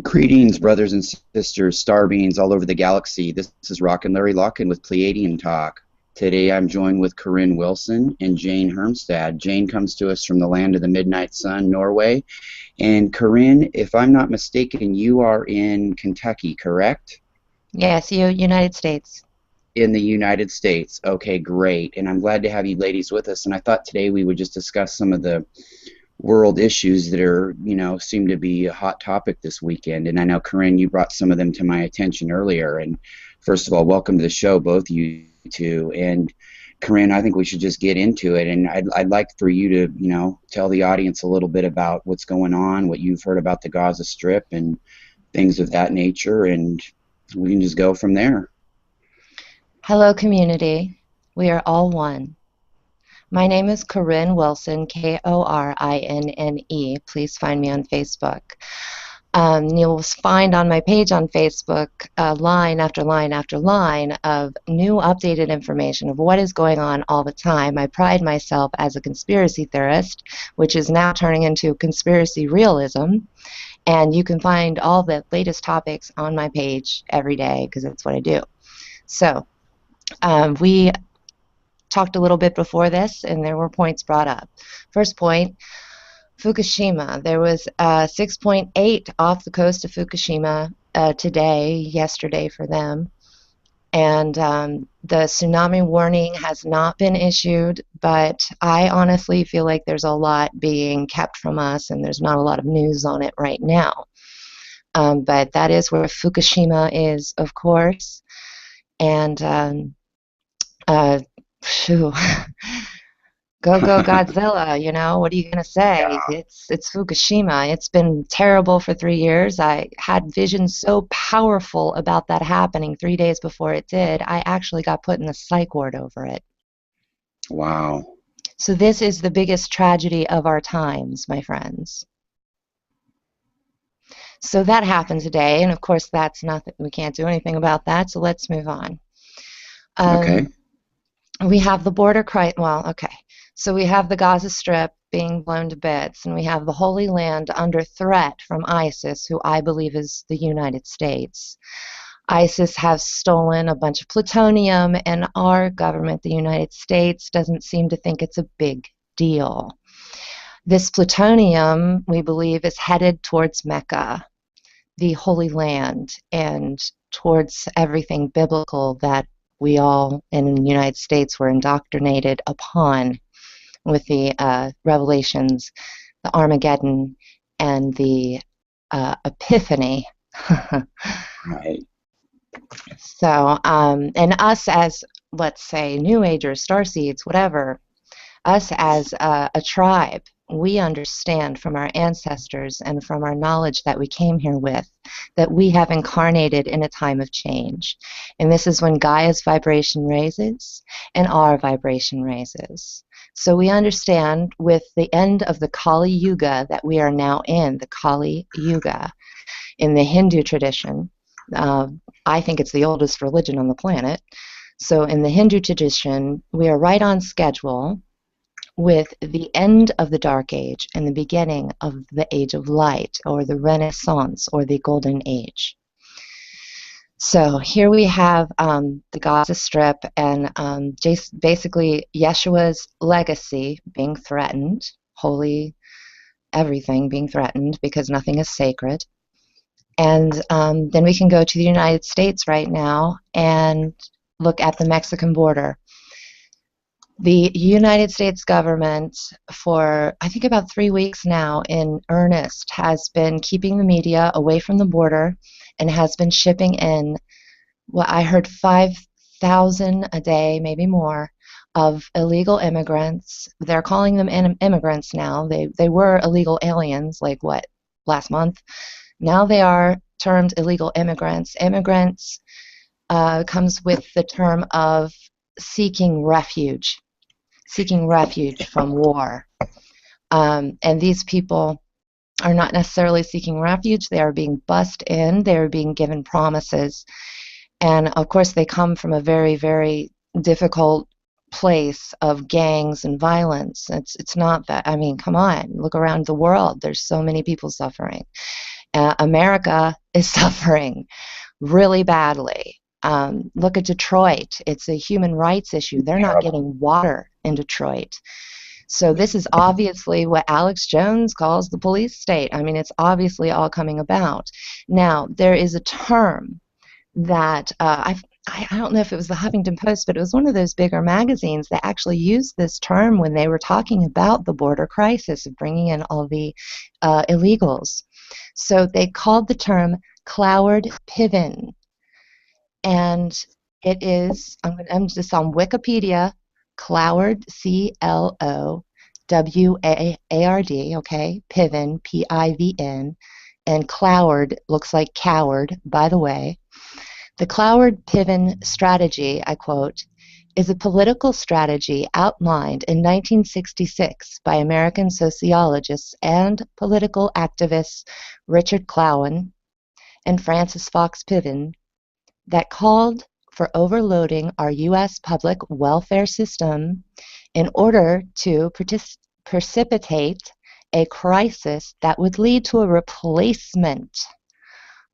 Greetings, brothers and sisters, star beings all over the galaxy. This is Rocken Larry Locken with Pleiadian Talk. Today I'm joined with Korinne Wilson and Jane Hermstad. Jane comes to us from the land of the midnight sun, Norway. And Korinne, if I'm not mistaken, you are in Kentucky, correct? Yes, United States. In the United States. Okay, great. And I'm glad to have you ladies with us. And I thought today we would just discuss some of the world issues that are, seem to be a hot topic this weekend. And I know, Korinne, you brought some of them to my attention earlier. And first of all, welcome to the show, both you two. And Korinne, I think we should just get into it. And I'd like for you to, tell the audience a little bit about what's going on, what you've heard about the Gaza Strip and things of that nature. And we can just go from there. Hello, community. We are all one. My name is Korinne Wilson, Korinne. Please find me on Facebook. You'll find on my page on Facebook line after line after line of new updated information of what is going on all the time. I pride myself as a conspiracy theorist, which is now turning into conspiracy realism. And you can find all the latest topics on my page every day because that's what I do. So we talked a little bit before this, and there were points brought up. First point, Fukushima. There was 6.8 off the coast of Fukushima yesterday for them. And the tsunami warning has not been issued, but I honestly feel like there's a lot being kept from us, and there's not a lot of news on it right now. But that is where Fukushima is, of course. And Phew. Go Godzilla, what are you going to say? Yeah. It's Fukushima. It's been terrible for 3 years. I had visions so powerful about that happening 3 days before it did. I actually got put in the psych ward over it. Wow. So this is the biggest tragedy of our times, my friends. So that happened today, and of course that's nothing. We can't do anything about that, so let's move on. Okay. We have the border crisis. Well, okay. So we have the Gaza Strip being blown to bits, and we have the Holy Land under threat from ISIS, who I believe is the United States. ISIS has stolen a bunch of plutonium, and our government, the United States, doesn't seem to think it's a big deal. This plutonium, we believe, is headed towards Mecca, the Holy Land, and towards everything biblical that we all in the United States were indoctrinated upon with the Revelations, the Armageddon, and the Epiphany. Right. So, and us as, let's say, New Agers, Starseeds, whatever, us as a tribe, we understand from our ancestors and from our knowledge that we came here with that we have incarnated in a time of change. And this is when Gaia's vibration raises and our vibration raises. So we understand with the end of the Kali Yuga that we are now in, the Kali Yuga, in the Hindu tradition. I think it's the oldest religion on the planet. So in the Hindu tradition, we are right on schedule with the end of the Dark Age and the beginning of the Age of Light, or the Renaissance, or the Golden Age. So here we have the Gaza Strip and basically Yeshua's legacy being threatened, holy everything being threatened because nothing is sacred. And then we can go to the United States right now and look at the Mexican border. The United States government, for I think about 3 weeks now in earnest, has been keeping the media away from the border and has been shipping in, well, I heard 5,000 a day, maybe more, of illegal immigrants. They're calling them immigrants now. They were illegal aliens, like what, last month? Now they are termed illegal immigrants. Immigrants comes with the term of seeking refuge from war. And these people are not necessarily seeking refuge. They are being bussed in. They are being given promises. And, of course, they come from a very, very difficult place of gangs and violence. It's not that, I mean, come on, look around the world. There's so many people suffering. America is suffering really badly. Look at Detroit. It's a human rights issue. They're not getting water in Detroit. So this is obviously what Alex Jones calls the police state. I mean, it's obviously all coming about. Now, there is a term that I don't know if it was the Huffington Post, but it was one of those bigger magazines that actually used this term when they were talking about the border crisis of bringing in all the illegals. So they called the term cloward pivin. And it is, I'm just on Wikipedia, cloward, C-L-O-W-A-R-D, okay, pivin, P-I-V-N, and cloward looks like coward, by the way. The cloward pivin strategy, I quote, is a political strategy outlined in 1966 by American sociologists and political activists Richard Clowen and Francis Fox Piven that called for overloading our U.S. public welfare system in order to precipitate a crisis that would lead to a replacement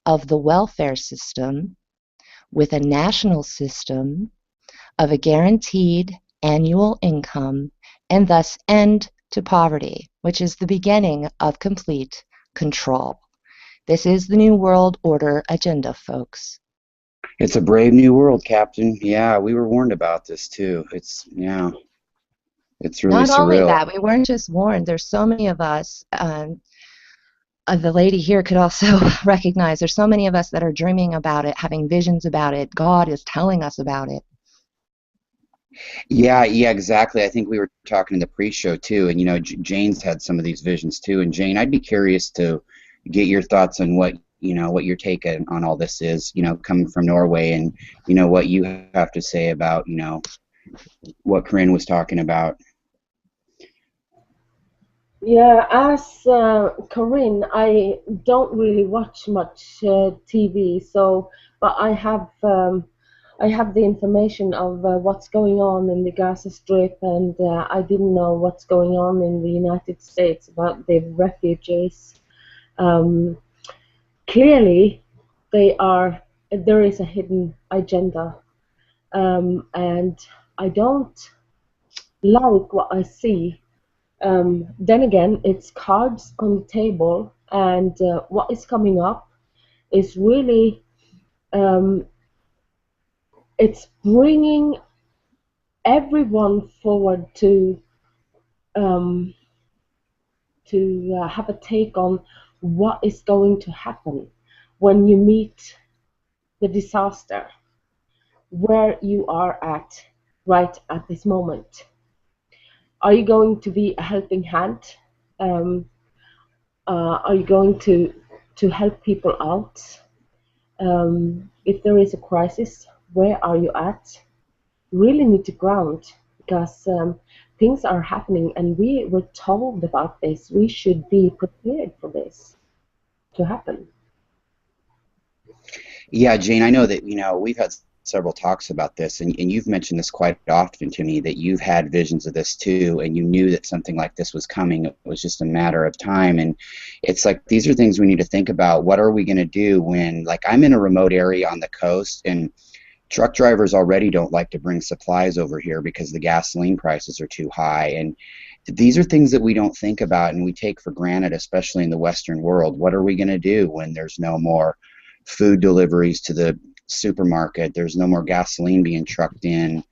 of the welfare system with a national system of a guaranteed annual income and thus end to poverty, which is the beginning of complete control. This is the New World Order agenda, folks. It's a brave new world, Captain. Yeah, we were warned about this too. It's really Not surreal. only that, we weren't just warned. There's so many of us, the lady here could also recognize, there's so many of us that are dreaming about it, having visions about it. God is telling us about it. Yeah, exactly. I think we were talking in the pre-show too, and Jane's had some of these visions too. And Jane, I'd be curious to get your thoughts on what your take on all this is, coming from Norway, and what you have to say about what Korinne was talking about. Yeah, as Korinne, I don't really watch much TV, but I have the information of what's going on in the Gaza Strip, and I didn't know what's going on in the United States about the refugees. Clearly, there is a hidden agenda, and I don't like what I see. Then again, it's cards on the table, and what is coming up is really, it's bringing everyone forward to have a take on what is going to happen when you meet the disaster, where you are right at this moment. Are you going to be a helping hand? Are you going to help people out? If there is a crisis, where are you at? Really need to ground, because things are happening, and we were told about this. We should be prepared for this to happen. Yeah, Jane, I know that we've had several talks about this, and you've mentioned this quite often to me, that you've had visions of this too, and you knew that something like this was coming. It was just a matter of time. And it's like, these are things we need to think about. What are we going to do when, like, I'm in a remote area on the coast, and truck drivers already don't like to bring supplies over here because the gasoline prices are too high. And these are things that we don't think about and we take for granted, especially in the Western world. What are we going to do when there's no more food deliveries to the supermarket? There's no more gasoline being trucked in.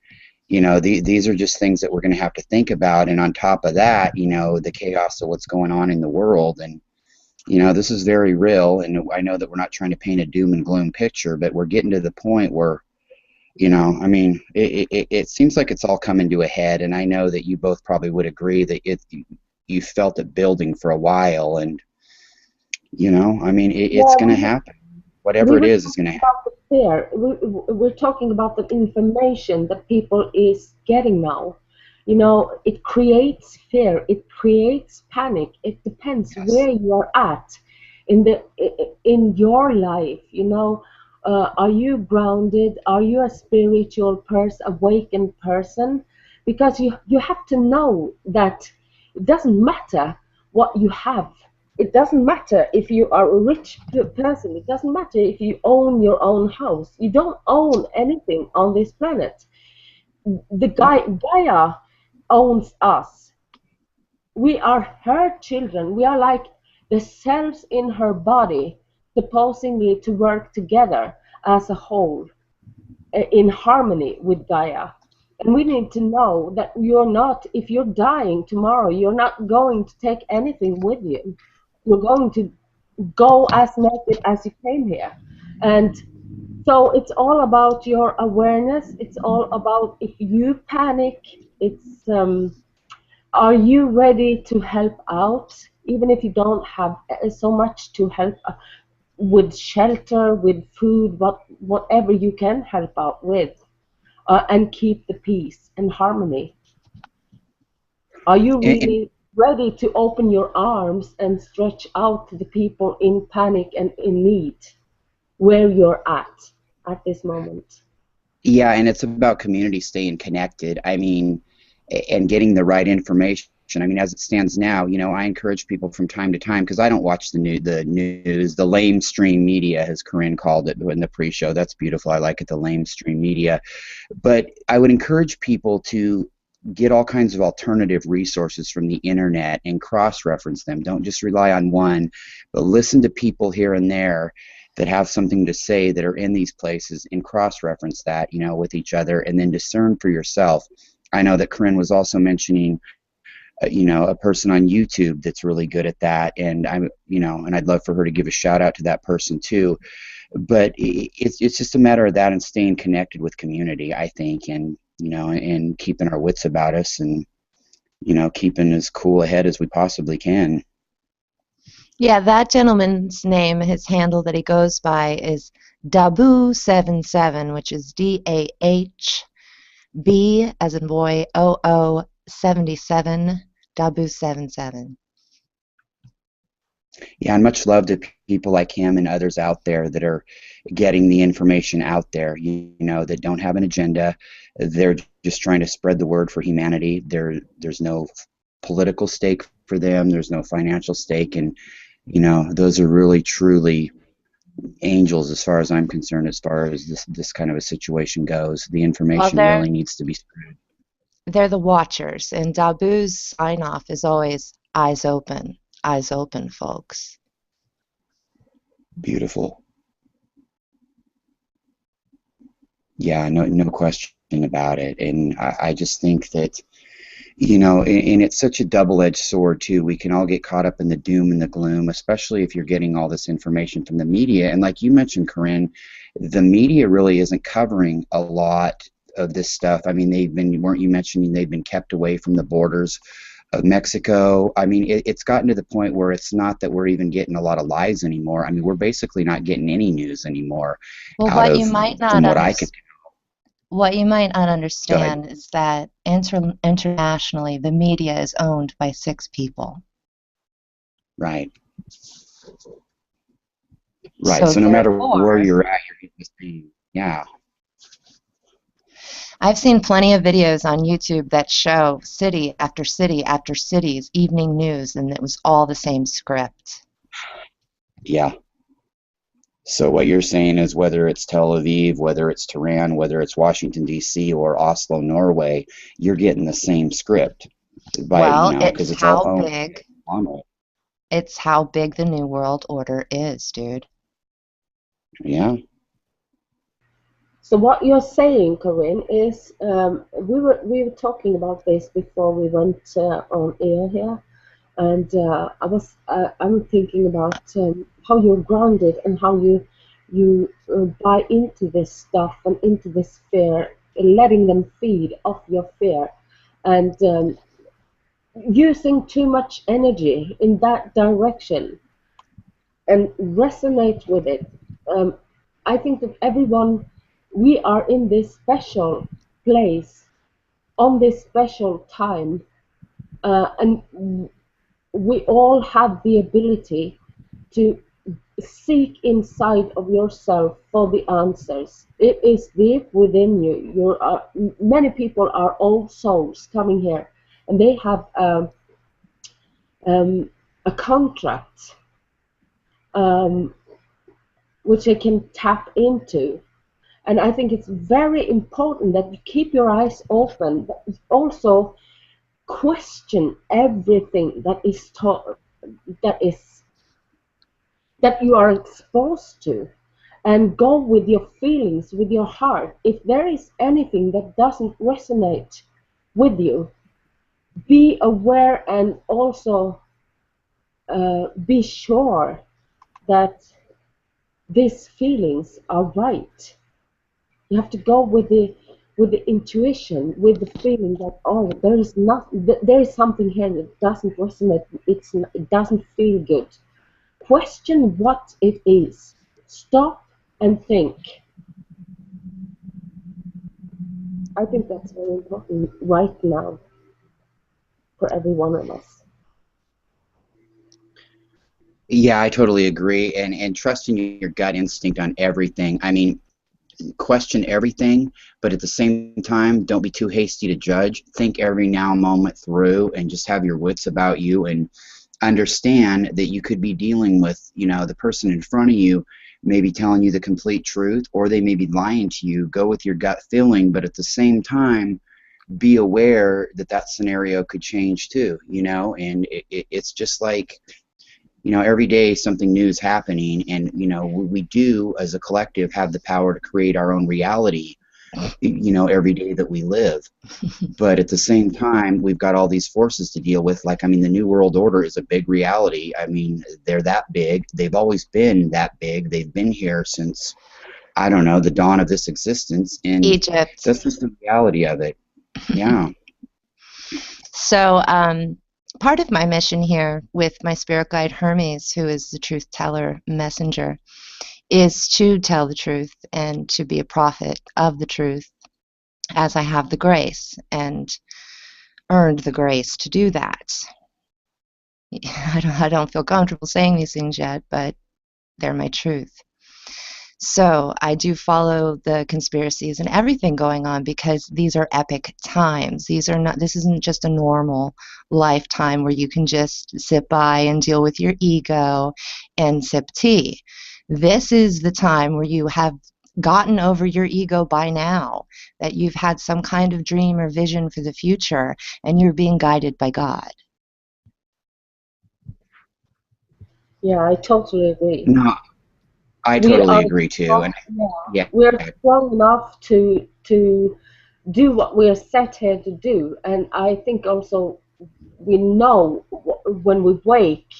These are just things that we're going to have to think about. And on top of that, the chaos of what's going on in the world. And this is very real. And I know that we're not trying to paint a doom and gloom picture, but we're getting to the point where it seems like it's all coming to a head. And I know that you both probably would agree that you felt it building for a while, and it's going to happen. Whatever it is going to happen. Fear. We're talking about the information that people is getting now. It creates fear. It creates panic. It depends where you are at in your life. Are you grounded? Are you a spiritual person, awakened person? Because you have to know that it doesn't matter what you have. It doesn't matter if you are a rich person. It doesn't matter if you own your own house. You don't own anything on this planet. The Gaia owns us. We are her children. We are like the cells in her body, supposedly to work together as a whole, in harmony with Gaia. And we need to know that you're not, if you're dying tomorrow, you're not going to take anything with you. You're going to go as naked as you came here. And so it's all about your awareness. It's all about, if you panic, it's are you ready to help out, even if you don't have so much to help with shelter, with food, whatever you can help out with, and keep the peace and harmony. Are you really ready to open your arms and stretch out to the people in panic and in need, where you're at this moment? Yeah, and it's about community staying connected. I mean, and getting the right information. I mean, as it stands now, you know, I encourage people from time to time, because I don't watch the news, the lamestream media, as Korinne called it in the pre-show. That's beautiful. I like it, the lamestream media. But I would encourage people to get all kinds of alternative resources from the internet and cross-reference them. Don't just rely on one, but listen to people here and there that have something to say that are in these places, and cross-reference that, you know, with each other, and then discern for yourself. I know that Korinne was also mentioning, you know, a person on YouTube that's really good at that, and and I'd love for her to give a shout out to that person too. But it's just a matter of that, and staying connected with community, I think, and and keeping our wits about us, and keeping as cool ahead as we possibly can. Yeah, that gentleman's name, his handle that he goes by is Dabu77, which is DAHB as in boy, OO77, Dabu77. Yeah, and much love to people like him and others out there that are getting the information out there, that don't have an agenda. They're just trying to spread the word for humanity. There's no political stake for them. There's no financial stake. And, those are really, truly angels as far as I'm concerned, as far as this kind of a situation goes. The information really needs to be spread. They're the watchers, and Dabu's sign-off is always eyes open, folks. Beautiful. Yeah, no question about it. And I just think that, and it's such a double-edged sword too. We can all get caught up in the doom and the gloom, especially if you're getting all this information from the media. And like you mentioned, Korinne, the media really isn't covering a lot of this stuff. I mean, weren't you mentioning they've been kept away from the borders of Mexico? I mean, it's gotten to the point where it's not that we're even getting a lot of lies anymore. I mean, we're basically not getting any news anymore. Well, what you might not understand is that internationally, the media is owned by 6 people. Right. Right. So no matter where you're at, you're just being, yeah. I've seen plenty of videos on YouTube that show city after city after city's evening news, and it was all the same script. Yeah. So what you're saying is, whether it's Tel Aviv, whether it's Tehran, whether it's Washington, D.C., or Oslo, Norway, you're getting the same script. It's how big. It's how big the New World Order is, dude. Yeah. So what you're saying, Korinne, is we were talking about this before we went on air here, and I'm thinking about how you're grounded and how you buy into this stuff and into this fear, letting them feed off your fear, and using too much energy in that direction, and resonate with it. I think that everyone, we are in this special place, on this special time, and we all have the ability to seek inside of yourself for the answers. It is deep within you. Many people are old souls coming here, and they have a contract which they can tap into. And I think it's very important that you keep your eyes open, but also question everything that is taught, that you are exposed to, and go with your feelings, with your heart. If there is anything that doesn't resonate with you, be aware and also be sure that these feelings are right. You have to go with the intuition, with the feeling that, oh, there is something here that doesn't resonate. It doesn't feel good. Question what it is. Stop and think. I think that's very important right now for every one of us. Yeah, I totally agree. And trusting your gut instinct on everything. I mean, question everything, but at the same time, don't be too hasty to judge. Think every now and moment through, and just have your wits about you, and understand that you could be dealing with, you know, the person in front of you may be telling you the complete truth, or they may be lying to you. Go with your gut feeling, but at the same time, be aware that that scenario could change too, you know. And it's just like, you know, every day something new is happening, and, you know, we do as a collective have the power to create our own reality, you know, every day that we live. But at the same time, we've got all these forces to deal with. Like, I mean, the New World Order is a big reality. I mean, they're that big. They've always been that big. They've been here since, I don't know, the dawn of this existence. And Egypt. that's just the reality of it. Yeah. So part of my mission here with my spirit guide Hermes, who is the truth teller messenger, is to tell the truth and to be a prophet of the truth, as I have the grace and earned the grace to do that. I don't feel comfortable saying these things yet, but they're my truth. So I do follow the conspiracies and everything going on, because these are epic times. This isn't just a normal lifetime where you can just sit by and deal with your ego and sip tea. This is the time where you have gotten over your ego by now, that you've had some kind of dream or vision for the future, and you're being guided by God. Yeah, I totally agree. No, I totally agree too. And yeah, we're strong enough to do what we are set here to do, and I think also we know when we wake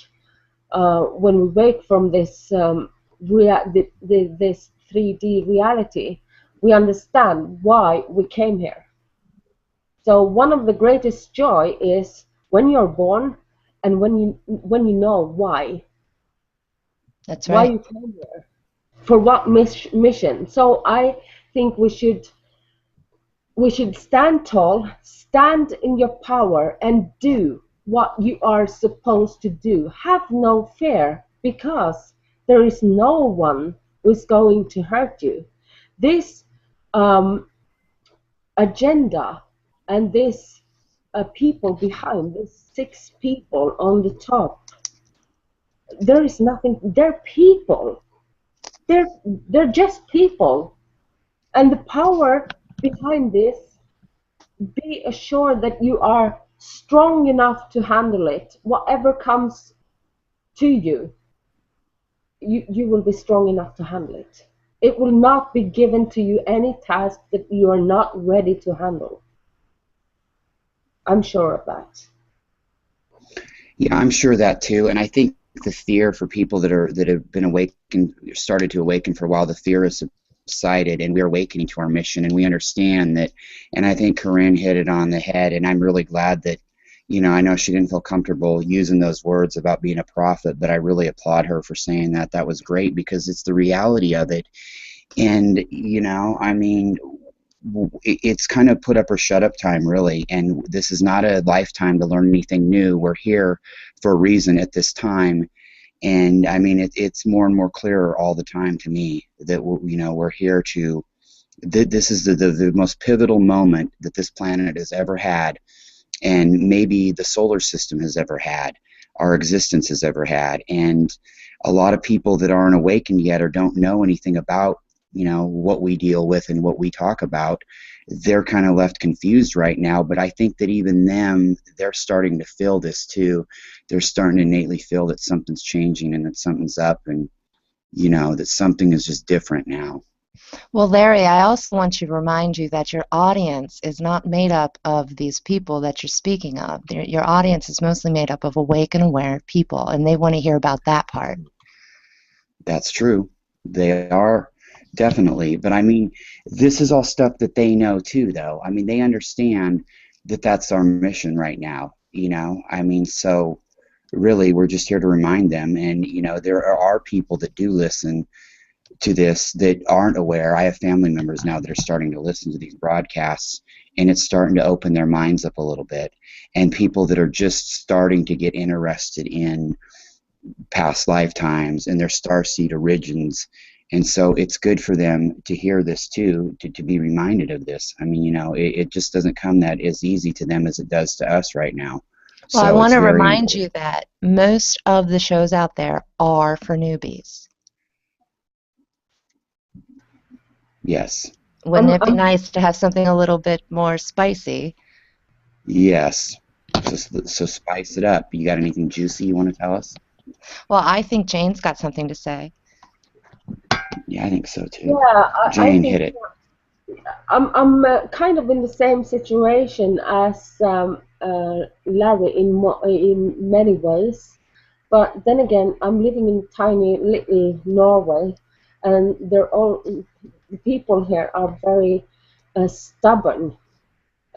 from this this 3D reality, we understand why we came here. So one of the greatest joy is when you're born, and when you know why. That's right. Why you came here, for what mission. So I think we should stand tall, stand in your power, and do what you are supposed to do. Have no fear, because there is no one who is going to hurt you. This agenda and this people behind, these 6 people on the top, there is nothing. They're people. They're just people. And the power behind this, be assured that you are strong enough to handle it. Whatever comes to you, you will be strong enough to handle it. It will not be given to you any task that you are not ready to handle. I'm sure of that. Yeah, I'm sure of that too. And I think the fear for people that have been awakened, started to awaken for a while, the fear is subsided, and we're awakening to our mission, and we understand that. And I think Korinne hit it on the head, and I'm really glad that, you know, I know she didn't feel comfortable using those words about being a prophet, but I really applaud her for saying that. That was great, because it's the reality of it. And, you know, I mean, it's kind of put up or shut up time, really. And this is not a lifetime to learn anything new. We're here for a reason at this time. And I mean, it's more and more clearer all the time to me that we're here to. This is the most pivotal moment that this planet has ever had, and maybe the solar system has ever had. our existence has ever had. And a lot of people that aren't awakened yet or don't know anything about, what we deal with and what we talk about, they're kind of left confused right now. But I think that even them, they're starting to feel this too. They're starting to innately feel that something's changing and that something's up, and that something is just different now. Well, Larry, I also want to remind you that your audience is not made up of these people that you're speaking of. Your audience is mostly made up of awake and aware people, and they want to hear about that part. That's true. They are, definitely. But I mean, this is all stuff that they know too, though. I mean, they understand that that's our mission right now, I mean, so really we're just here to remind them. And, there are people that do listen to this that aren't aware. I have family members now that are starting to listen to these broadcasts, and it's starting to open their minds up a little bit. And people that are just starting to get interested in past lifetimes and their starseed origins. And so it's good for them to hear this too, to be reminded of this. I mean, it just doesn't come that as easy to them as it does to us right now. Well, So I want it's to very remind important. you that most of the shows out there are for newbies. Yes. Wouldn't it be nice to have something a little bit more spicy? Yes. So spice it up. You got anything juicy you want to tell us? Well, I think Jane's got something to say. Yeah, I think so too. Yeah, Jane, I think hit it. I'm kind of in the same situation as Larry in many ways, but then again, I'm living in tiny little Norway, and the people here are very stubborn,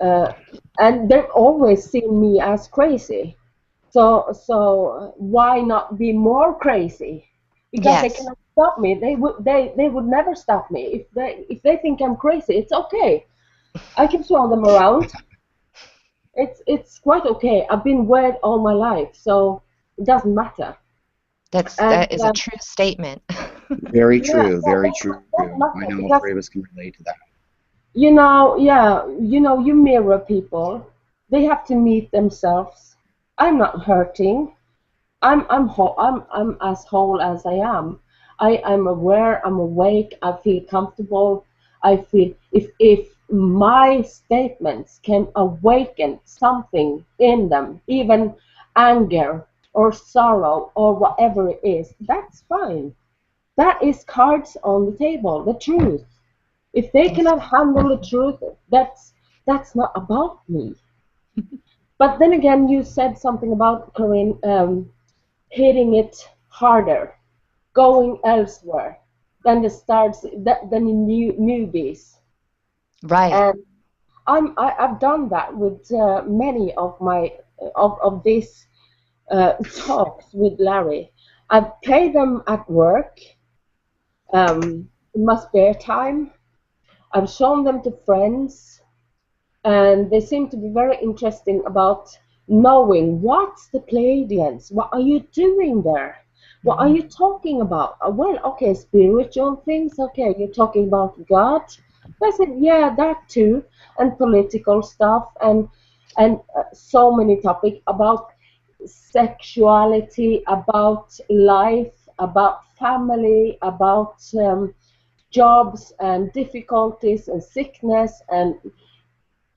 and they've always seen me as crazy. So why not be more crazy? Because they Yes. cannot stop me. They would never stop me. If they think I'm crazy, it's okay. I can throw them around. It's quite okay. I've been weird all my life, so it doesn't matter. That is a true statement. Very true. Very that true. doesn't I matter know all because three of us can relate to that. you mirror people. They have to meet themselves. I'm not hurting. I'm as whole as I am. I'm aware, I'm awake, I feel comfortable. I feel if my statements can awaken something in them, even anger or sorrow or whatever it is, that's fine. That is cards on the table, the truth. If they cannot handle the truth, that's not about me. But then again, you said something about Corinne, hitting it harder, going elsewhere than than the newbies. Right. And I've done that with many of my of these talks with Larry. I've played them at work, in my spare time. I've shown them to friends, and they seem to be very interesting about knowing what's the Pleiadians, what are you doing there, what are you talking about? Well, okay, spiritual things, okay, you're talking about God. I said, yeah, that too, and political stuff, and so many topics about sexuality, about life, about family, about jobs and difficulties and sickness and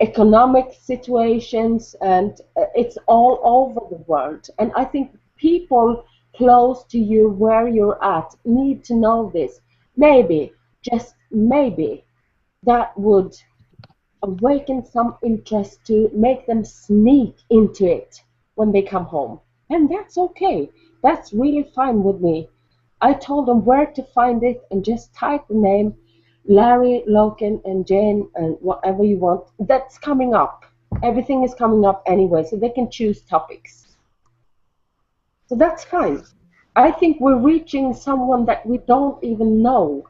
economic situations, and it's all over the world. And I think people close to you where you're at need to know this. Maybe, just maybe, that would awaken some interest to make them sneak into it when they come home. And that's okay. That's really fine with me. I told them where to find it and just type the name Larry, Locken, and Jane, and whatever you want. That's coming up. Everything is coming up anyway, so they can choose topics. So that's fine. I think we're reaching someone that we don't even know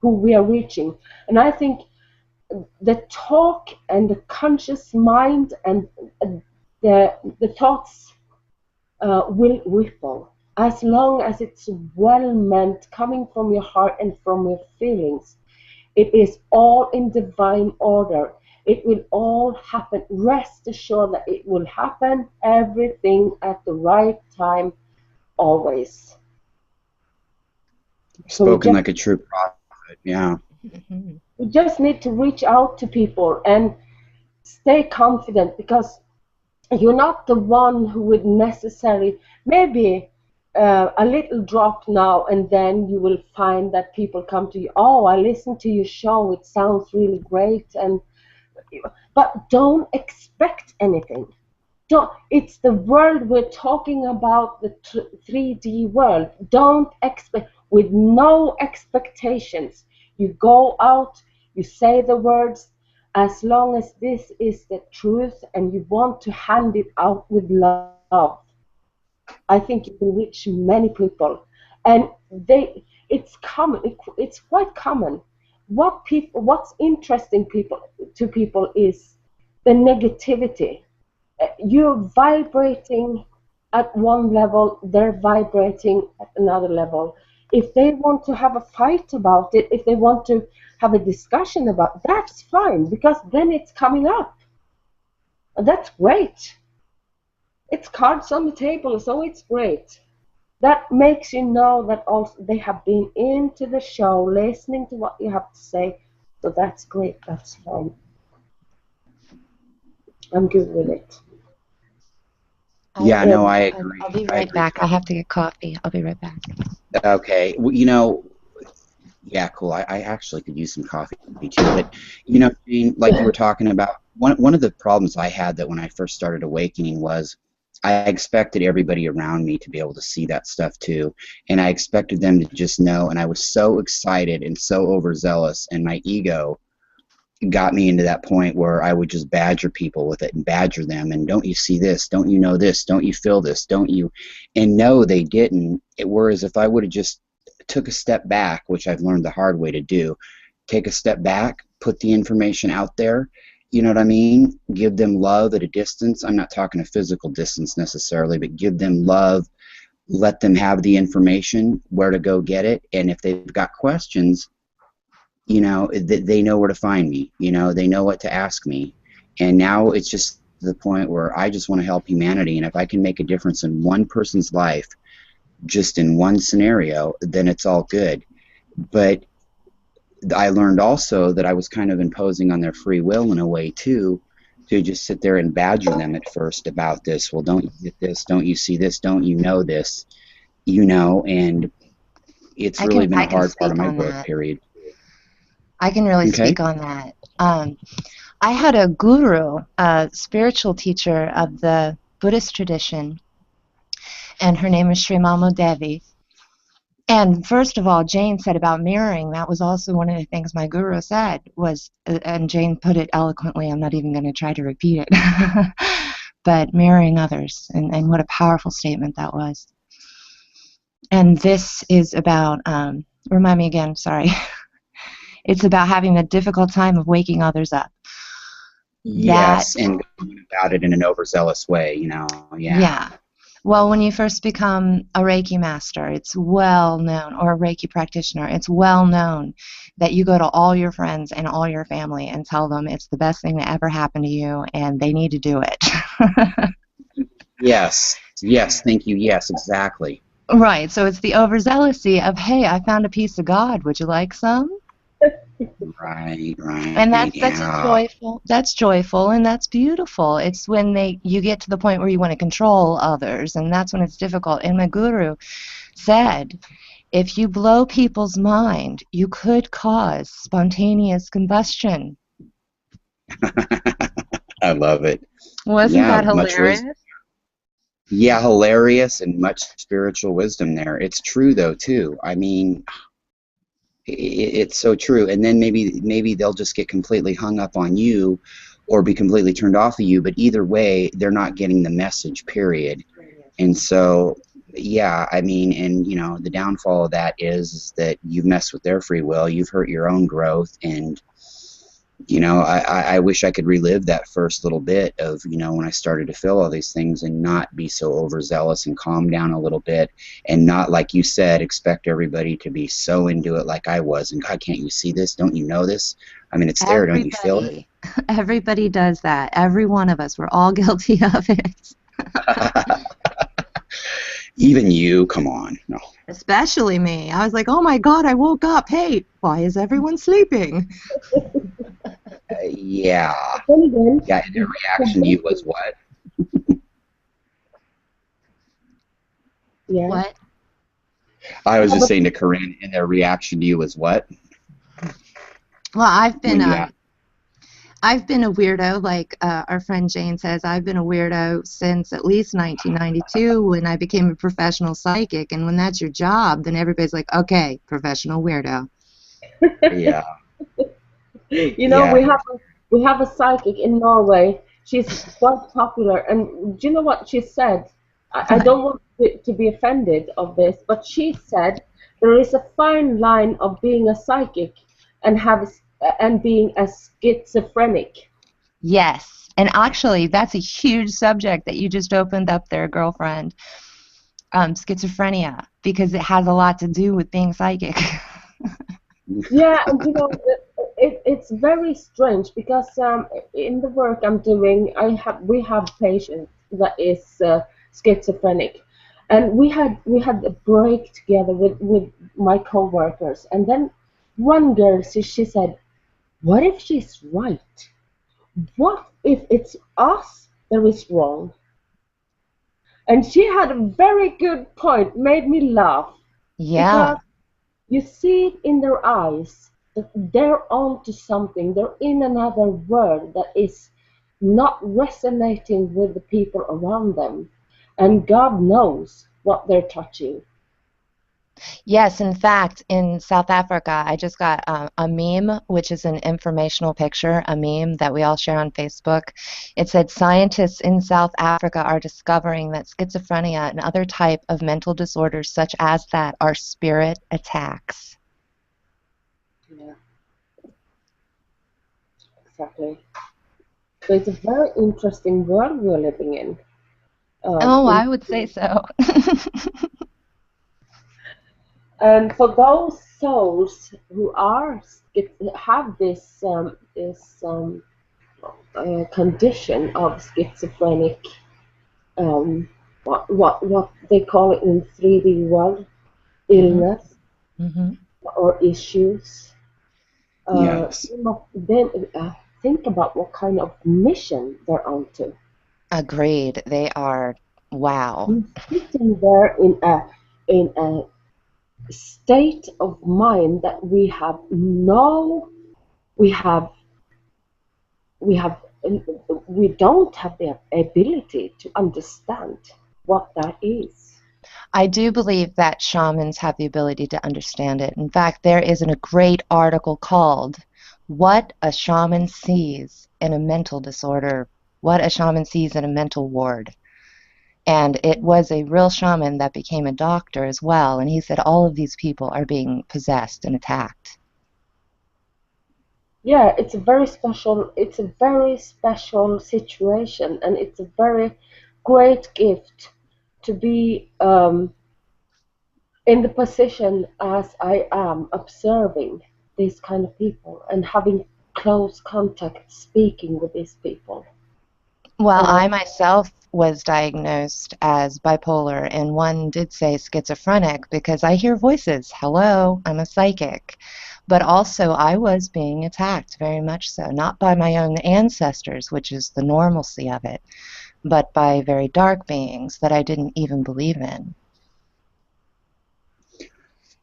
who we are reaching. And I think the talk and the conscious mind and the thoughts will ripple as long as it's well meant, coming from your heart and from your feelings. It is all in divine order. It will all happen. Rest assured that it will happen, everything at the right time, always. Spoken like a true prophet, yeah. We just need to reach out to people and stay confident, because you're not the one who would necessarily, maybe a little drop now and then you will find that people come to you, oh, I listened to your show, it sounds really great, but don't expect anything. It's the world we're talking about, the 3D world. Don't expect, with no expectations. You go out, you say the words, as long as this is the truth and you want to hand it out with love. I think you can reach many people, and it's common. It's quite common. What's interesting to people is the negativity. You're vibrating at one level, they're vibrating at another level. If they want to have a fight about it, if they want to have a discussion about it, that's fine, because then it's coming up. And that's great. It's cards on the table, so it's great. That makes you know that also they have been into the show, listening to what you have to say. So that's great, that's fine. I'm good with it. Yeah, no, I agree. I'll be right back. I have to get coffee. I'll be right back. Okay, well, you know, yeah, cool. I actually could use some coffee too. But, you know, Jane, like you were talking about, one of the problems I had that when I first started awakening was I expected everybody around me to be able to see that stuff too. And I expected them to just know. And I was so excited and so overzealous. And my ego got me into that point where I would just badger people with it and badger them. And don't you see this? Don't you know this? Don't you feel this? Don't you? And no, they didn't. Whereas if I would have just took a step back, which I've learned the hard way to do, take a step back, put the information out there, you know what I mean? Give them love at a distance. I'm not talking a physical distance necessarily, but give them love, let them have the information, where to go get it. And if they've got questions, you know, they know where to find me, you know, they know what to ask me. And now it's just the point where I just want to help humanity. And if I can make a difference in one person's life, just in one scenario, then it's all good. But I learned also that I was kind of imposing on their free will in a way too, to just sit there and badger them at first about this. Well, don't you get this? Don't you see this? Don't you know this? You know, and it's really been a hard part of my growth period. I can really speak on that. I had a guru, a spiritual teacher of the Buddhist tradition, and her name is Sri Mamo Devi. And first of all, Jane said about mirroring, that was also one of the things my guru said was, and Jane put it eloquently, I'm not even going to try to repeat it, but mirroring others, and what a powerful statement that was. And this is about, remind me again, sorry. It's about having a difficult time of waking others up. Yes, and going about it in an overzealous way, you know. Yeah. Well, when you first become a Reiki master, it's well known, or a Reiki practitioner, it's well known that you go to all your friends and all your family and tell them it's the best thing that ever happened to you and they need to do it. Yes, thank you, yes, exactly. Right, so it's the overzealousy of, hey, I found a piece of God, would you like some? Right. And that's joyful and that's beautiful. It's when you get to the point where you want to control others, and that's when it's difficult. And my guru said, if you blow people's mind, you could cause spontaneous combustion. I love it. Wasn't that hilarious? Yeah, hilarious, and much spiritual wisdom there. It's true though too. I mean, it's so true. And then maybe they'll just get completely hung up on you or be completely turned off of you, but either way they're not getting the message, period. And so yeah, I mean, and you know, the downfall of that is that you've messed with their free will, you've hurt your own growth, and You know, I wish I could relive that first little bit of, you know, when I started to feel all these things and not be so overzealous and calm down a little bit and not, like you said, expect everybody to be so into it like I was. And God, can't you see this? Don't you know this? I mean, it's there. Don't you feel it? Everybody does that. Every one of us. We're all guilty of it. Even you, come on. No. Especially me. I was like, oh my God, I woke up. Hey, why is everyone sleeping? Yeah. Then Yeah, and their reaction to you was what? yeah. What? I was just saying to Korinne, and their reaction to you was what? Well, I've been When you a weirdo, like our friend Jane says. I've been a weirdo since at least 1992 when I became a professional psychic. And when that's your job, then everybody's like, okay, professional weirdo. Yeah. You know, Yeah. we have a psychic in Norway. She's quite popular, and do you know what she said? I don't want to be offended of this, but she said there is a fine line of being a psychic and being a schizophrenic. Yes. And actually, that's a huge subject that you just opened up there, girlfriend. Schizophrenia, because it has a lot to do with being psychic. Yeah, and you know, it's very strange because in the work I'm doing, we have patients that is schizophrenic, and we had a break together with my coworkers, and then one girl she said, "What if she's right? What if it's us that is wrong?" And she had a very good point, made me laugh Yeah. because you see it in their eyes that they're on to something. They're in another world that is not resonating with the people around them. And God knows what they're touching. Yes, in fact, in South Africa, I just got a meme, which is an informational picture, a meme that we all share on Facebook. It said, scientists in South Africa are discovering that schizophrenia and other type of mental disorders such as that are spirit attacks. Yeah, exactly. So it's a very interesting world we're living in. Oh, In I would say so. And for those souls who have this condition of schizophrenic, what they call it in 3D world, illness hmm or issues, Yes. you must then think about what kind of mission they're onto. Agreed. They are, wow. You're sitting there in a state of mind that we have we have we don't have the ability to understand what that is. I do believe that shamans have the ability to understand it. In fact, there is a great article called What a Shaman Sees in a Mental Disorder, What a Shaman Sees in a Mental Ward. And it was a real shaman that became a doctor as well. And he said all of these people are being possessed and attacked. Yeah, it's a very special situation, and it's a very great gift to be in the position as I am observing these kind of people and having close contact speaking with these people. Well, Uh, I myself was diagnosed as bipolar, and one did say schizophrenic because I hear voices. Hello, I'm a psychic. But also, I was being attacked very much so, not by my own ancestors, which is the normalcy of it, but by very dark beings that I didn't even believe in.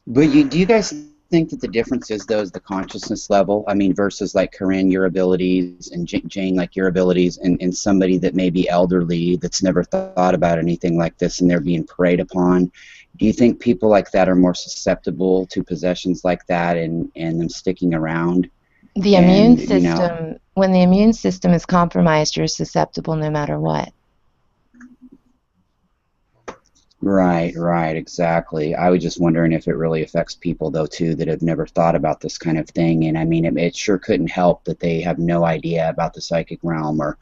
But do you guys think that the difference is, though, is the consciousness level? I mean, versus like Korinne, your abilities, and Jane, like your abilities, and somebody that may be elderly that's never thought about anything like this and they're being preyed upon. Do you think people like that are more susceptible to possessions like that and them sticking around? The immune And, you know, system, when the immune system is compromised, you're susceptible no matter what. Right, exactly. I was just wondering if it really affects people, though, too, that have never thought about this kind of thing. And I mean, it sure couldn't help that they have no idea about the psychic realm or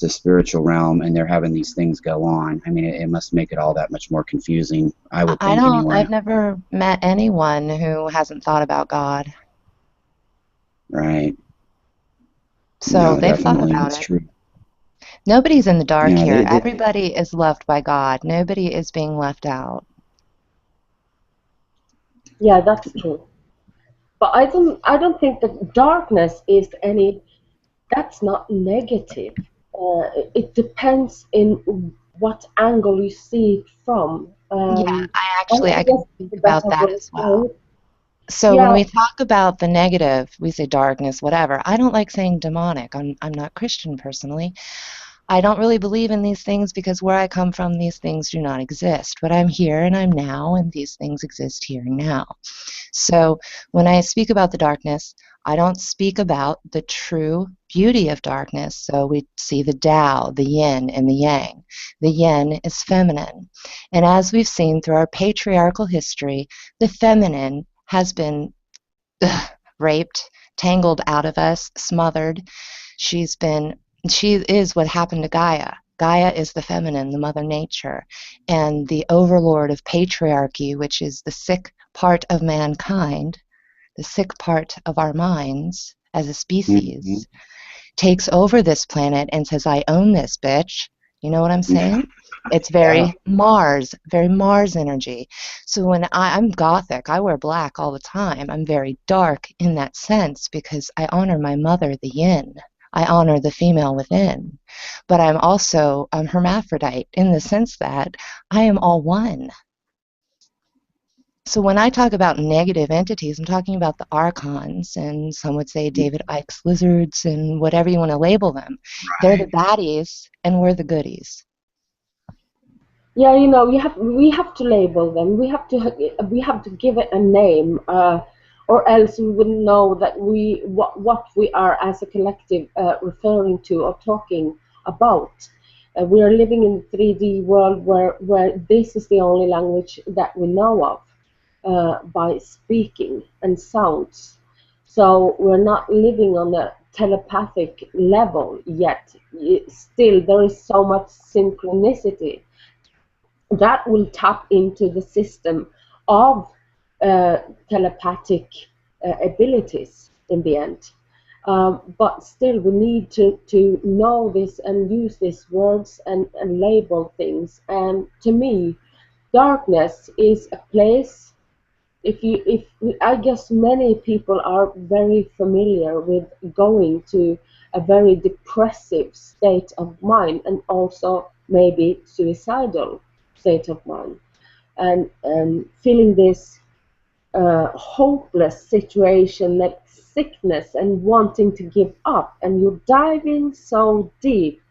the spiritual realm, and they're having these things go on. I mean, it must make it all that much more confusing, I would I think, don't, anyway. I've never met anyone who hasn't thought about God. Right. So No, they've thought definitely. about It's it. true. Nobody's in the dark Yeah, here. they Everybody is loved by God. Nobody is being left out. Yeah, that's true. But I don't think that darkness is any. That's not negative. It depends in what angle you see it from. Yeah, I I guess can speak the about better that way to as say well. it. So when Yeah, we talk about the negative, we say darkness, whatever. I don't like saying demonic. I'm not Christian personally. I don't really believe in these things because where I come from, these things do not exist. But I'm here and I'm now, and these things exist here and now. So when I speak about the darkness, I don't speak about the true beauty of darkness. So we see the Tao, the yin, and the yang. The yin is feminine. And as we've seen through our patriarchal history, the feminine has been raped, tangled out of us, smothered. She's been, she is what happened to Gaia. Gaia is the feminine, the mother nature, and the overlord of patriarchy, which is the sick part of mankind, the sick part of our minds as a hmm species, takes over this planet and says, I own this bitch. You know what I'm saying? It's Yeah. Very Mars energy. So when I'm Gothic, I wear black all the time. I'm very dark in that sense because I honor my mother, the yin. I honor the female within. But I'm also hermaphrodite in the sense that I am all one. So when I talk about negative entities, I'm talking about the archons, and some would say David Icke's lizards, and whatever you want to label them. They're the Right. baddies, and we're the goodies. yeah. We have to label them. We have to give it a name, or else we wouldn't know that what we are as a collective referring to or talking about. We are living in a 3D world where this is the only language that we know of, by speaking and sounds. So we're not living on a telepathic level yet. Still, there is so much synchronicity that will tap into the system of uh, telepathic abilities in the end. But still, we need to know this and use these words and label things. And to me, darkness is a place. If I guess many people are very familiar with going to a very depressive state of mind, and also maybe suicidal state of mind, and feeling this hopeless situation, like sickness and wanting to give up, and you're diving so deep.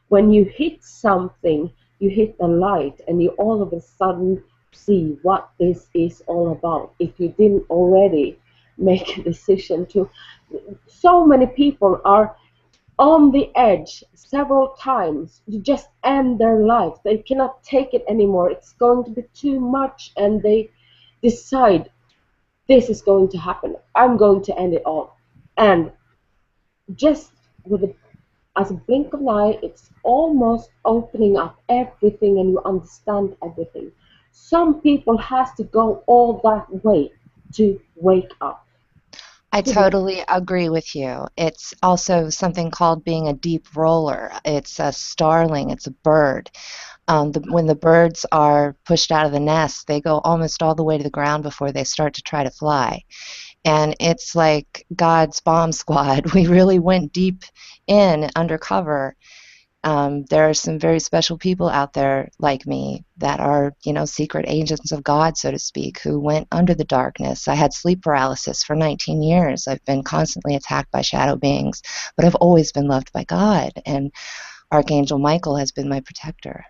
When you hit something, you hit a light, and you all of a sudden see what this is all about. If you didn't already make a decision to, so many people are on the edge several times to just end their life. They cannot take it anymore. It's going to be too much, and they decide this is going to happen. I'm going to end it all. And just with a as a blink of an eye, it's almost opening up everything and you understand everything. Some people has to go all that way to wake up. I To be totally agree with you. It's also something called being a deep roller. It's a starling, it's a bird. When the birds are pushed out of the nest, they go almost all the way to the ground before they start to try to fly. And it's like God's bomb squad. We really went deep in undercover. There are some very special people out there like me that are, secret agents of God, so to speak, who went under the darkness. I had sleep paralysis for 19 years. I've been constantly attacked by shadow beings, but I've always been loved by God, and Archangel Michael has been my protector.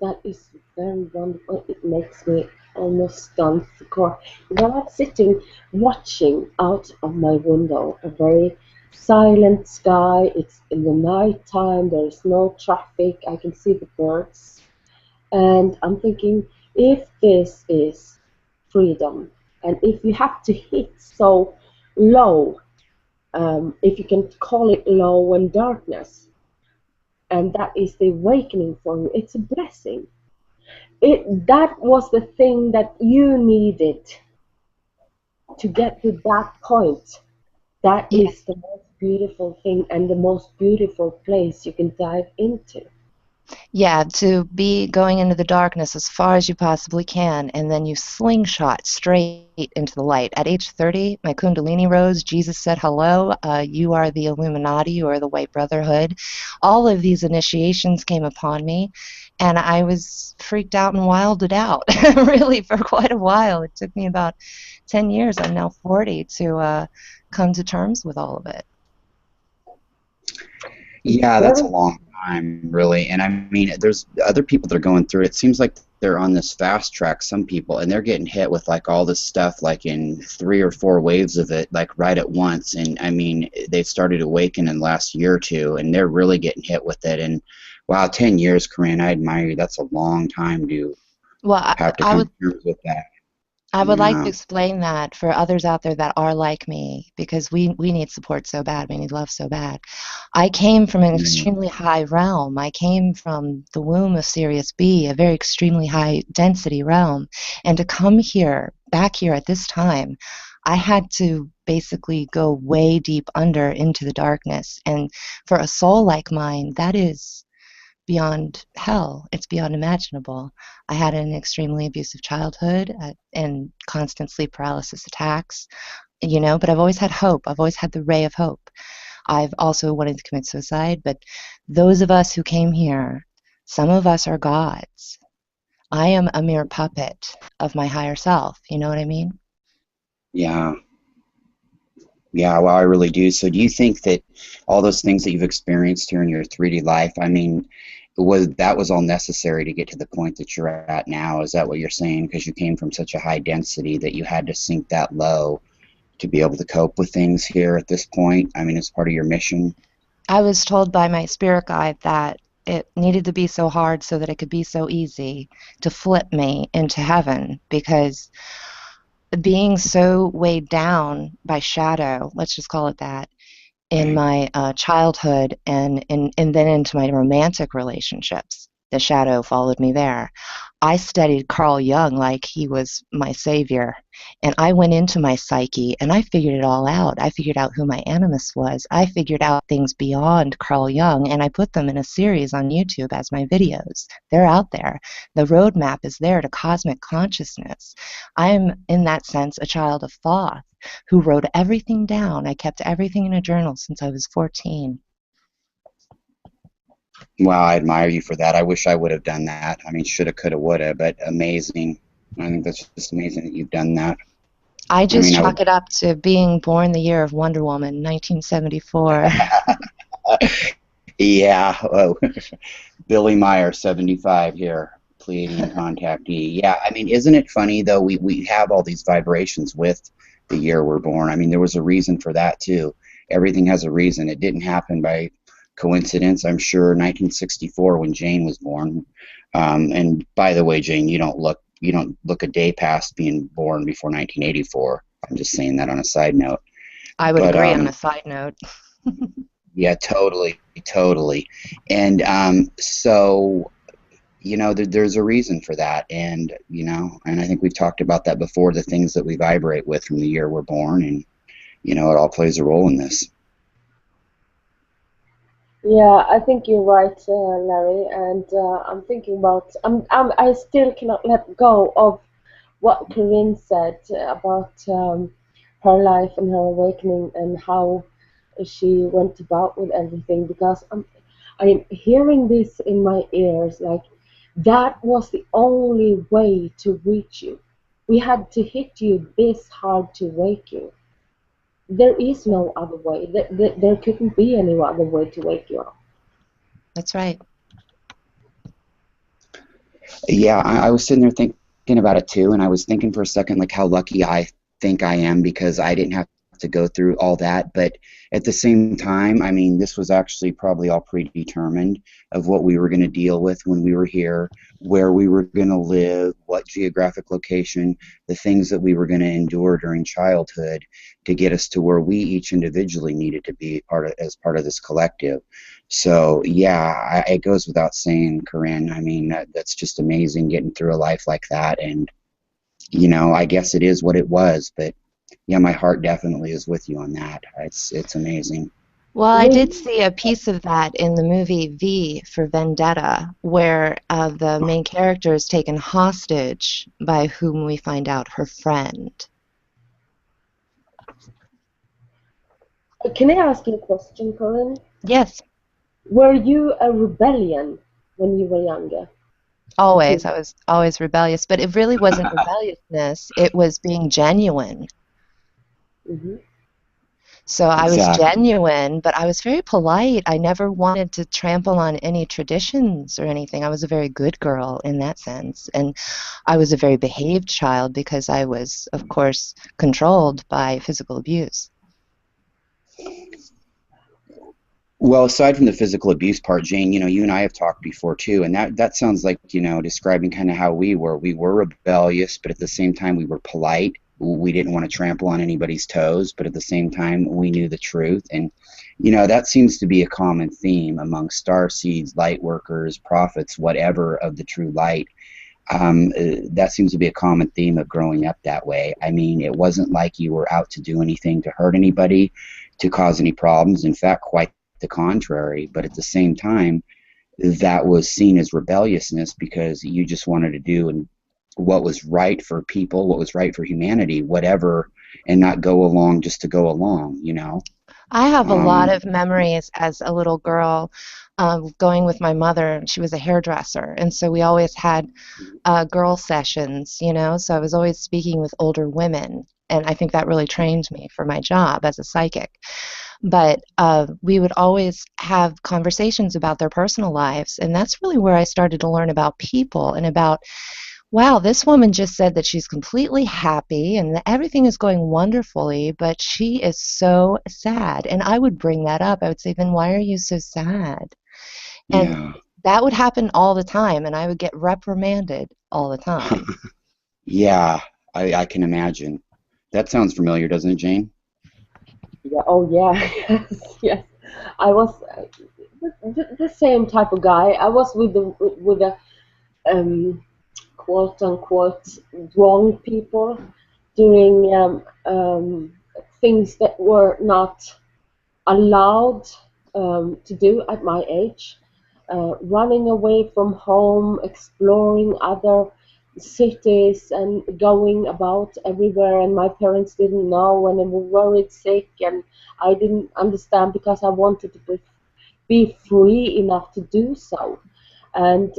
That is very wonderful. It makes me almost stunned to core. While I'm sitting watching out of my window, a very silent sky. It's in the night time. There is no traffic. I can see the birds. And I'm thinking, if this is freedom, and if you have to hit so low, if you can call it low and darkness, and that is the awakening for you, it's a blessing. That was the thing that you needed to get to that point. That Yeah. is the most beautiful thing and the most beautiful place you can dive into. Yeah, to be going into the darkness as far as you possibly can, and then you slingshot straight into the light. At age 30, my Kundalini rose. Jesus said, hello, you are the Illuminati, you are the White Brotherhood. All of these initiations came upon me, and I was freaked out and wilded out, really, for quite a while. It took me about 10 years, I'm now 40, to come to terms with all of it. Yeah, that's a Very, long time, really. And I mean, there's other people that are going through it. It seems like they're on this fast track, some people, and they're getting hit with like all this stuff, like in 3 or 4 waves of it, like right at once. And I mean, they started awakening in the last year or two, and they're really getting hit with it. And wow, 10 years, Korinne, I admire you. That's a long time to Well, have to I come would to terms with that. I would like to Yeah. explain that for others out there that are like me, because we need support so bad. We need love so bad. I came from an Mm. extremely high realm. I came from the womb of Sirius B, a very extremely high density realm. And to come here, back here at this time, I had to basically go way deep under into the darkness. And for a soul like mine, that is beyond hell. It's beyond imaginable. I had an extremely abusive childhood and constant sleep paralysis attacks, but I've always had hope. I've always had the ray of hope. I've also wanted to commit suicide, but those of us who came here, some of us are gods. I am a mere puppet of my higher self. You know what I mean? Yeah. Yeah, well, I really do. So, do you think that all those things that you've experienced here in your 3D life, I mean, was all necessary to get to the point that you're at now? Is that what you're saying? Because you came from such a high density that you had to sink that low to be able to cope with things here at this point? I mean, it's part of your mission. I was told by my spirit guide that it needed to be so hard so that it could be so easy to flip me into heaven, because being so weighed down by shadow, let's just call it that, in Right. my childhood and then into my romantic relationships. The shadow followed me there. I studied Carl Jung like he was my savior. And I went into my psyche and I figured it all out. I figured out who my animus was. I figured out things beyond Carl Jung, and I put them in a series on YouTube as my videos. They're out there. The roadmap is there to cosmic consciousness. I am, in that sense, a child of Thoth who wrote everything down. I kept everything in a journal since I was 14. Wow, I admire you for that. I wish I would have done that. I mean, shoulda, coulda, woulda, but amazing. I think that's just amazing that you've done that. I I just mean, I would. chalk it up to being born the year of Wonder Woman, 1974. Yeah. Oh, Billy Meyer, 75 here, Pleiadian contactee. Yeah, I mean, isn't it funny though? We have all these vibrations with the year we're born. I mean, there was a reason for that too. Everything has a reason. It didn't happen by coincidence. I'm sure 1964 when Jane was born. And by the way, Jane, you don't look a day past being born before 1984. I'm just saying that on a side note. I would But agree on a side note. yeah, totally, totally. And so there's a reason for that, and and I think we've talked about that before, the things that we vibrate with from the year we're born, and it all plays a role in this. yeah, I think you're right, Larry. And I'm thinking about, I still cannot let go of what Corinne said about her life and her awakening and how she went about with everything, because I'm hearing this in my ears, like that was the only way to reach you. We had to hit you this hard to wake you. There is no other way. There couldn't be any other way to wake you up. That's right. Yeah, I was sitting there thinking about it too, and I was thinking for a second like how lucky I think I am because I didn't have to go through all that. But at the same time, I mean, this was actually probably all predetermined of what we were going to deal with when we were here, where we were going to live, what geographic location, the things that we were going to endure during childhood to get us to where we each individually needed to be as part of this collective. So yeah, it goes without saying, Korinne. I mean, that's just amazing getting through a life like that. And you know, I guess it is what it was, but yeah, my heart definitely is with you on that. It's amazing. Well, I did see a piece of that in the movie V for Vendetta, where the main character is taken hostage by whom we find out her friend. Can I ask you a question, Colin? Yes. Were you a rebellion when you were younger? Always. I was always rebellious, but it really wasn't rebelliousness. It was being genuine. Mm-hmm. So I was Exactly. genuine, but I was very polite. I never wanted to trample on any traditions or anything. I was a very good girl in that sense. And I was a very behaved child because I was, of course, controlled by physical abuse. Well, aside from the physical abuse part, Jane, you know, you and I have talked before too, and that sounds like, you know, describing kind of how we were. We were rebellious, but at the same time we were polite. We didn't want to trample on anybody's toes, but at the same time we knew the truth. And, you know, that seems to be a common theme among starseeds, light workers, prophets, whatever of the true light. That seems to be a common theme of growing up that way. I mean, it wasn't like you were out to do anything to hurt anybody, to cause any problems. In fact, quite the contrary. But at the same time, that was seen as rebelliousness because you just wanted to do what was right for people, what was right for humanity, whatever, and not go along just to go along, you know. I have a lot of memories as a little girl going with my mother. She was a hairdresser, and so we always had girl sessions, you know, so I was always speaking with older women, and I think that really trained me for my job as a psychic. But we would always have conversations about their personal lives, and that's really where I started to learn about people and about, wow, this woman just said that she's completely happy and that everything is going wonderfully, but she is so sad. And I would bring that up. I would say, then why are you so sad? And Yeah. that would happen all the time, and I would get reprimanded all the time. Yeah, I can imagine. That sounds familiar, doesn't it, Jane? Yeah. Oh, yeah. Yes. Yes. I was the same type of guy. I was with the quote unquote wrong people doing things that were not allowed to do at my age. Running away from home, exploring other cities, and going about everywhere. And my parents didn't know, and they were worried sick, and I didn't understand because I wanted to be free enough to do so. And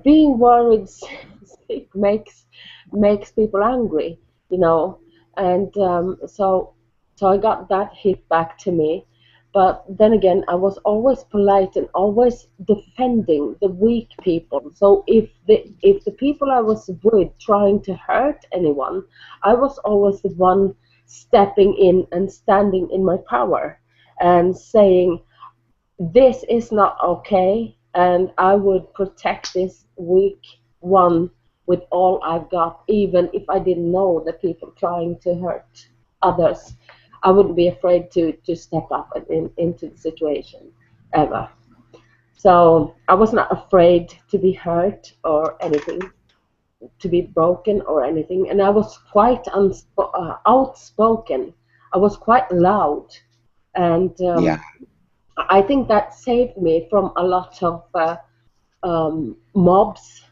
being worried sick makes people angry, you know. And so I got that hit back to me. But then again, I was always polite and always defending the weak people. So if the people I was with trying to hurt anyone, I was always the one stepping in and standing in my power and saying, this is not okay, and I would protect this weak one with all I've got, even if I didn't know the people trying to hurt others. I wouldn't be afraid to step up into the situation ever. So I was not afraid to be hurt or anything, to be broken or anything, and I was quite outspoken. I was quite loud, and Yeah. I think that saved me from a lot of mobs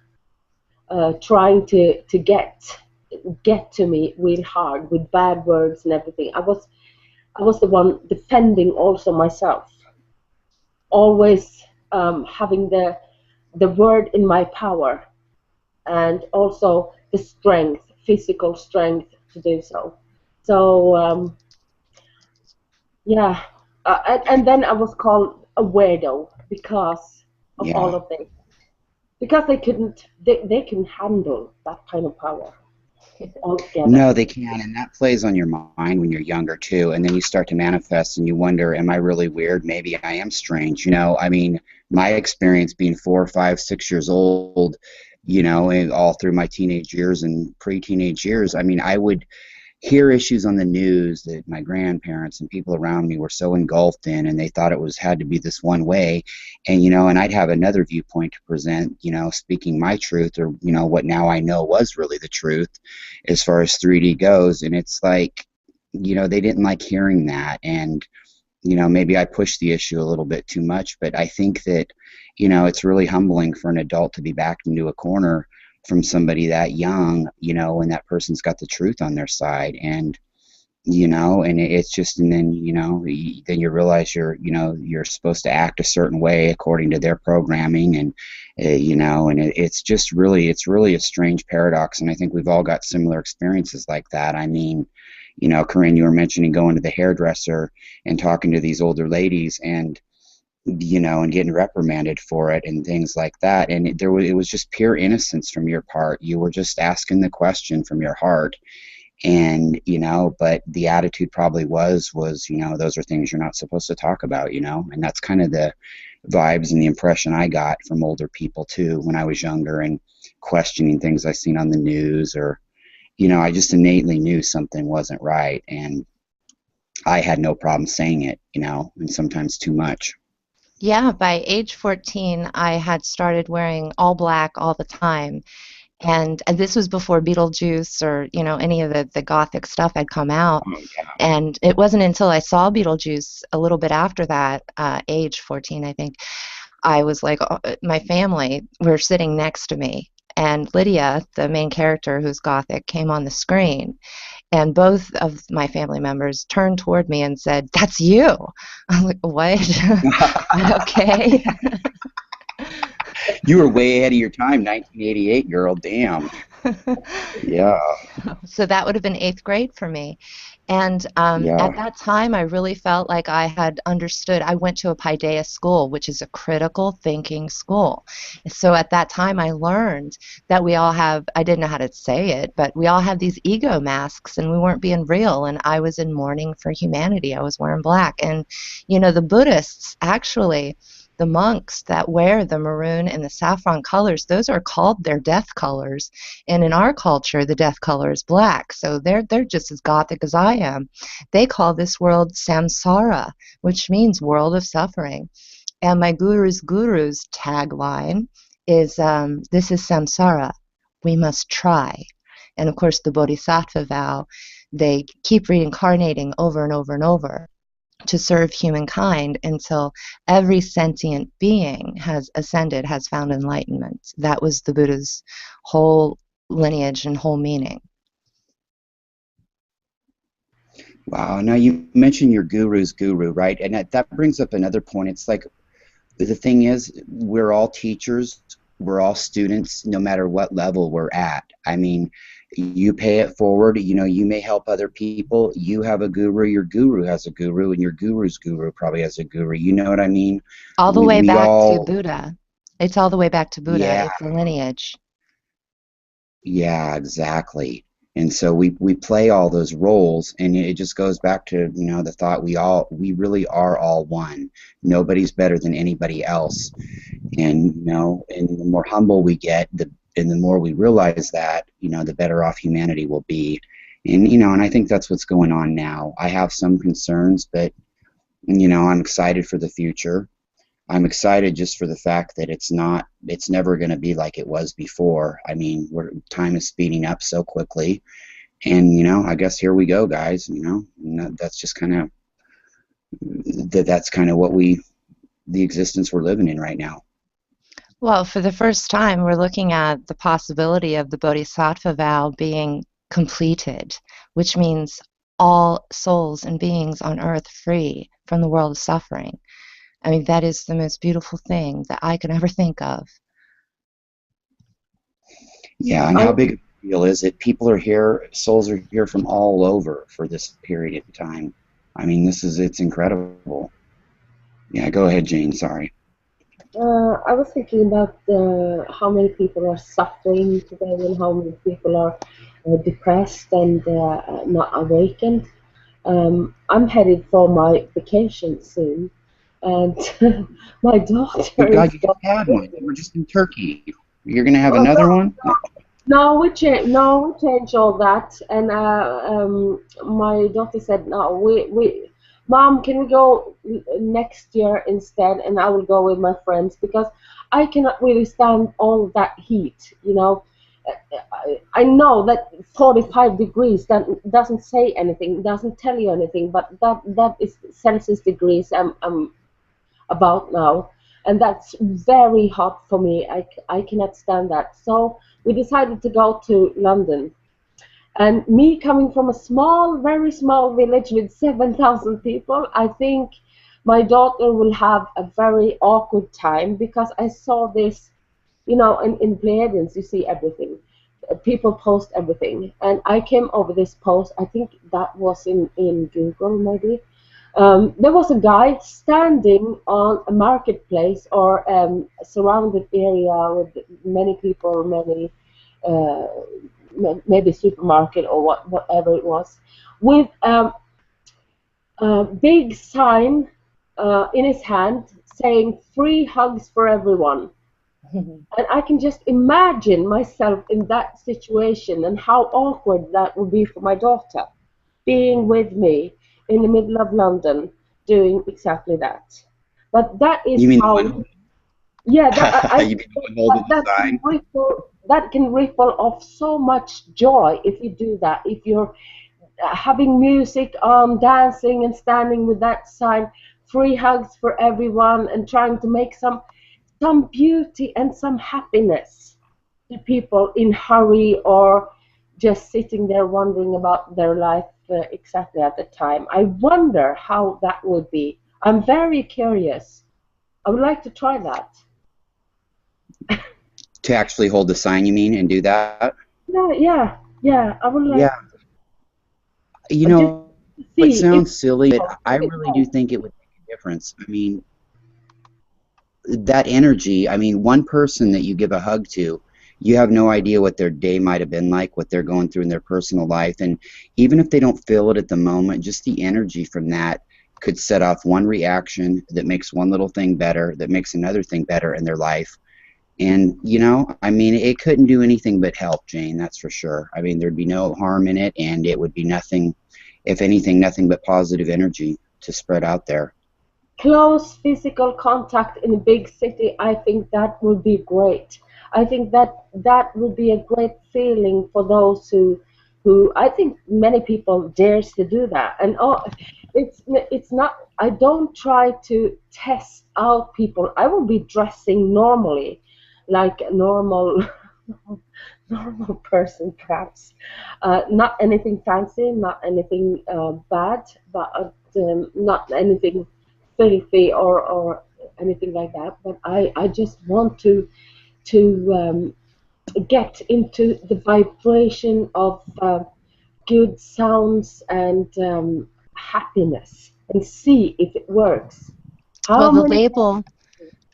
trying to get to me real hard with bad words and everything. I was the one defending also myself, always having the word in my power, and also the strength, physical strength to do so. So yeah, and then I was called a weirdo because of all Yeah. of this. Because they couldn't handle that kind of power. Okay. No, they can, and that plays on your mind when you're younger too. And then you start to manifest, and you wonder, "Am I really weird? Maybe I am strange." I mean, my experience being 4, 5, 6 years old, and all through my teenage years and pre-teenage years. I mean, I would hear issues on the news that my grandparents and people around me were so engulfed in, and they thought it was had to be this one way. And I'd have another viewpoint to present, speaking my truth, or what now I know was really the truth as far as 3D goes. And it's like, they didn't like hearing that. And maybe I pushed the issue a little bit too much, but I think that it's really humbling for an adult to be backed into a corner from somebody that young, when that person's got the truth on their side. And and it's just, and then then you realize you're supposed to act a certain way according to their programming. And and it's really a strange paradox. And I think we've all got similar experiences like that. I mean, Korinne, you were mentioning going to the hairdresser and talking to these older ladies, and and getting reprimanded for it and things like that. And it was just pure innocence from your part. You were just asking the question from your heart. And but the attitude probably was those are things you're not supposed to talk about. And that's kind of the vibes and the impression I got from older people too when I was younger, and questioning things I seen on the news, or I just innately knew something wasn't right, and I had no problem saying it, and sometimes too much. Yeah, by age 14, I had started wearing all black all the time. And this was before Beetlejuice or, any of the gothic stuff had come out. Oh, yeah. And it wasn't until I saw Beetlejuice a little bit after that, age 14, I think, I was like, my family were sitting next to me. And Lydia, the main character who's gothic, came on the screen. And both of my family members turned toward me and said, "That's you." I'm like, "What?" Okay. You were way ahead of your time, 1988, girl. Damn. Yeah. So that would have been eighth grade for me. And Yeah. at that time, I really felt like I had understood. I went to a Paideia school, which is a critical thinking school. So at that time, I learned that we all have, I didn't know how to say it, but we all have these ego masks, and we weren't being real. And I was in mourning for humanity. I was wearing black. And, the Buddhists actually, the monks that wear the maroon and the saffron colors, those are called their death colors. And in our culture, the death color is black. So they're just as gothic as I am. They call this world samsara, which means world of suffering. And my guru's tagline is, "This is samsara. We must try." And of course, the bodhisattva vow, they keep reincarnating over and over and over to serve humankind until every sentient being has ascended, has found enlightenment. That was the Buddha's whole lineage and whole meaning. Wow. Now you mentioned your guru's guru, right? And that brings up another point. It's like, the thing is, we're all teachers, we're all students, no matter what level we're at. I mean, you pay it forward, you may help other people. You have a guru, your guru has a guru, and your guru's guru probably has a guru. You know what I mean? All the way We back to all, Buddha. It's all the way back to Buddha. yeah, It's a lineage. yeah, exactly. And so we play all those roles, and it just goes back to, the thought we really are all one. Nobody's better than anybody else. And, and the more humble we get, and the more we realize that, the better off humanity will be. And, and I think that's what's going on now. I have some concerns, but, I'm excited for the future. I'm excited just for the fact that it's never going to be like it was before. I mean, time is speeding up so quickly. And, I guess here we go, guys, and that's just kind of, that's kind of the existence we're living in right now. Well, for the first time, we're looking at the possibility of the Bodhisattva vow being completed, which means all souls and beings on earth free from the world of suffering. I mean, that is the most beautiful thing that I could ever think of. Yeah, and how big a deal is it? People are here, souls are here from all over for this period of time. I mean, it's incredible. Yeah, go ahead, Jane, sorry. I was thinking about how many people are suffering today and how many people are depressed and not awakened. I'm headed for my vacation soon, and my daughter Good God, is you just going had with one. me. You were just in Turkey. You're going to have Oh, another one? no, we changed all that, and my daughter said, "No, Mom, can we go next year instead?" And I will go with my friends because I cannot really stand all that heat. I know that 45 degrees that doesn't say anything, doesn't tell you anything, but that is Celsius degrees I'm about now, and that's very hot for me. I cannot stand that. So we decided to go to London. And me coming from a small, very small village with 7,000 people, I think my daughter will have a very awkward time because I saw this, in Pleiadians, you see everything. People post everything. And I came over this post, I think that was in Google maybe. There was a guy standing on a marketplace or a surrounded area with many people, many uh, maybe supermarket or whatever it was, with a big sign in his hand saying "free hugs for everyone." And I can just imagine myself in that situation and how awkward that would be for my daughter, being with me in the middle of London doing exactly that. But that is You mean the how, one? yeah, that You mean the one holding the sign? that can ripple off so much joy if you do that. If you're having music on, dancing and standing with that sign, free hugs for everyone, and trying to make some beauty and some happiness to people in hurry or just sitting there wondering about their life exactly at the time. I wonder how that would be. I'm very curious. I would like to try that. To actually hold the sign, you mean, and do that? Yeah, yeah, yeah. I would like Yeah. You just know, to it see if sounds silly, but people I do it really do well. think it would make a difference. I mean, that energy, I mean, one person that you give a hug to, you have no idea what their day might have been like, what they're going through in their personal life. And even if they don't feel it at the moment, just the energy from that could set off one reaction that makes one little thing better, that makes another thing better in their life. And, I mean, it couldn't do anything but help, Jane, that's for sure. I mean, there'd be no harm in it, and it would be nothing, if anything, nothing but positive energy to spread out there. Close physical contact in a big city, I think that would be great. I think that would be a great feeling for those who I think many people dares to do that. And it's not. I don't try to test out people. I will be dressing normally, like a normal normal person, perhaps. Not anything fancy, not anything bad, but not anything filthy or anything like that. But I just want to get into the vibration of good sounds and happiness and see if it works. Well, How the many? label,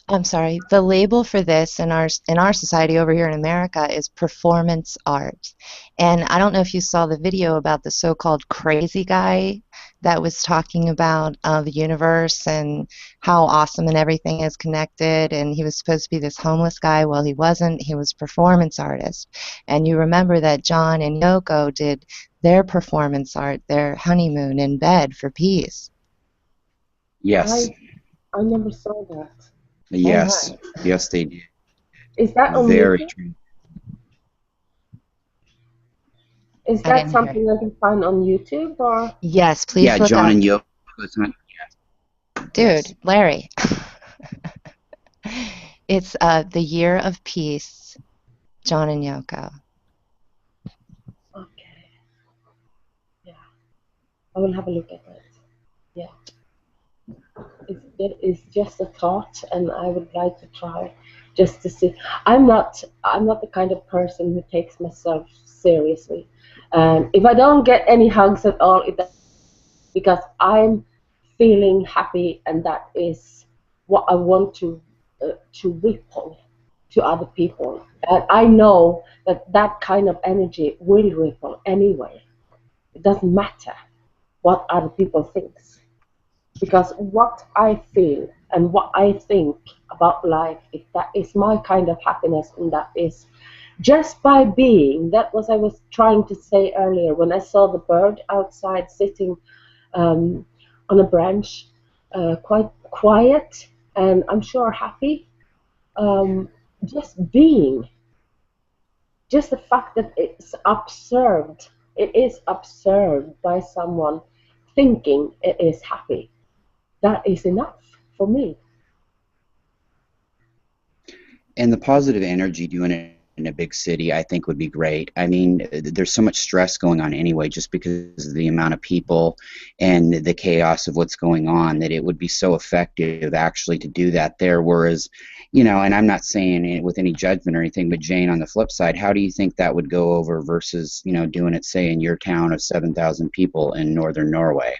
I'm sorry, the label for this in our society over here in America is performance art. And I don't know if you saw the video about the so-called crazy guy that was talking about the universe and how awesome and everything is connected. And he was supposed to be this homeless guy. Well, he wasn't. He was a performance artist. And you remember that John and Yoko did their performance art, their honeymoon in bed for peace. Yes, I I never saw that. Oh yes, my! yes, they did. Is that on Very YouTube? true. Is I that didn't hear. something I can find on YouTube or? Yes, Yeah, please look John up. and Yoko's Hunt. Dude, Yes. Larry. It's the year of peace, John and Yoko. Okay, yeah, I will have a look at that. Yeah, it is just a thought, and I would like to try just to see. I'm not the kind of person who takes myself seriously, and if I don't get any hugs at all, it's because I'm feeling happy, and that is what I want to. to ripple to other people. And I know that that kind of energy will ripple anyway. It doesn't matter what other people think. Because what I feel and what I think about life, if that is my kind of happiness, and that is just by being, that was I was trying to say earlier when I saw the bird outside sitting on a branch, quite quiet and I'm sure happy, just being, just the fact that it is observed by someone thinking it is happy. That is enough for me. And the positive energy doing it in a big city, I think, would be great. I mean, there's so much stress going on anyway, just because of the amount of people and the chaos of what's going on, that it would be so effective actually to do that there. Whereas, you know, and I'm not saying it with any judgment or anything, but Jane, on the flip side, how do you think that would go over versus, you know, doing it, say, in your town of 7,000 people in northern Norway?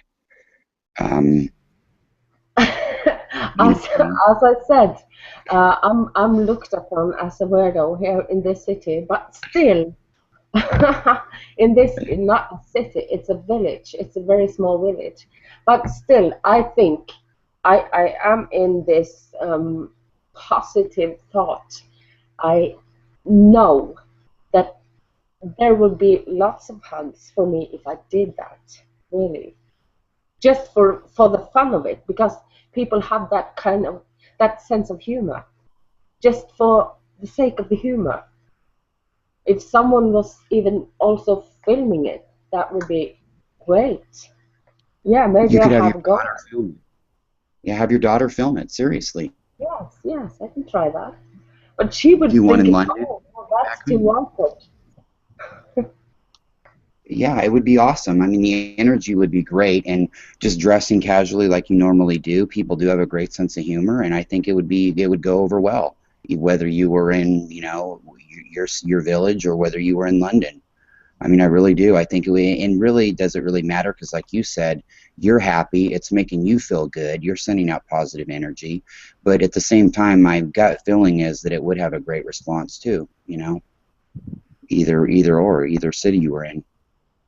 As I said, I'm looked upon as a weirdo here in this city, but still, in this, not a city, it's a village. It's a very small village, but still, I think I am in this positive thought. I know that there would be lots of hugs for me if I did that, really, just for the fun of it, because people have that kind of that sense of humor, just for the sake of the humor. If someone was even also filming it, that would be great. Yeah, maybe You I could have have your a go. daughter film it. Yeah, have your daughter film it, seriously. Yes, I can try that. But she would Do one think, in London. oh, well, that's too awkward. Yeah, it would be awesome. I mean, the energy would be great, and just dressing casually like you normally do. People do have a great sense of humor, and I think it would go over well, whether you were in, you know, your village or whether you were in London. I mean, I really do. I think and really, does it really matter? Because, like you said, you're happy. It's making you feel good. You're sending out positive energy, but at the same time, my gut feeling is that it would have a great response too. You know, either city you were in.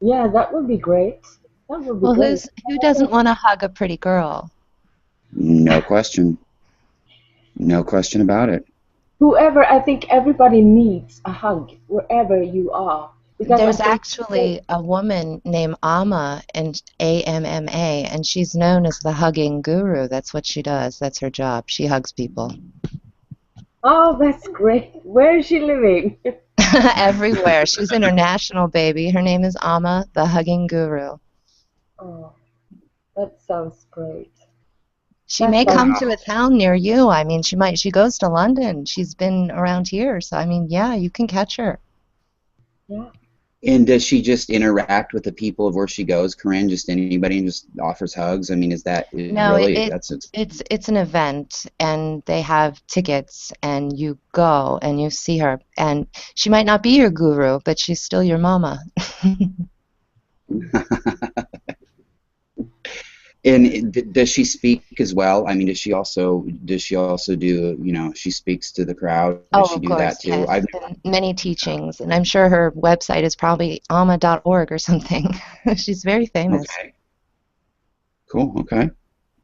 Yeah, that would be great. That would be Well, great. who doesn't want to hug a pretty girl? No question. No question about it. Whoever, I think everybody needs a hug wherever you are. Because I There's think, actually a woman named Amma, and AMMA, and she's known as the hugging guru. That's what she does. That's her job. She hugs people. oh, that's great. Where is she living? Everywhere. She's international, baby. Her name is Amma, the hugging guru. Oh, that sounds great. She That may sounds, come to a town near you. I mean, she goes to London. She's been around here. So, I mean, yeah, you can catch her. yeah. And does she just interact with the people of where she goes, Korinne? Just anybody, and just offers hugs? I mean, is that No, really? That's it's an event, and they have tickets, and you go and you see her, and she might not be your guru, but she's still your mama. And does she speak as well? I mean, does she also do, you know, she speaks to the crowd? Does Oh, she of do that course, too? yes. And many teachings, and I'm sure her website is probably amma.org or something. She's very famous. Okay, cool. Okay,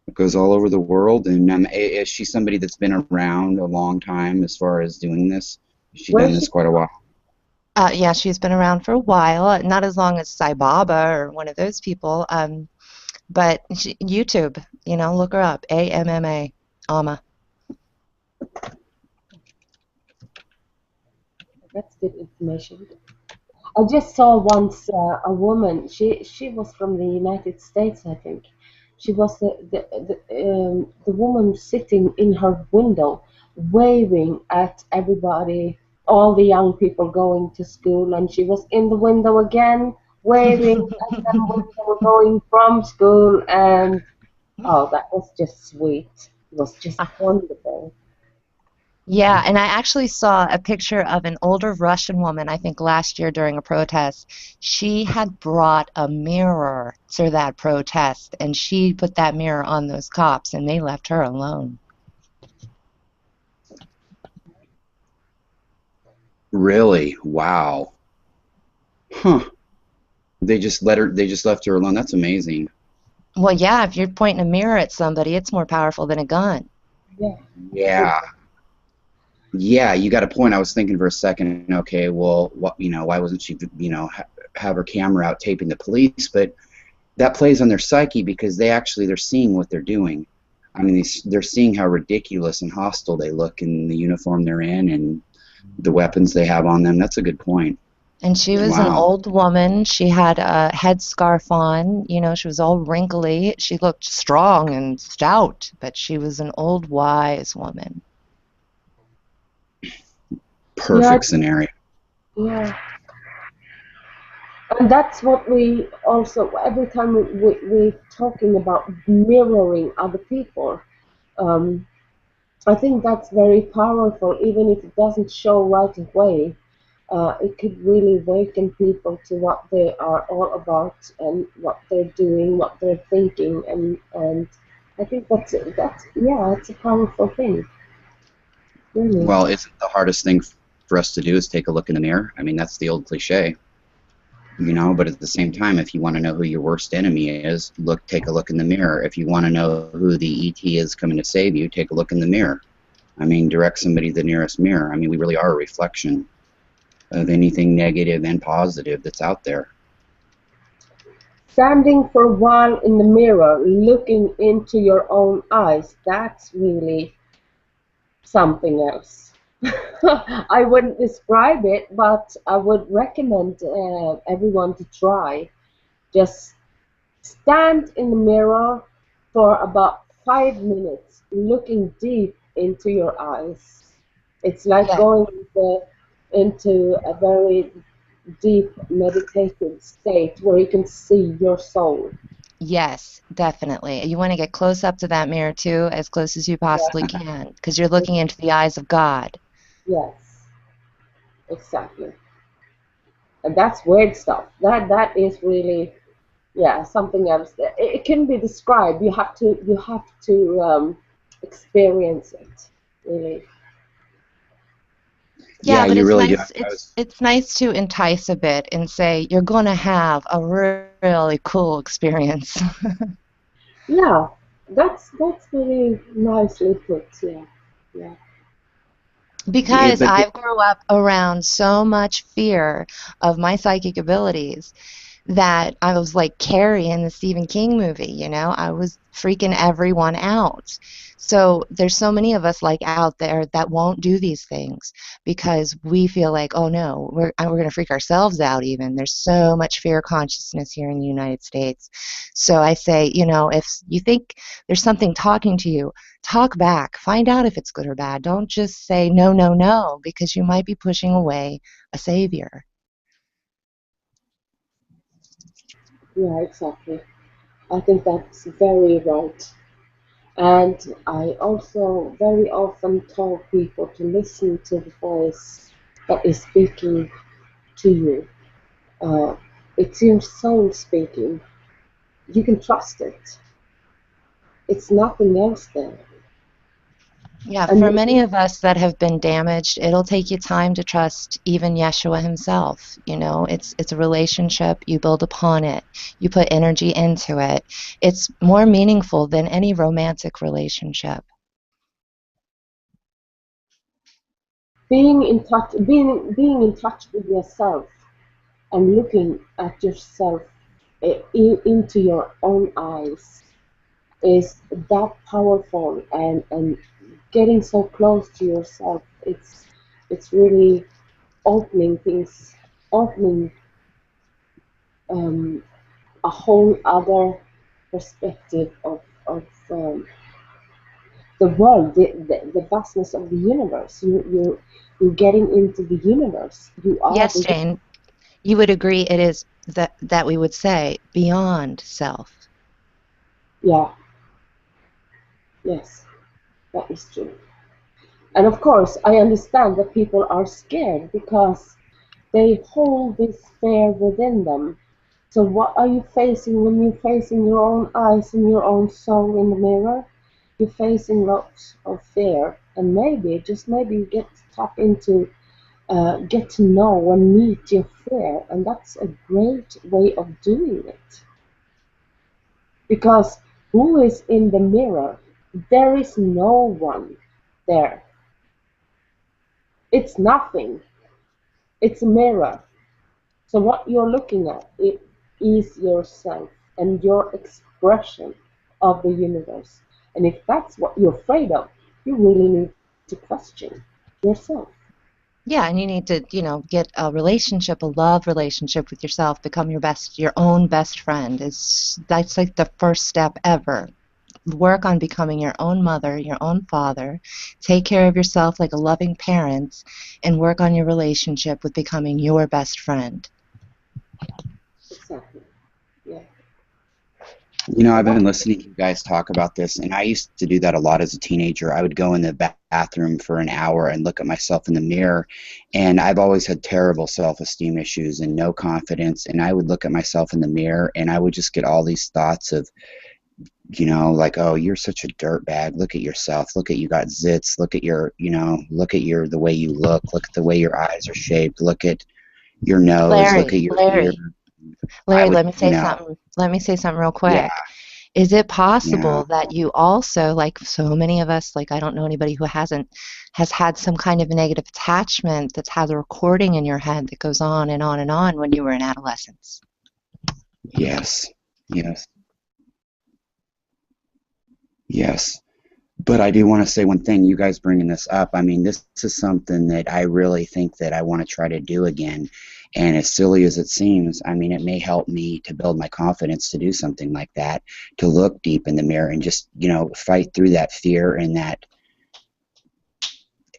it goes all over the world. And is she somebody that's been around a long time as far as doing this? Has she Where done is this she? quite a while? Yeah, she's been around for a while, not as long as Sai Baba or one of those people. But YouTube, you know, look her up, AMMA, Amma. That's good information. I just saw once a woman. She was from the United States, I think. She was the woman sitting in her window, waving at everybody, all the young people going to school, and she was in the window again, waving at them when they were going from school, and oh, that was just sweet. It was just wonderful. Yeah, and I actually saw a picture of an older Russian woman, I think last year during a protest. She had brought a mirror to that protest, and she put that mirror on those cops, and they left her alone. Really? Wow. Huh. They just left her alone. That's amazing. Well, yeah, if you're pointing a mirror at somebody, it's more powerful than a gun. Yeah. Yeah. Yeah, you got a point. I was thinking for a second, okay, well, what, why wasn't she, have her camera out taping the police? But that plays on their psyche because they're seeing what they're doing. I mean, they're seeing how ridiculous and hostile they look in the uniform they're in and the weapons they have on them. That's a good point. And she was an Wow. old woman. She had a headscarf on. You know, she was all wrinkly. She looked strong and stout, but she was an old, wise woman. Yeah. Perfect scenario. Yeah. And that's what we also, every time we're talking about mirroring other people, um, I think that's very powerful, even if it doesn't show right away. It could really awaken people to what they are all about and what they're doing, what they're thinking, and I think that's yeah, it's a powerful thing, really. Well, isn't the hardest thing for us to do is take a look in the mirror? I mean, that's the old cliche, but at the same time, if you want to know who your worst enemy is, take a look in the mirror. If you want to know who the ET is coming to save you, take a look in the mirror. I mean, direct somebody to the nearest mirror. I mean, we really are a reflection of anything negative and positive that's out there. Standing for a while in the mirror, looking into your own eyes, that's really something else. I wouldn't describe it, but I would recommend everyone to try. Just stand in the mirror for about 5 minutes, looking deep into your eyes. It's like Yeah. going into a very deep meditative state where you can see your soul. Yes, definitely. You want to get close up to that mirror too, as close as you possibly can, because you're looking into the eyes of God. Yes, exactly. And that's weird stuff. That is really, yeah, something else. It can be described. You have to experience it, really. Yeah, Yeah, but you it's really do. nice. It's nice to entice a bit and say you're going to have a really cool experience. Yeah, that's very nicely put. Yeah, yeah, Because But I've grew up around so much fear of my psychic abilities that I was like Carrie in the Stephen King movie, you know, I was freaking everyone out. So there's so many of us like out there that won't do these things because we feel like, oh no, we're going to freak ourselves out even. There's so much fear consciousness here in the United States. So I say, you know, if you think there's something talking to you, talk back. Find out if it's good or bad. Don't just say no, no, no, because you might be pushing away a savior. yeah, exactly. I think that's very right. And I also very often tell people to listen to the voice that is speaking to you. Uh, it's your soul speaking. You can trust it. It's nothing else there. Yeah, for And many of us that have been damaged, it'll take you time to trust even Yeshua himself. You know, it's a relationship, you build upon it, you put energy into it. It's more meaningful than any romantic relationship. being in touch with yourself and looking at yourself into your own eyes is that powerful, and getting so close to yourself, it's really opening things, opening um, a whole other perspective of the world, the vastness of the universe. You're getting into the universe. You are Yes, the Jane, you would agree it is that we would say beyond self. yeah, yes, that is true. And of course, I understand that people are scared because they hold this fear within them. So what are you facing when you're facing your own eyes and your own soul in the mirror? You're facing lots of fear, and maybe, just maybe, you get to tap into get to know and meet your fear, and that's a great way of doing it. Because who is in the mirror? There is no one there. It's nothing. It's a mirror. So what you're looking at it is yourself and your expression of the universe. And if that's what you're afraid of, you really need to question yourself. Yeah, and you need to, get a relationship, a love relationship with yourself, become your own best friend. That's like the first step ever. Work on becoming your own mother, your own father. Take care of yourself like a loving parent, and work on your relationship with becoming your best friend. Exactly. Yeah. I've been listening to you guys talk about this, and I used to do that a lot as a teenager. I would go in the bathroom for an hour and look at myself in the mirror, and I've always had terrible self-esteem issues and no confidence, and I would look at myself in the mirror, and I would just get all these thoughts of, like, oh, you're such a dirtbag. Look at yourself. Look at you got zits. Look at the way you look. Look at the way your eyes are shaped. Look at your nose. Look at your ear. Larry, let me say something. Let me say something real quick. Yeah. Is it possible that you also, like so many of us, like I don't know anybody who has had some kind of negative attachment that has a recording in your head that goes on and on and on when you were in adolescence? Yes. But I do want to say one thing, you guys bringing this up. I mean, this is something that I really think that I want to try to do again. And as silly as it seems, I mean, it may help me to build my confidence to do something like that, to look deep in the mirror and just, fight through that fear and that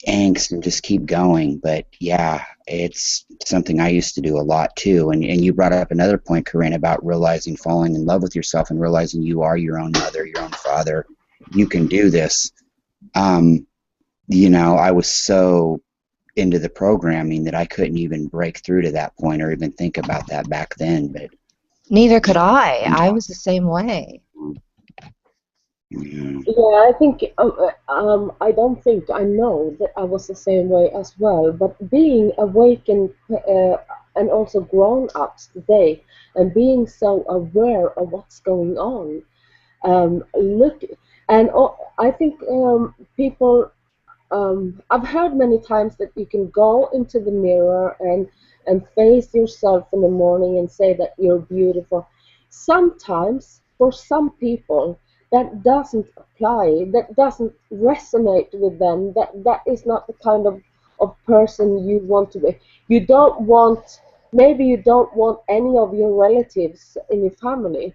angst and just keep going. But yeah, it's something I used to do a lot too. And you brought up another point, Korinne, about realizing falling in love with yourself and realizing you are your own mother, your own father. You can do this. I was so into the programming that I couldn't even break through to that point or even think about that back then. But neither could I. I was the same way. Yeah, I think I don't think I know that I was the same way as well. But being awakened and also grown ups today, and being so aware of what's going on, look, and I think people. I've heard many times that you can go into the mirror and face yourself in the morning and say that you're beautiful. Sometimes, for some people, that doesn't apply, that doesn't resonate with them, that is not the kind of person you want to be. You don't want, maybe you don't want any of your relatives in your family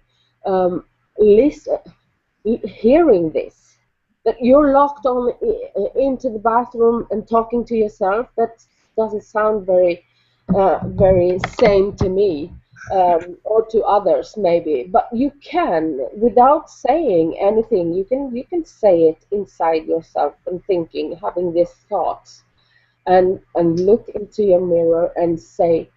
listen, hearing this, that you're locked on into the bathroom and talking to yourself. That doesn't sound very sane to me, or to others maybe. But you can, without saying anything, you can say it inside yourself and thinking, having these thoughts, and look into your mirror and say,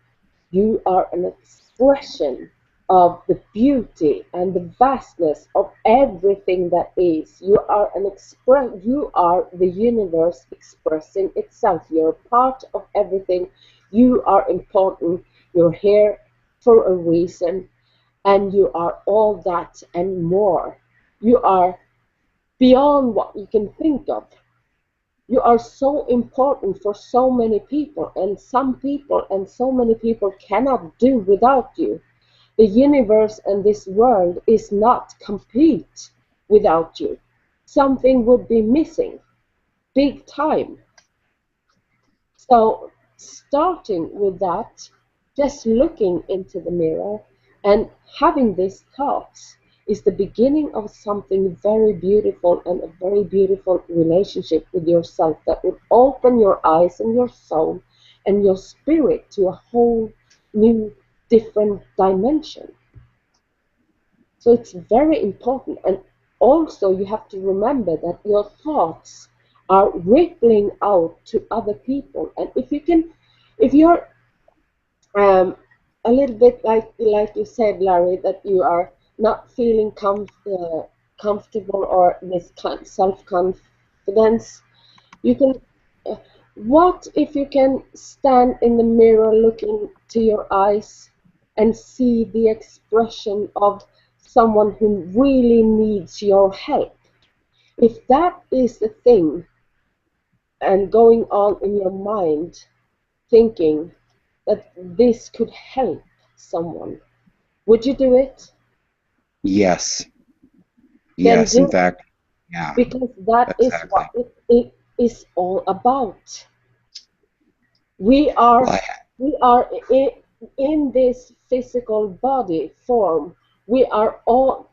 you are an expression of the beauty and the vastness of everything that is. You are the universe expressing itself. You're a part of everything. You are important. You're here for a reason, and you are all that and more. You are beyond what you can think of. You are so important for so many people, and so many people cannot do without you. The universe and this world is not complete without you. Something would be missing, big time. So, starting with that, just looking into the mirror and having these thoughts is the beginning of something very beautiful, and a very beautiful relationship with yourself that would open your eyes and your soul and your spirit to a whole new, different dimension. So it's very important. And also, you have to remember that your thoughts are rippling out to other people. And if you're a little bit like you said, Larry, that you are not feeling comfortable or this self confidence, you can. What if you can stand in the mirror, look into your eyes, and see the expression of someone who really needs your help? If that is the thing and going on in your mind, thinking that this could help someone, would you do it? Yes. Then Yes. In do it, fact, yeah. because that is Exactly. what it is all about. We are Well, we are in this physical body form. We are all,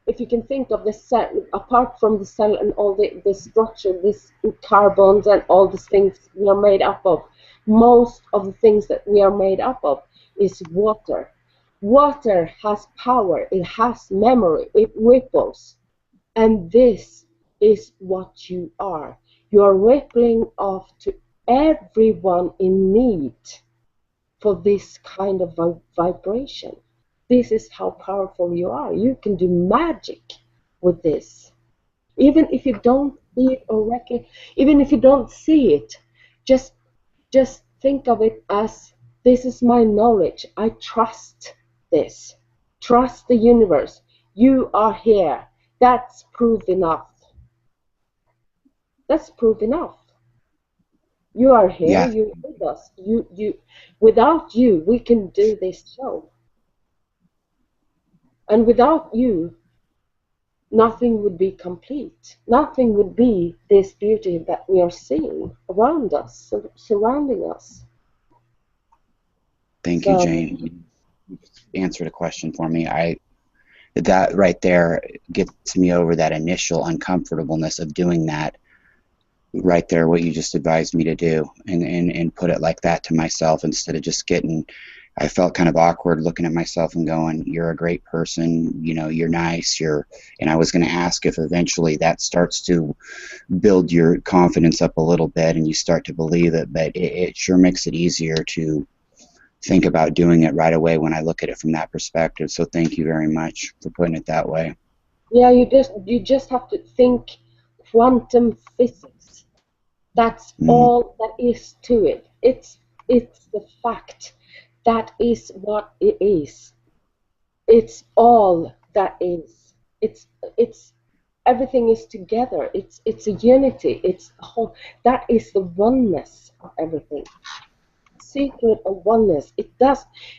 if you can think of the cell, apart from the cell and all the structure, this carbons and all these things we are made up of, most of the things that we are made up of is water. Water has power, it has memory, it ripples. And this is what you are. You are rippling off to everyone in need for this kind of vibration. This is how powerful you are. You can do magic with this. Even if you don't see it or even if you don't see it, just just think of it as, this is my knowledge. I trust this. Trust the universe. You are here. That's proof enough. That's proof enough. You are here, yeah. you're with us. Without you, we can do this show. And without you, nothing would be complete. Nothing would be this beauty that we are seeing around us, surrounding us. Thank you, So, Jane. You answered a question for me. That right there gets me over that initial uncomfortableness of doing that. Right there, what you just advised me to do, and put it like that to myself, instead of just getting, I felt kind of awkward looking at myself and going, you're a great person, you're nice, and I was going to ask if eventually that starts to build your confidence up a little bit and you start to believe it, but it sure makes it easier to think about doing it right away when I look at it from that perspective. So thank you very much for putting it that way. yeah, you just have to think quantum physics. That's Mm, all that is to it. It's the fact. That is what it is. It's all that is. It's everything is together. It's a unity. It's a whole. That is the oneness of everything. Secret of oneness.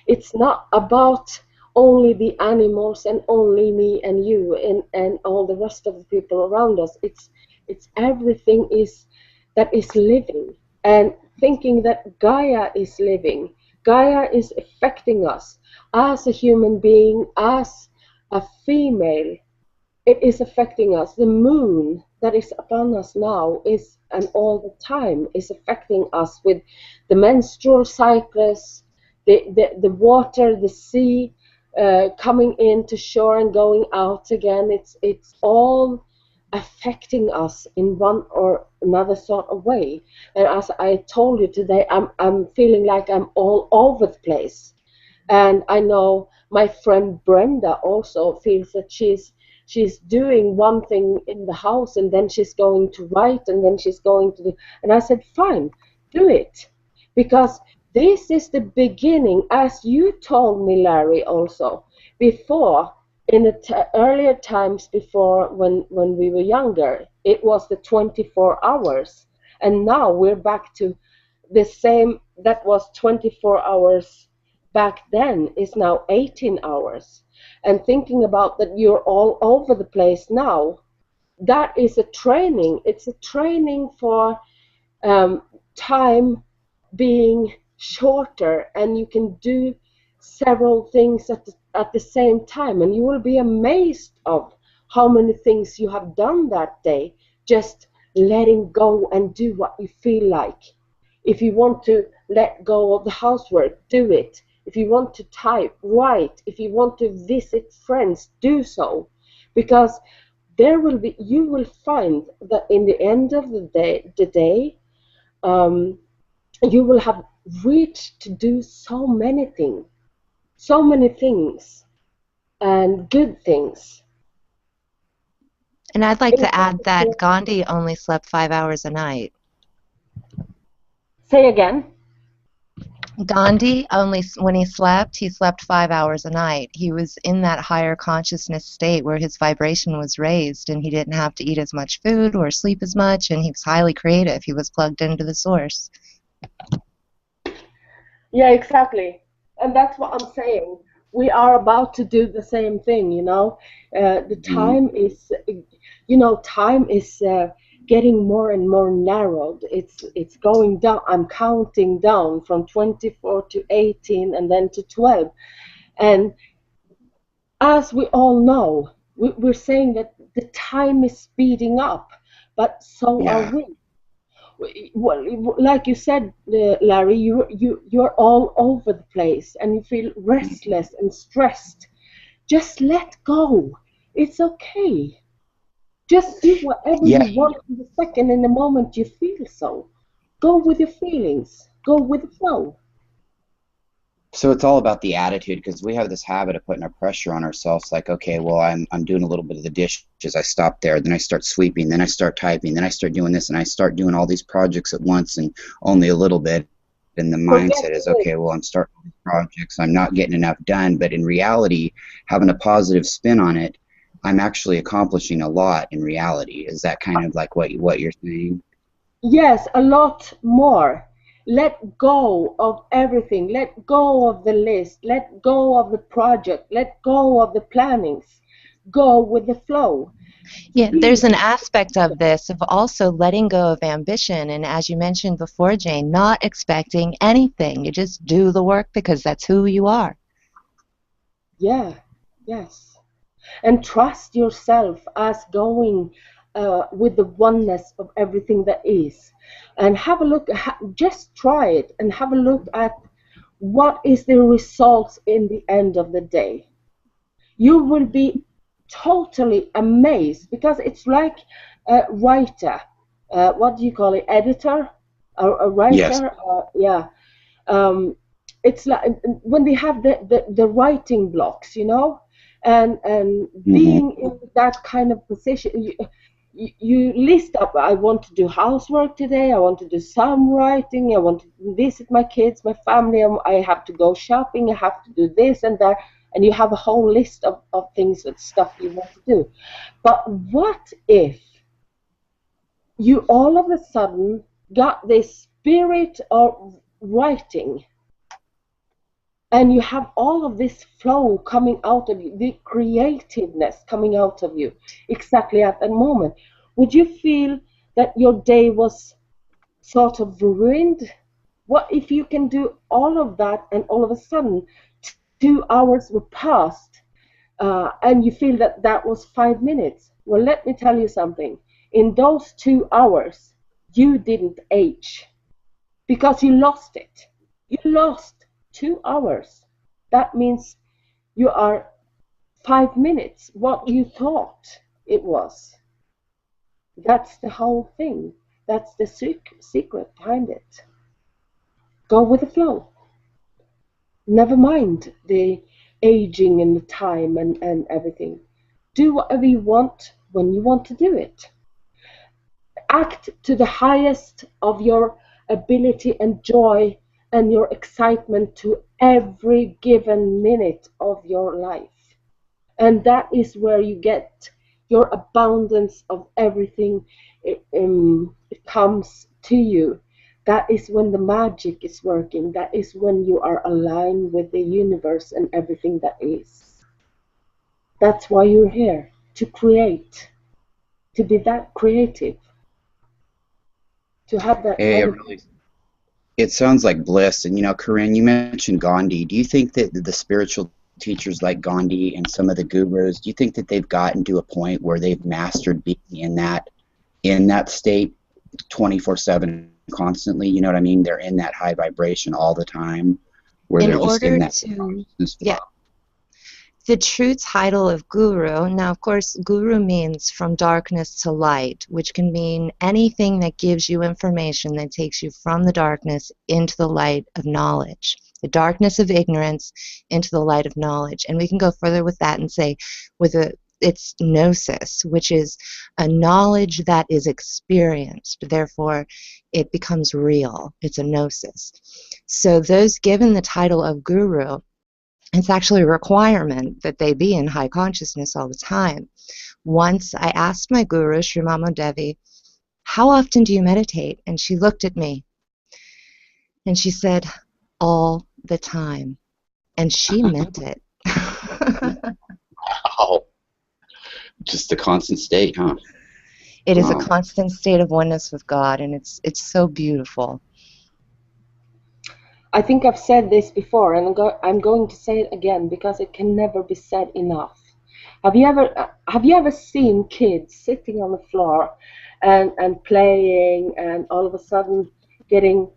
It's not about only the animals and only me and you and all the rest of the people around us. It's everything is that is living, and thinking that Gaia is living. Gaia is affecting us as a human being, as a female. It is affecting us. The moon that is upon us now is, and all the time, is affecting us with the menstrual cycles, the water, the sea, coming into shore and going out again. It's all affecting us in one or another sort of way. And as I told you today, I'm feeling like I'm all over the place. And I know my friend Brenda also feels that she's doing one thing in the house, and then she's going to write, and then she's going to do. And I said, fine, do it, because this is the beginning, as you told me, Larry, also before, in the earlier times, before, when we were younger, it was the 24 hours, and now we're back to the same. That was 24 hours back then, is now 18 hours. And thinking about that, you're all over the place now. That is a training. It's a training for time being shorter, and you can do several things at the same time, and you will be amazed of how many things you have done that day, just letting go and do what you feel like. If you want to let go of the housework, do it. If you want to type, write. If you want to visit friends, do so. Because you will find that in the end of the day, um, you will have reached to do so many things, and good things. And I'd like It's to add that Gandhi only slept 5 hours a night. Say again. Gandhi, only when he slept 5 hours a night. He was in that higher consciousness state where his vibration was raised, and he didn't have to eat as much food or sleep as much, and he was highly creative. He was plugged into the source. Yeah, exactly. And that's what I'm saying. We are about to do the same thing, you know. The time is, you know, time is getting more and more narrowed. It's going down. I'm counting down from 24 to 18 and then to 12. And as we all know, we're saying that the time is speeding up, but so are we. Well, like you said, Larry, you're all over the place and you feel restless and stressed. Just let go. It's okay. Just do whatever you want in the second, in the moment you feel so. Go with your feelings. Go with the flow. So it's all about the attitude, because we have this habit of putting a pressure on ourselves, like, okay, well, I'm doing a little bit of the dishes, I stop there, then I start sweeping, then I start typing, then I start doing this, and I start doing all these projects at once and only a little bit. And the mindset is, okay, well, I'm starting these projects, I'm not getting enough done. But in reality, having a positive spin on it, I'm actually accomplishing a lot in reality. Is that kind of like what you're saying? Yes, a lot more. Let go of everything. Let go of the list. Let go of the project. Let go of the plannings. Go with the flow. Yeah, there's an aspect of this of also letting go of ambition. And as you mentioned before, Jane, not expecting anything. You just do the work because that's who you are. Yeah, yes. And trust yourself as going with the oneness of everything that is. And have a look, just try it and have a look at what is the results in the end of the day. You will be totally amazed, because it's like a writer. What do you call it? Editor? A writer? Yes. It's like when they have the writing blocks, you know, and being in that kind of position. You list up, I want to do housework today, I want to do some writing, I want to visit my kids, my family, I have to go shopping, I have to do this and that, and you have a whole list of things and stuff you want to do. But what if you all of a sudden got this spirit of writing, and you have all of this flow coming out of you, the creativeness coming out of you exactly at that moment? Would you feel that your day was sort of ruined? What if you can do all of that and all of a sudden 2 hours were passed and you feel that that was 5 minutes? Well, let me tell you something. In those 2 hours, you didn't age because you lost it. You lost 2 hours. That means you are 5 minutes what you thought it was. That's the whole thing. That's the secret behind it. Go with the flow. Never mind the aging and the time and everything. Do whatever you want when you want to do it. Act to the highest of your ability and joy and your excitement to every given minute of your life. And that is where you get your abundance of everything. It comes to you. That is when the magic is working. That is when you are aligned with the universe and everything that is. That's why you're here, to create, to be that creative, to have that energy. It sounds like bliss. And, you know, Korinne, you mentioned Gandhi. Do you think that the spiritual teachers like Gandhi and some of the gurus, do you think that they've gotten to a point where they've mastered being in that state 24/7 constantly? You know what I mean? They're in that high vibration all the time, where they're just in that consciousness. Yeah. The true title of guru, now of course guru means from darkness to light, which can mean anything that gives you information that takes you from the darkness into the light of knowledge, the darkness of ignorance into the light of knowledge. And we can go further with that and say with it's gnosis, which is a knowledge that is experienced. Therefore, it becomes real. It's a gnosis. So those given the title of guru, it's actually a requirement that they be in high consciousness all the time. Once I asked my guru, Sri Mama Devi, how often do you meditate? And she looked at me and she said, all the time. And she meant it. Wow. Just a constant state, huh? It is a Wow. constant state of oneness with God, and it's so beautiful. I think I've said this before, and I'm going to say it again because it can never be said enough. Have you ever seen kids sitting on the floor and playing, and all of a sudden getting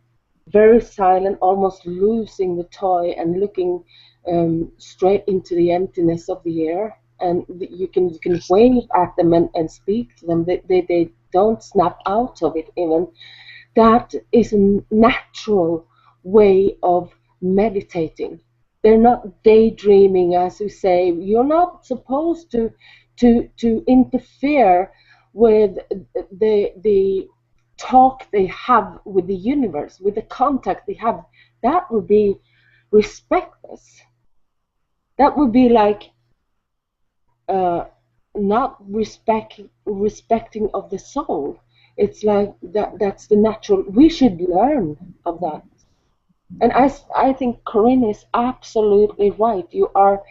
very silent, almost losing the toy and looking straight into the emptiness of the air? And you can wave at them and speak to them. They don't snap out of it even. That is a natural way of meditating. They're not daydreaming, as we say. You're not supposed to interfere with the talk they have with the universe, with the contact they have. That would be respectless. That would be like not respecting of the soul. It's like that's the natural. We should learn of that. And I think Korinne is absolutely right. You are,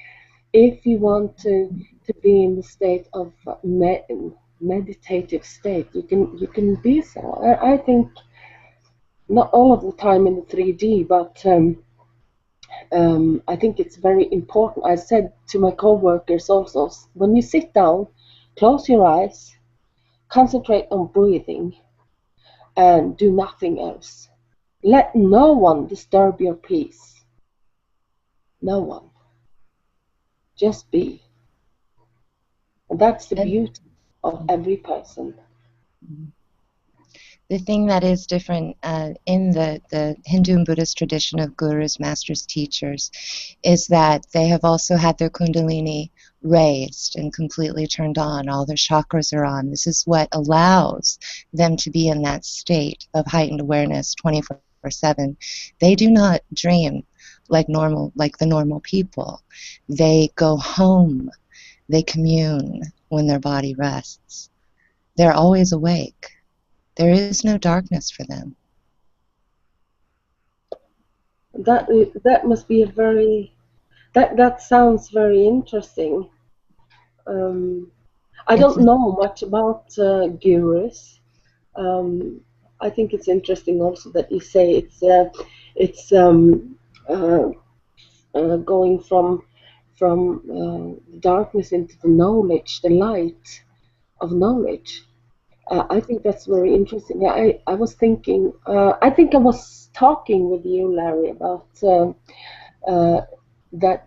if you want to be in the state of meditative state, you can be so. I think not all of the time in the 3D, but I think it's very important. I said to my co-workers also, when you sit down, close your eyes, concentrate on breathing, and do nothing else. Let no one disturb your peace. No one. Just be. And that's the beauty of every person. The thing that is different in the Hindu and Buddhist tradition of gurus, masters, teachers, is that they have also had their kundalini raised and completely turned on. All their chakras are on. This is what allows them to be in that state of heightened awareness 24/7. They do not dream like the normal people. They go home. They commune when their body rests. They're always awake. There is no darkness for them. That must be a very that sounds very interesting. I don't know much about gurus. I think it's interesting also that you say it's going from darkness into the knowledge, the light of knowledge. I think that's very interesting. I was thinking, I think I was talking with you, Larry, about that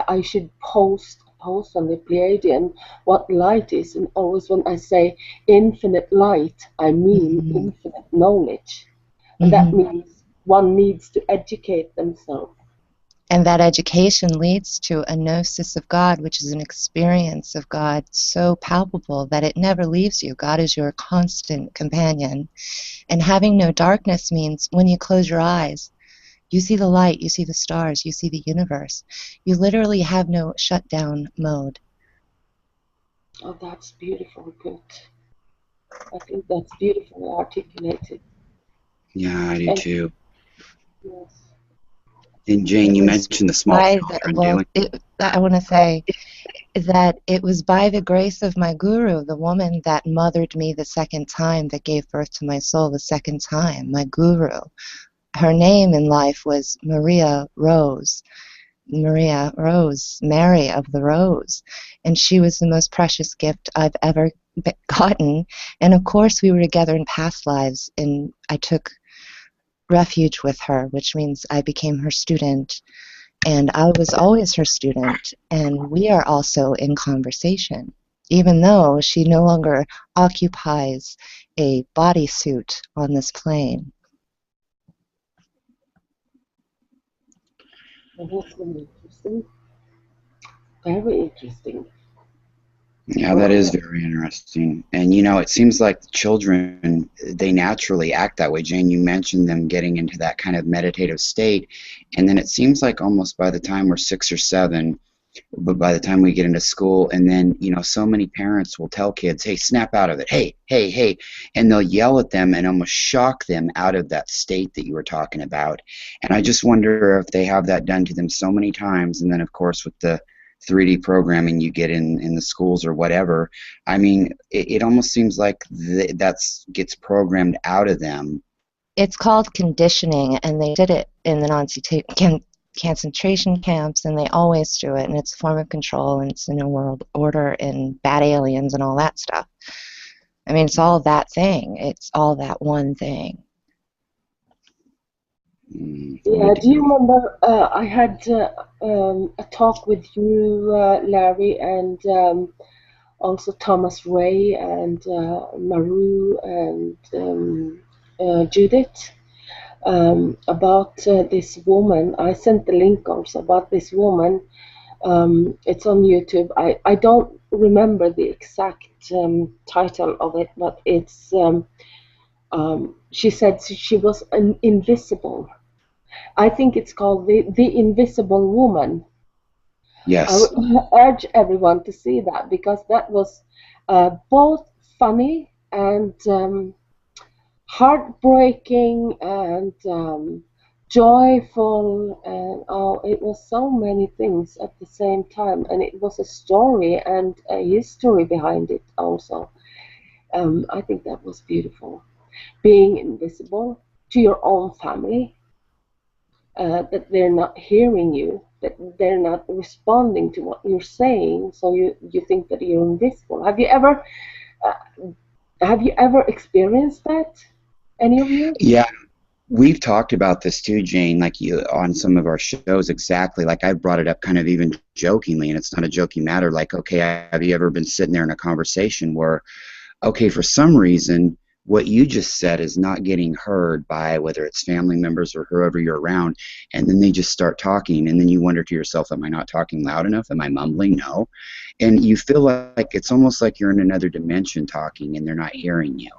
I should post on the Pleiadian what light is, and always when I say infinite light, I mean infinite knowledge, and that means one needs to educate themselves. And that education leads to a gnosis of God, which is an experience of God so palpable that it never leaves you. God is your constant companion. And having no darkness means when you close your eyes, you see the light, you see the stars, you see the universe. You literally have no shutdown mode. Oh, that's beautiful, good. I think that's beautifully articulated. Yeah, I do too. Yes. And Jane, you mentioned the small children. I want to say that it was by the grace of my guru, the woman that mothered me the second time, that gave birth to my soul the second time, my guru. Her name in life was Mary of the Rose. And she was the most precious gift I've ever gotten. And of course, we were together in past lives, and I took refuge with her, which means I became her student. And I was always her student, and we are also in conversation, even though she no longer occupies a bodysuit on this plane. That's very interesting. Very interesting. Yeah, that is very interesting. And you know, it seems like the children, they naturally act that way. Jane, you mentioned them getting into that kind of meditative state. And then it seems like almost by the time we're 6 or 7, but by the time we get into school, and then, you know, so many parents will tell kids, hey, snap out of it. Hey, hey, hey. And they'll yell at them and almost shock them out of that state that you were talking about. And I just wonder if they have that done to them so many times. And then, of course, with the 3D programming you get in the schools or whatever, I mean, it almost seems like that's gets programmed out of them. It's called conditioning, and they did it in the Nazi concentration camps, and they always do it, and it's a form of control, and it's a new world order and bad aliens and all that stuff. I mean, it's all that thing. It's all that one thing. Yeah, do you remember I had a talk with you, Larry, and also Thomas Ray and Maru and Judith about this woman. I sent the link also about this woman. It's on YouTube. I don't remember the exact title of it, but it's she said she was invisible. I think it's called the Invisible Woman. Yes. I would urge everyone to see that, because that was both funny and heartbreaking and joyful, and it was so many things at the same time, and it was a story and a history behind it also. I think that was beautiful. Being invisible to your own family, that they're not hearing you, that they're not responding to what you're saying, so you think that you're invisible. Have you ever experienced that? Any of you? Yeah, we've talked about this too, Jane, like you on some of our shows. Exactly. Like I brought it up kind of even jokingly, and it's not a joking matter. Like, okay, have you ever been sitting there in a conversation where, okay, for some reason, what you just said is not getting heard by whether it's family members or whoever you're around, and then they just start talking, and then you wonder to yourself, am I not talking loud enough? Am I mumbling? No. And you feel like it's almost like you're in another dimension talking and they're not hearing you.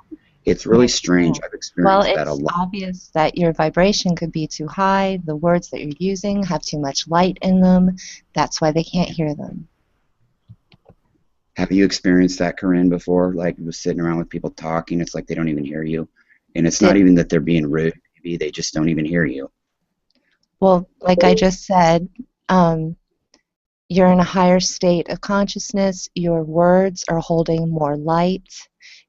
It's really strange. I've Well, experienced that a it's lot. obvious that your vibration could be too high, the words that you're using have too much light in them. That's why they can't hear them. Have you experienced that, Korinne, before? Like, you was sitting around with people talking, it's like they don't even hear you. And it's not even that they're being rude, maybe they just don't even hear you. Well, like I just said, you're in a higher state of consciousness. Your words are holding more light.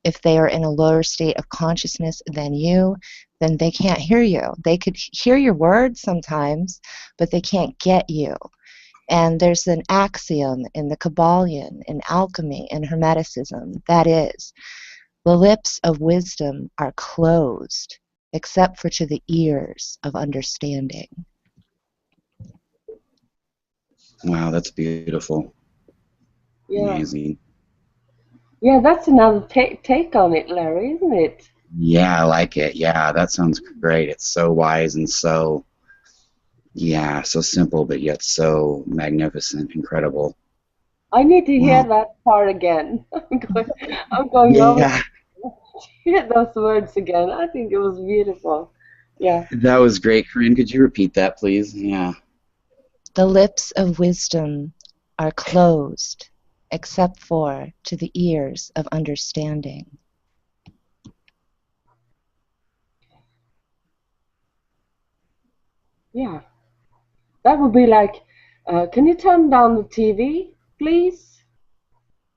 If they are in a lower state of consciousness than you, then they can't hear you. They could hear your words sometimes, but they can't get you. And there's an axiom in the Kabbalion, in alchemy, in Hermeticism, that is, the lips of wisdom are closed, except for to the ears of understanding. Wow, that's beautiful. Yeah. Amazing. Yeah, that's another take on it, Larry, isn't it? Yeah, I like it. Yeah, that sounds great. It's so wise and so, yeah, so simple, but yet so magnificent, incredible. I need to hear Wow. that part again. I'm going over Yeah, to hear those words again. I think it was beautiful. Yeah. that was great. Corinne, could you repeat that, please? Yeah. The lips of wisdom are closed, except for to the ears of understanding. Yeah. That would be like, can you turn down the TV, please?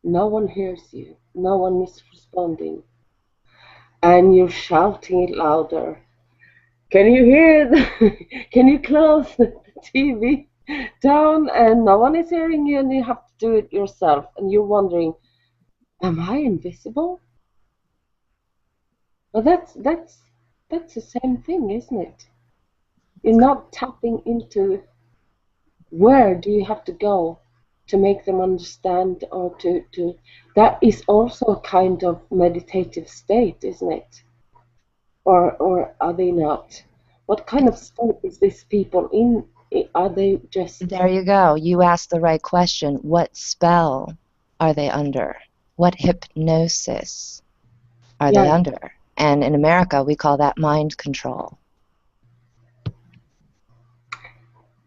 No one hears you. No one is responding. And you're shouting it louder. Can you hear it? Can you close the TV down? And no one is hearing you, and you have to do it yourself. And you're wondering, am I invisible? Well, that's the same thing, isn't it? You're not tapping into where do you have to go to make them understand, or to that is also a kind of meditative state, isn't it? Or are they not? What kind of state is this people in? Are they just There you go. You asked the right question. What spell are they under? What hypnosis are they Yeah. under? And in America, we call that mind control.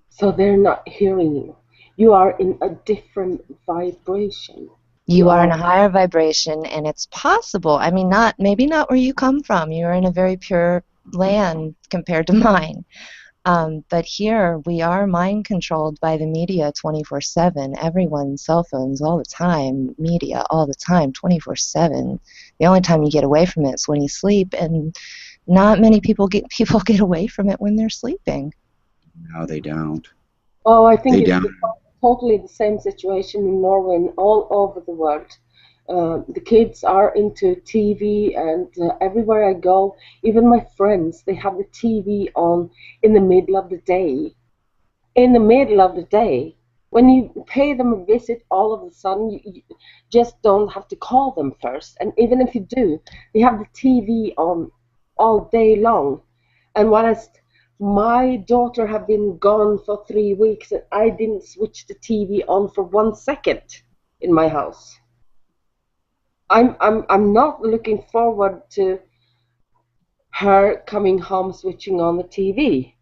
So they're not hearing you. You are in a different vibration. You are in a higher vibration, and it's possible. I mean, maybe not where you come from. You're in a very pure land compared to mine. But here we are mind controlled by the media 24/7. Everyone's cell phones all the time, media all the time, 24/7. The only time you get away from it is when you sleep, and not many people get away from it when they're sleeping. No, they don't. Oh, I think They it's don't. totally the same situation in Norway and all over the world. The kids are into TV, and everywhere I go, even my friends, they have the TV on in the middle of the day. In the middle of the day. When you pay them a visit, all of a sudden, you just don't have to call them first. And even if you do, they have the TV on all day long. And my daughter had been gone for 3 weeks, and I didn't switch the TV on for 1 second in my house. I'm not looking forward to her coming home switching on the TV.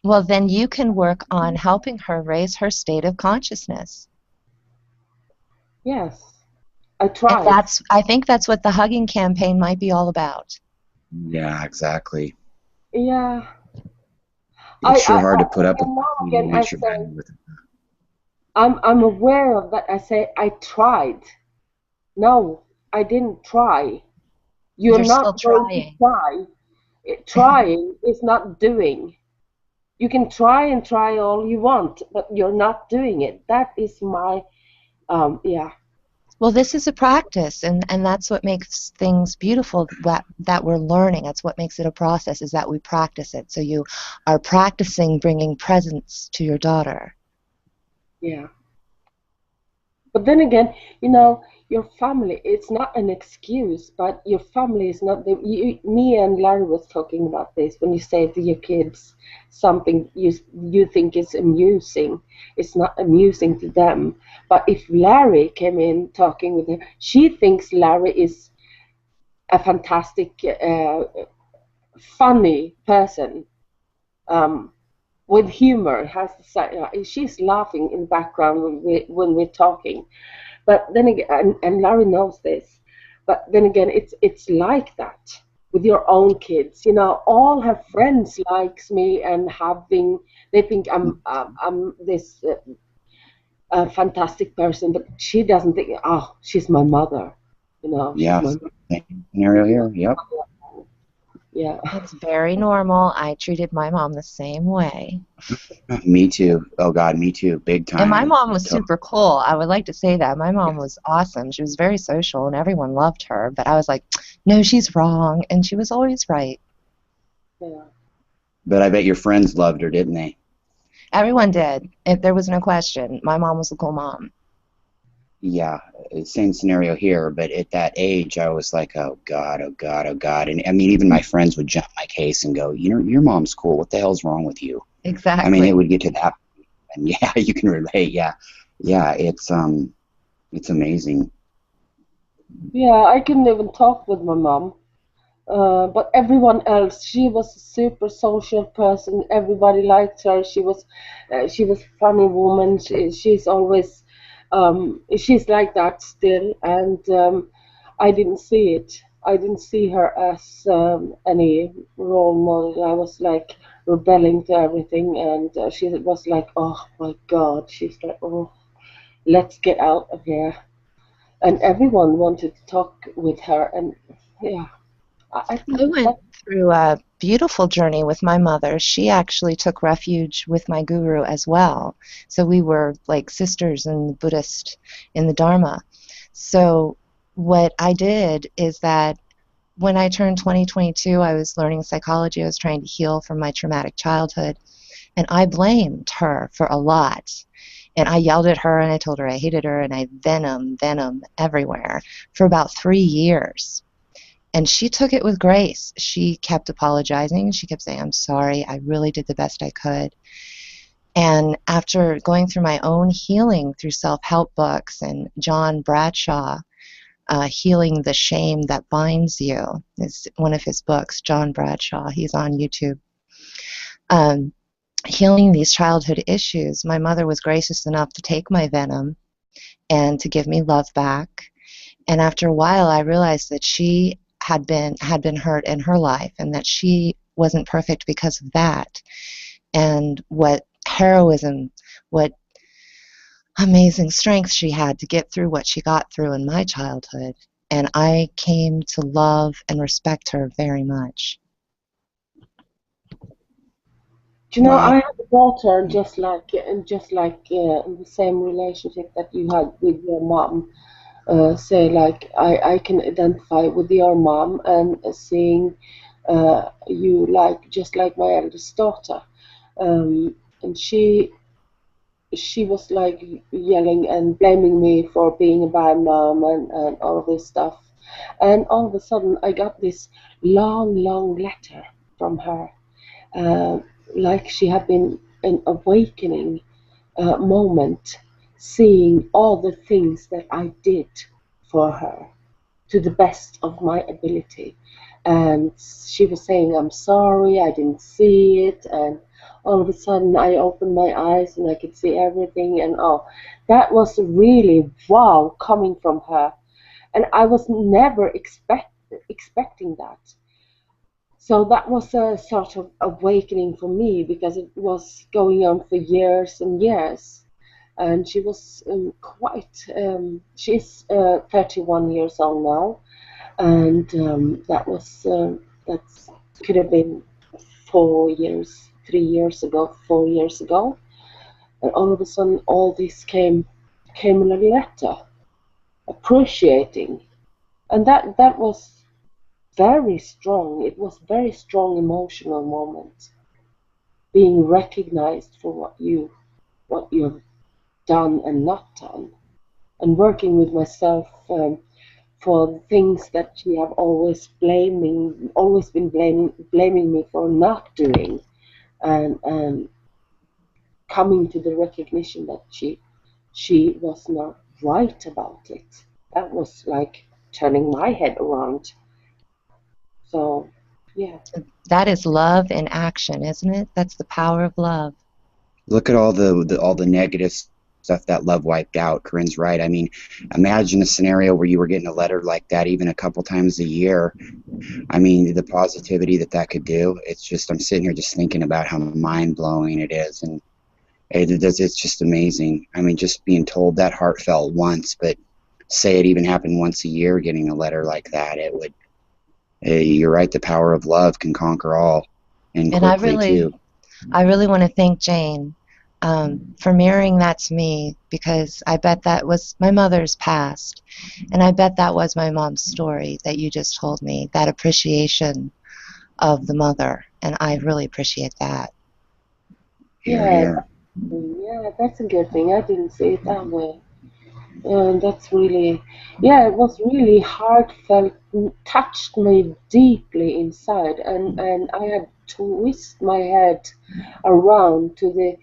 Well, then you can work on helping her raise her state of consciousness. Yes, I tried. And I think that's what the hugging campaign might be all about. Yeah, exactly. Yeah. It's sure hard to put up with. Again, I'm aware of that. I say I tried. No, I didn't try. You're not still going to try. Trying is not doing. You can try and try all you want, but you're not doing it. That is my, yeah. Well, this is a practice, and that's what makes things beautiful, that we're learning. That's what makes it a process, is that we practice it. So you are practicing bringing presence to your daughter. Yeah. But then again, you know, your family, it's not an excuse, but your family is not me and Larry was talking about this. When you say to your kids something you think is amusing, it's not amusing to them. But if Larry came in talking with her, she thinks Larry is a fantastic, funny person. With humor, she's laughing in the background when we're talking. But then again, and Larry knows this, but then again, it's like that with your own kids. You know, all her friends likes me and they think I'm this fantastic person, but she doesn't think, oh, she's my mother. You know. Yeah. Scenario here. Yep. Yeah. It's very normal. I treated my mom the same way. Me too. Oh God, me too. Big time. And my mom was super cool. I would like to say that. My mom was awesome. She was very social, and everyone loved her. But I was like, no, she's wrong. And she was always right. Yeah. But I bet your friends loved her, didn't they? Everyone did. There was no question. My mom was a cool mom. Yeah, same scenario here, but at that age, I was like, oh God, oh God, oh God. And I mean, even my friends would jump my case and go, you know, your mom's cool. What the hell's wrong with you? Exactly. I mean, it would get to that. And yeah, you can relate. Yeah. Yeah, it's amazing. Yeah, I couldn't even talk with my mom. But everyone else, she was a super social person. Everybody liked her. She was a funny woman. She's always, she's like that still. And I didn't see it. I didn't see her as any role model. I was like rebelling to everything, and she was like, oh my God. She's like, oh, let's get out of here. And everyone wanted to talk with her, and yeah. I went through a beautiful journey with my mother. She actually took refuge with my guru as well. So we were like sisters in the Buddhist, in the Dharma. So what I did is that when I turned 22, I was learning psychology. I was trying to heal from my traumatic childhood. And I blamed her for a lot. And I yelled at her, and I told her I hated her, and I venom everywhere for about 3 years. And she took it with grace. She kept apologizing. She kept saying, I'm sorry. I really did the best I could. And after going through my own healing through self-help books and John Bradshaw, Healing the Shame That Binds You is one of his books, John Bradshaw. He's on YouTube. Healing these childhood issues, my mother was gracious enough to take my venom and to give me love back. And after a while, I realized that she had been hurt in her life, and that she wasn't perfect because of that. And what heroism, what amazing strength she had to get through what she got through in my childhood. And I came to love and respect her very much. Do you know, Wow. I have a daughter just like in the same relationship that you had with your mom. Say like I can identify with your mom and seeing you like just like my eldest daughter, and she was like yelling and blaming me for being a bad mom and all this stuff. And all of a sudden, I got this long letter from her, uh, like she had been an awakening moment, seeing all the things that I did for her to the best of my ability. And she was saying, I'm sorry, I didn't see it. And all of a sudden, I opened my eyes and I could see everything. And oh, that was really wow coming from her. And I was never expecting that. So that was a sort of awakening for me because it was going on for years and years. And she was she's 31 years old now. And that could have been 3 years ago, 4 years ago. And all of a sudden, all this came in a letter, appreciating. And that was very strong. It was very strong emotional moment, being recognized for what you've done and not done, and working with myself for the things that she have always been blaming me for not doing, and coming to the recognition that she was not right about it. That was like turning my head around. So, yeah. That is love in action, isn't it? That's the power of love. Look at all the negative stuff that love wiped out. Corinne's right. I mean, imagine a scenario where you were getting a letter like that even a couple times a year. I mean, the positivity that could do. It's just, I'm sitting here just thinking about how mind-blowing it is, and it's just amazing. I mean, just being told that heartfelt once, but say it even happened once a year, getting a letter like that, it would, you're right, the power of love can conquer all, and quickly too. I really want to thank Jane for mirroring that to me, because I bet that was my mother's past, and I bet that was my mom's story that you just told me, that appreciation of the mother, and I really appreciate that. Yeah, yeah, that's a good thing. I didn't see it that way. And that's really, yeah, it was really heartfelt, touched me deeply inside, and I had to twist my head around to the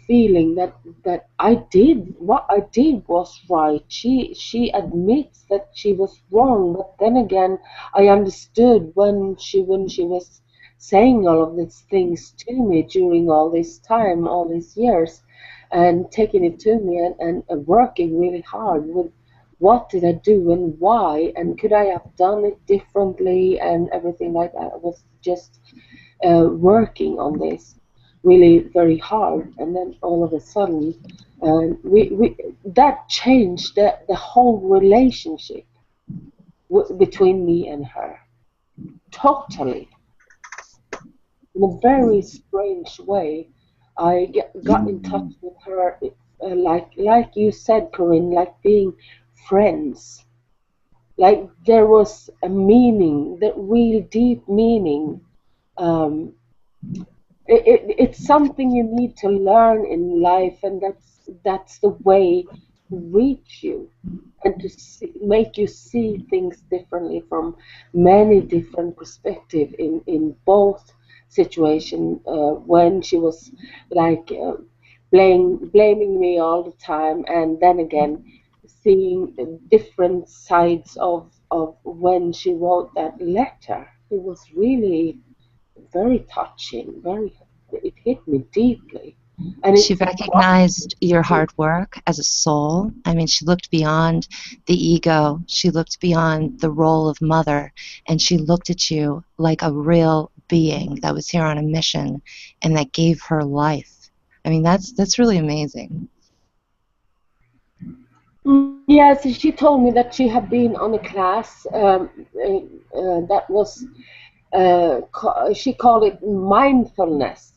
feeling that I did what I did was right. She admits that she was wrong, but then again, I understood when she was saying all of these things to me during all this time, all these years, and taking it to me and working really hard with what did I do and why, and could I have done it differently and everything like that. I was just working on this really very hard, and then all of a sudden, we that changed the whole relationship between me and her totally, in a very strange way. I got in touch with her, like you said, Corinne, like being friends. Like there was a meaning, the real deep meaning. Um, it's something you need to learn in life, and that's the way to reach you and to make you see things differently from many different perspectives in both situation when she was like blaming me all the time, and then again seeing different sides of when she wrote that letter. It was really very touching, very, it hit me deeply. And She it's recognized your hard work as a soul. I mean, she looked beyond the ego. She looked beyond the role of mother, and she looked at you like a real being that was here on a mission and that gave her life. I mean, that's really amazing. Yes, she told me that she had been on a class that was, she called it mindfulness.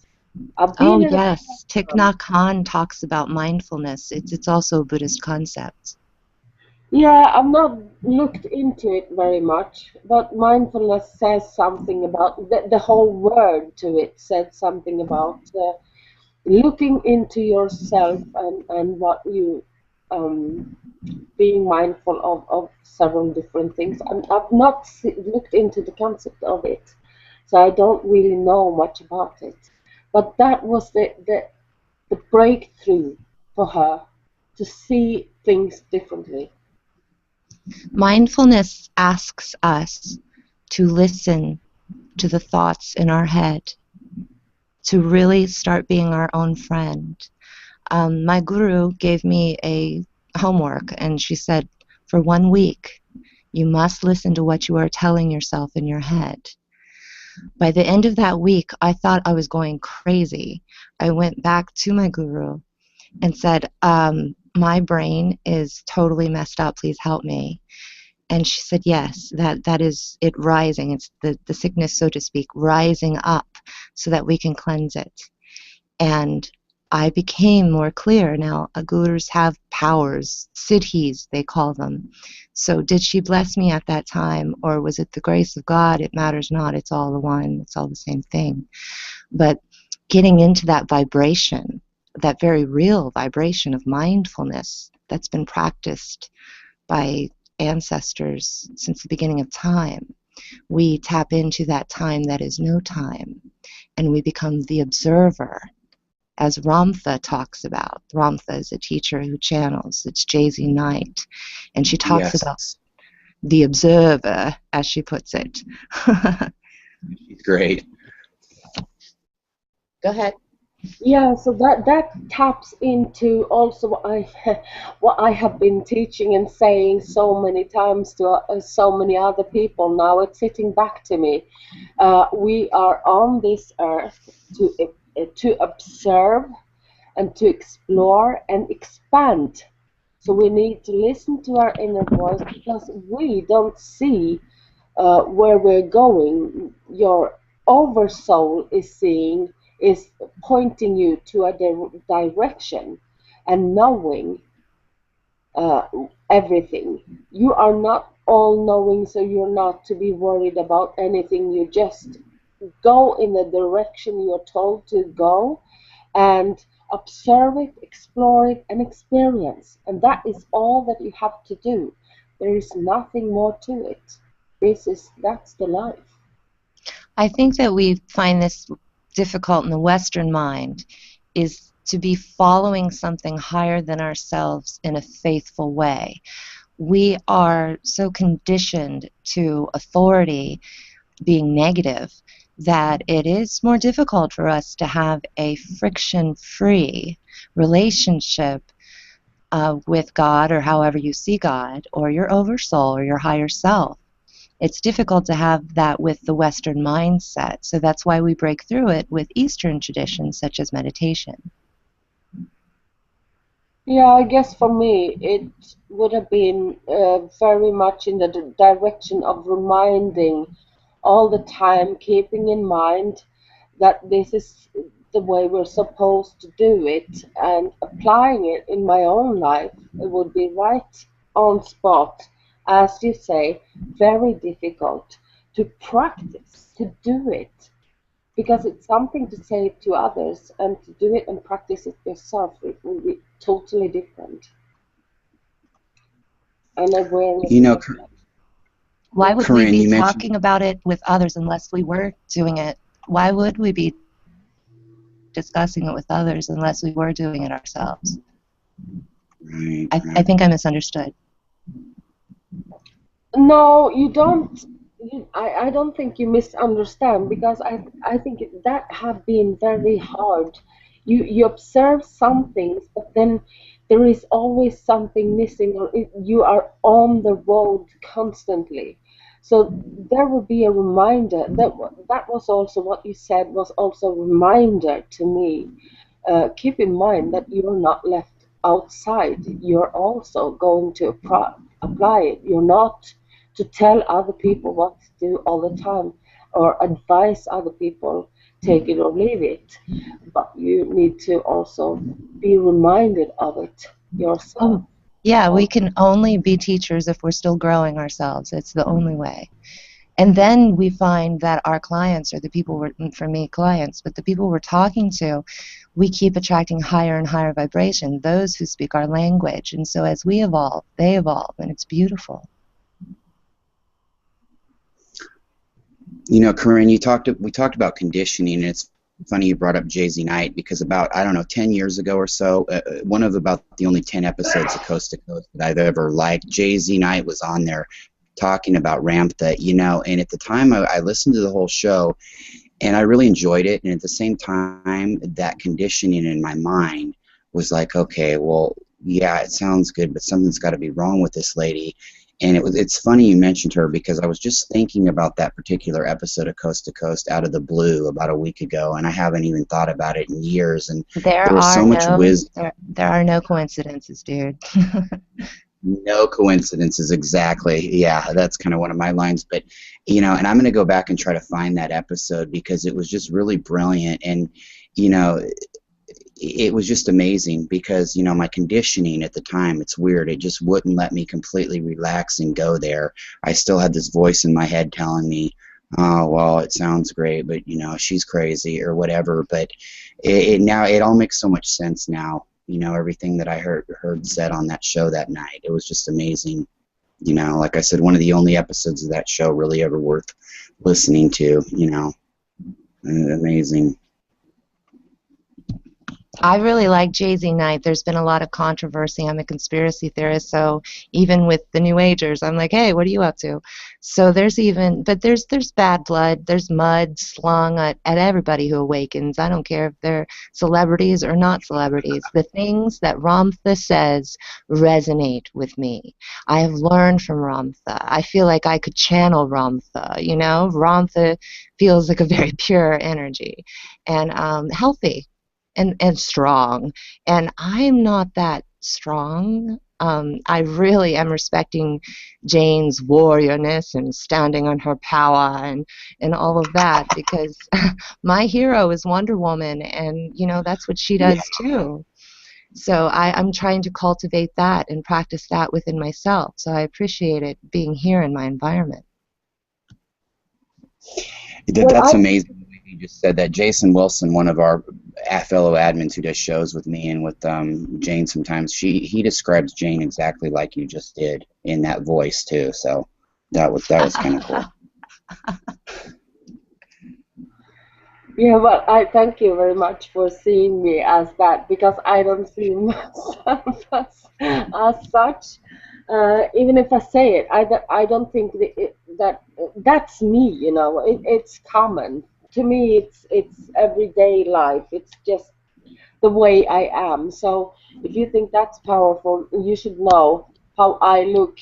I've Oh, been in a yes. Thich Nhat Hanh talks about mindfulness. It's also a Buddhist concept. Yeah, I've not looked into it very much, but mindfulness says something about the whole word to it said something about looking into yourself and what you being mindful of several different things. I've not looked into the concept of it, so I don't really know much about it. But that was the breakthrough for her to see things differently. Mindfulness asks us to listen to the thoughts in our head, to really start being our own friend. My guru gave me a homework, and she said, for 1 week, you must listen to what you are telling yourself in your head. By the end of that week, I thought I was going crazy. I went back to my guru and said, my brain is totally messed up. Please help me. And she said, yes, that is it rising. It's the sickness, so to speak, rising up so that we can cleanse it. And I became more clear. Now, gurus have powers, siddhis, they call them. So did she bless me at that time, or was it the grace of God? It matters not. It's all the one. It's all the same thing. But getting into that vibration, that very real vibration of mindfulness that's been practiced by ancestors since the beginning of time, we tap into that time that is no time, and we become the observer, as Ramtha talks about. Ramtha is a teacher who channels. It's Jay-Z Knight, and she talks about Yes, the observer, as she puts it. she's great. Go ahead. Yeah, so that taps into also what I have been teaching and saying so many times to so many other people. Now it's sitting back to me. We are on this earth to observe and to explore and expand. So we need to listen to our inner voice because we don't see where we're going. Your oversoul is seeing, is pointing you to a direction and knowing uh, everything. You are not all knowing, so you're not to be worried about anything. You just go in the direction you're told to go and observe it, explore it, and experience. And that is all that you have to do. There is nothing more to it. That's the life. I think that we find this difficult in the Western mind, is to be following something higher than ourselves in a faithful way. We are so conditioned to authority being negative that it is more difficult for us to have a friction-free relationship with God, or however you see God, or your oversoul, or your higher self. It's difficult to have that with the Western mindset, so that's why we break through it with Eastern traditions such as meditation. Yeah, I guess for me it would have been very much in the direction of reminding all the time, keeping in mind that this is the way we're supposed to do it, and applying it in my own life. It would be right on spot, as you say, very difficult to practice, to do it, because it's something to say it to others, and to do it and practice it yourself, it will be totally different. And awareness You is know, Why would we Corinne, be you mentioned, talking about it with others unless we were doing it why would we be discussing it with others unless we were doing it ourselves? Right, I think I misunderstood. No, you don't. I don't think you misunderstand, because I think that have been very hard. You observe some things, but then there is always something missing, or you are on the road constantly. So there will be a reminder. That was also what you said, was also a reminder to me. Keep in mind that you're not left outside. You're also going to apply it. You're not to tell other people what to do all the time, or advise other people, take it or leave it. But you need to also be reminded of it yourself. Oh, yeah, we can only be teachers if we're still growing ourselves. It's the only way. And then we find that our clients, or the people for me, clients, but the people we're talking to, we keep attracting higher and higher vibration, those who speak our language. And so as we evolve, they evolve, and it's beautiful. You know, Korinne, we talked about conditioning, and it's funny you brought up Jay-Z Knight, because about, I don't know, 10 years ago or so, one of about the only 10 episodes of Coast to Coast that I've ever liked, Jay-Z Knight was on there talking about Ramtha, you know, and at the time I listened to the whole show, and I really enjoyed it, and at the same time, that conditioning in my mind was like, okay, well, yeah, it sounds good, but something's got to be wrong with this lady. And it's funny you mentioned her, because I was just thinking about that particular episode of Coast to Coast out of the blue about a week ago, and I haven't even thought about it in years. And there was so much wisdom. There are no coincidences, dude. No coincidences, exactly. Yeah, that's kind of one of my lines. But, you know, and I'm going to go back and try to find that episode, because it was just really brilliant. And, you know, it was just amazing, because, you know, my conditioning at the time, it's weird, it just wouldn't let me completely relax and go there. I still had this voice in my head telling me, oh, well, it sounds great, but, you know, she's crazy or whatever. But now it all makes so much sense now. You know, everything that I heard said on that show that night, it was just amazing. You know, like I said, one of the only episodes of that show really ever worth listening to, you know. Amazing. I really like Jay-Z Knight. There's been a lot of controversy. I'm a conspiracy theorist, so even with the New Agers, I'm like, hey, what are you up to? So there's bad blood. There's mud slung at everybody who awakens. I don't care if they're celebrities or not celebrities. The things that Ramtha says resonate with me. I have learned from Ramtha. I feel like I could channel Ramtha. You know, Ramtha feels like a very pure energy and healthy. And strong, and I'm not that strong. I really am respecting Jane's warriorness and standing on her power and all of that, because my hero is Wonder Woman, and you know that's what she does too. So I'm trying to cultivate that and practice that within myself. So I appreciate it being here in my environment. That's amazing. You just said that. Jason Wilson, one of our fellow admins who does shows with me and with Jane sometimes, he describes Jane exactly like you just did in that voice too. So that was kind of cool. Yeah, well, I thank you very much for seeing me as that, because I don't see myself as such. Even if I say it, I don't think that's me. You know, it's common to me. It's everyday life. It's just the way I am. So if you think that's powerful, you should know how I look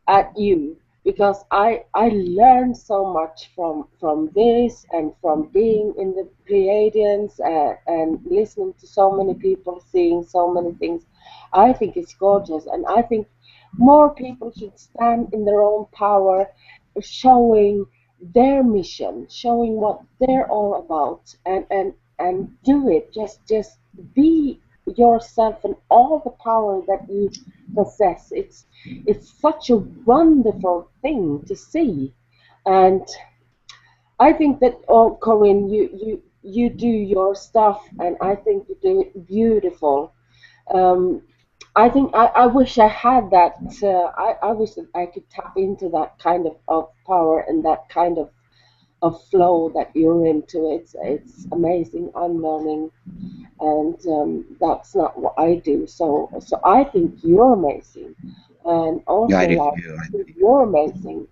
at you, because I learned so much from this, and from being in the Pleiadians, and listening to so many people, seeing so many things. I think it's gorgeous, and I think more people should stand in their own power, showing their mission, showing what they're all about, and do it. Just be yourself and all the power that you possess. It's such a wonderful thing to see, and I think that, oh, Corinne, you do your stuff, and I think you do it beautiful. I think I wish I had that. I wish that I could tap into that kind of power and that kind of of flow that you're into. It's amazing unlearning, and that's not what I do. So I think you're amazing, and Yeah, also I do like too. I think you're amazing.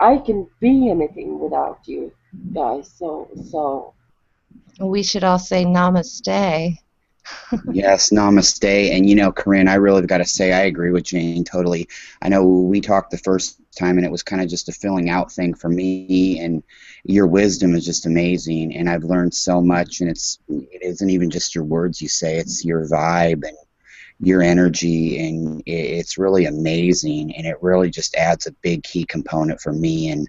I can be anything without you guys. So We should all say namaste. Yes, namaste. And Corinne, I really got to say I agree with Jane totally. I know we talked the first time and it was kind of just a filling out thing for me, and your wisdom is just amazing, and I've learned so much, and it isn't even just your words you say, it's your vibe and your energy, and it's really amazing, and it really just adds a big key component for me. And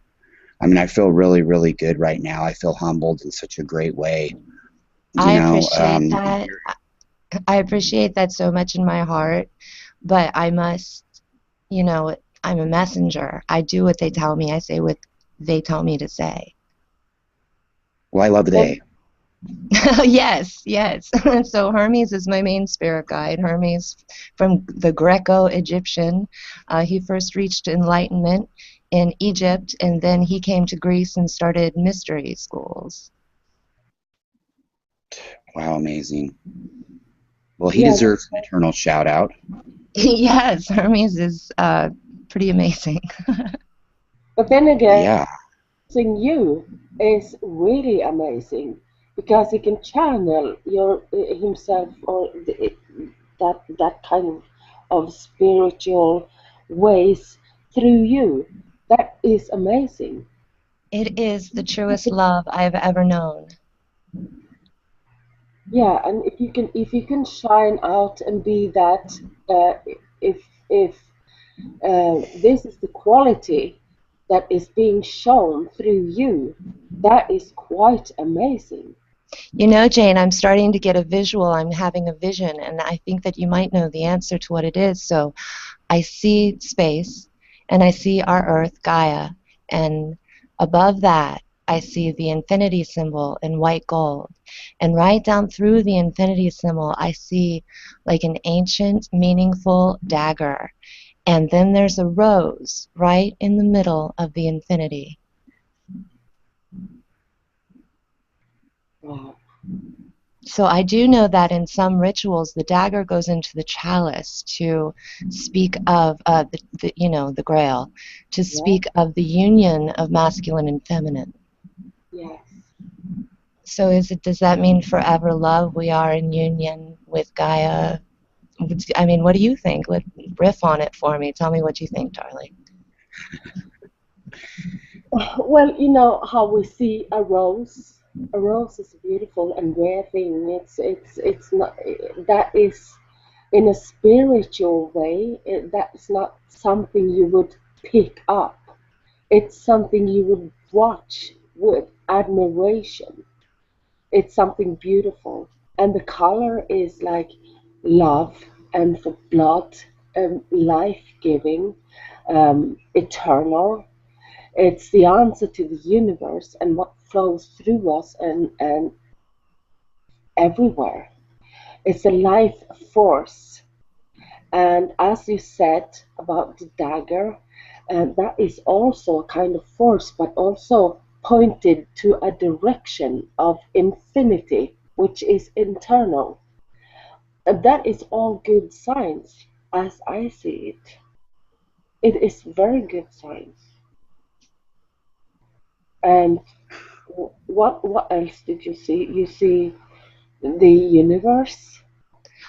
I mean, I feel really, really good right now. I feel humbled in such a great way. You I know, appreciate that. I appreciate that so much in my heart, but I must, I'm a messenger. I do what they tell me. I say what they tell me to say. well, I love the day. Yes, yes. So Hermes is my main spirit guide. Hermes from the Greco-Egyptian. He first reached enlightenment in Egypt, and then he came to Greece and started mystery schools. Wow, amazing. Well, he yeah, deserves an eternal shout out. Yes, Hermes is pretty amazing. but then again, Yeah. seeing you is really amazing because he can channel your himself or that kind of spiritual ways through you. That is amazing. It is the truest love I've ever known. Yeah, and if you can shine out and be that, uh, if this is the quality that is being shown through you, that is quite amazing. You know, Jane, I'm starting to get a visual. I'm having a vision, and I think that you might know the answer to what it is. So I see space, and I see our Earth, Gaia, and above that, I see the infinity symbol in white gold. And right down through the infinity symbol, I see like an ancient, meaningful dagger. And then there's a rose right in the middle of the infinity. Wow. So I do know that in some rituals, the dagger goes into the chalice to speak of the Grail, to Yeah. speak of the union of masculine and feminine. Yes. So does that mean forever love? We are in union with Gaia. I mean, what do you think? Riff on it for me. Tell me what you think, darling. Well, you know how we see a rose. A rose is a beautiful and rare thing. It's not that is in a spiritual way. That's not something you would pick up. It's something you would watch with admiration. It's something beautiful, and the color is like love and the blood, life giving, eternal. It's the answer to the universe and what flows through us and everywhere. It's a life force. And as you said about the dagger, that is also a kind of force, but also pointed to a direction of infinity, which is internal. And that is all good signs, as I see it. It is very good signs. And what else did you see? You see the universe.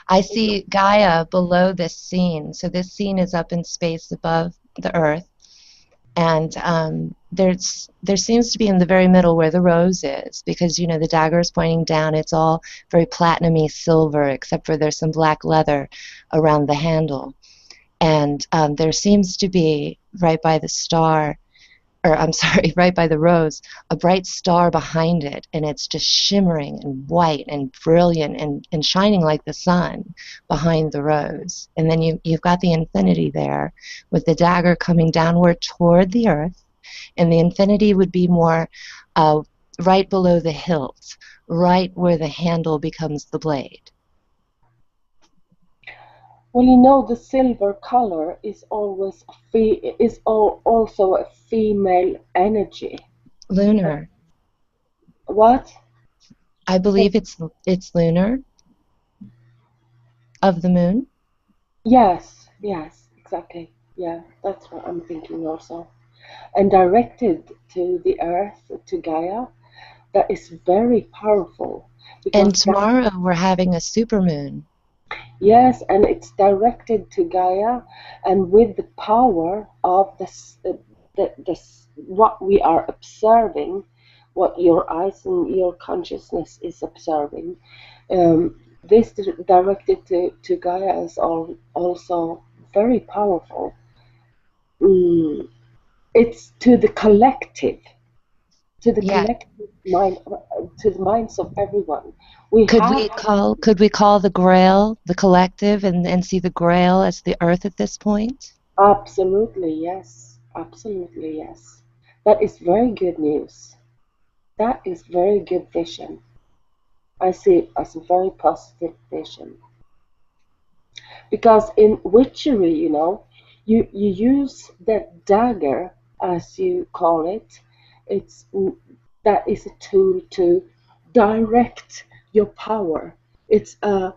I see Gaia below this scene. So this scene is up in space above the Earth. And there seems to be in the very middle where the rose is, because the dagger is pointing down. It's all very platinumy silver, except for there's some black leather around the handle. And there seems to be right by the star, or I'm sorry, right by the rose, a bright star behind it, and it's just shimmering and white and brilliant and shining like the sun behind the rose. And then you've got the infinity there with the dagger coming downward toward the earth, and the infinity would be more right below the hilt, right where the handle becomes the blade. Well, the silver color is always also a female energy. Lunar. What? I believe it's lunar, of the moon. Yes, yes, exactly. Yeah, that's what I'm thinking also. And directed to the earth, to Gaia, that is very powerful And because that, tomorrow we're having a supermoon. yes, and it's directed to Gaia, and with the power of what we are observing, what your eyes and your consciousness is observing. This directed to Gaia is also very powerful. Mm, it's to the Yeah. collective mind, to the minds of everyone. We Could have we call the Grail the collective and see the Grail as the Earth at this point? absolutely yes, absolutely yes. That is very good news. That is very good vision. I see it as a very positive vision. Because in witchery, you use the dagger, as you call it. It's that is a tool to direct your power. It's a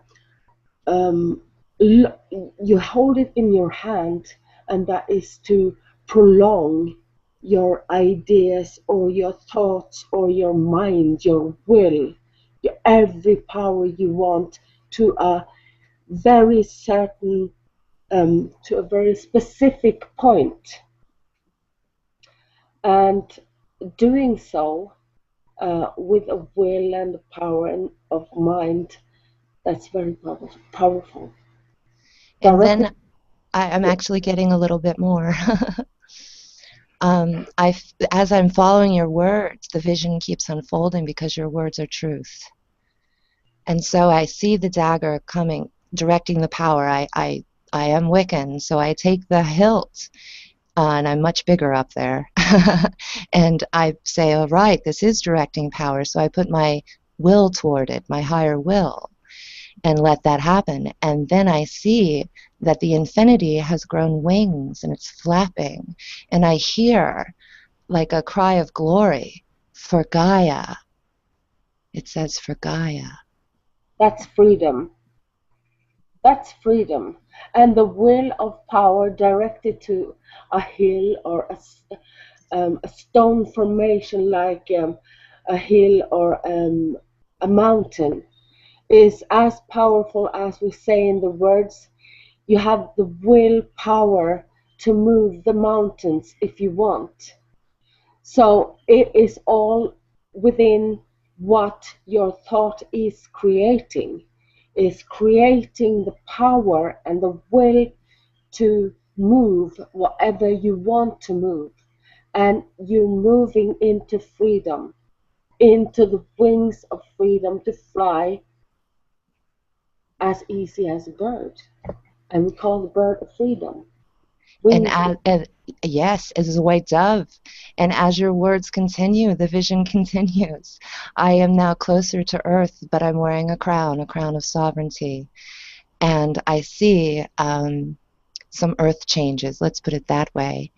you hold it in your hand, and that is to prolong your ideas or your thoughts or your mind, your will, every power you want to a very certain, to a very specific point. And doing so with a will and a power of mind, that's very powerful. And Directed. then I'm actually getting a little bit more. As I'm following your words, the vision keeps unfolding because your words are truth. And so I see the dagger coming, directing the power. I am Wiccan, so I take the hilt, and I'm much bigger up there. And I say, all right, this is directing power. So I put my will toward it, my higher will, and let that happen. And then I see that the infinity has grown wings and it's flapping. And I hear like a cry of glory for Gaia. It says for Gaia. That's freedom. That's freedom. And the will of power directed to a hill or a stone formation like a hill or a mountain is as powerful as we say in the words. You have the will power to move the mountains if you want. So it is all within what your thought is creating the power and the will to move whatever you want to move. And you're moving into freedom, into the wings of freedom to fly as easy as a bird. And we call the bird of freedom. And, Wings. yes, as a white dove. And as your words continue, the vision continues. I am now closer to earth, but I'm wearing a crown of sovereignty. And I see some earth changes, let's put it that way.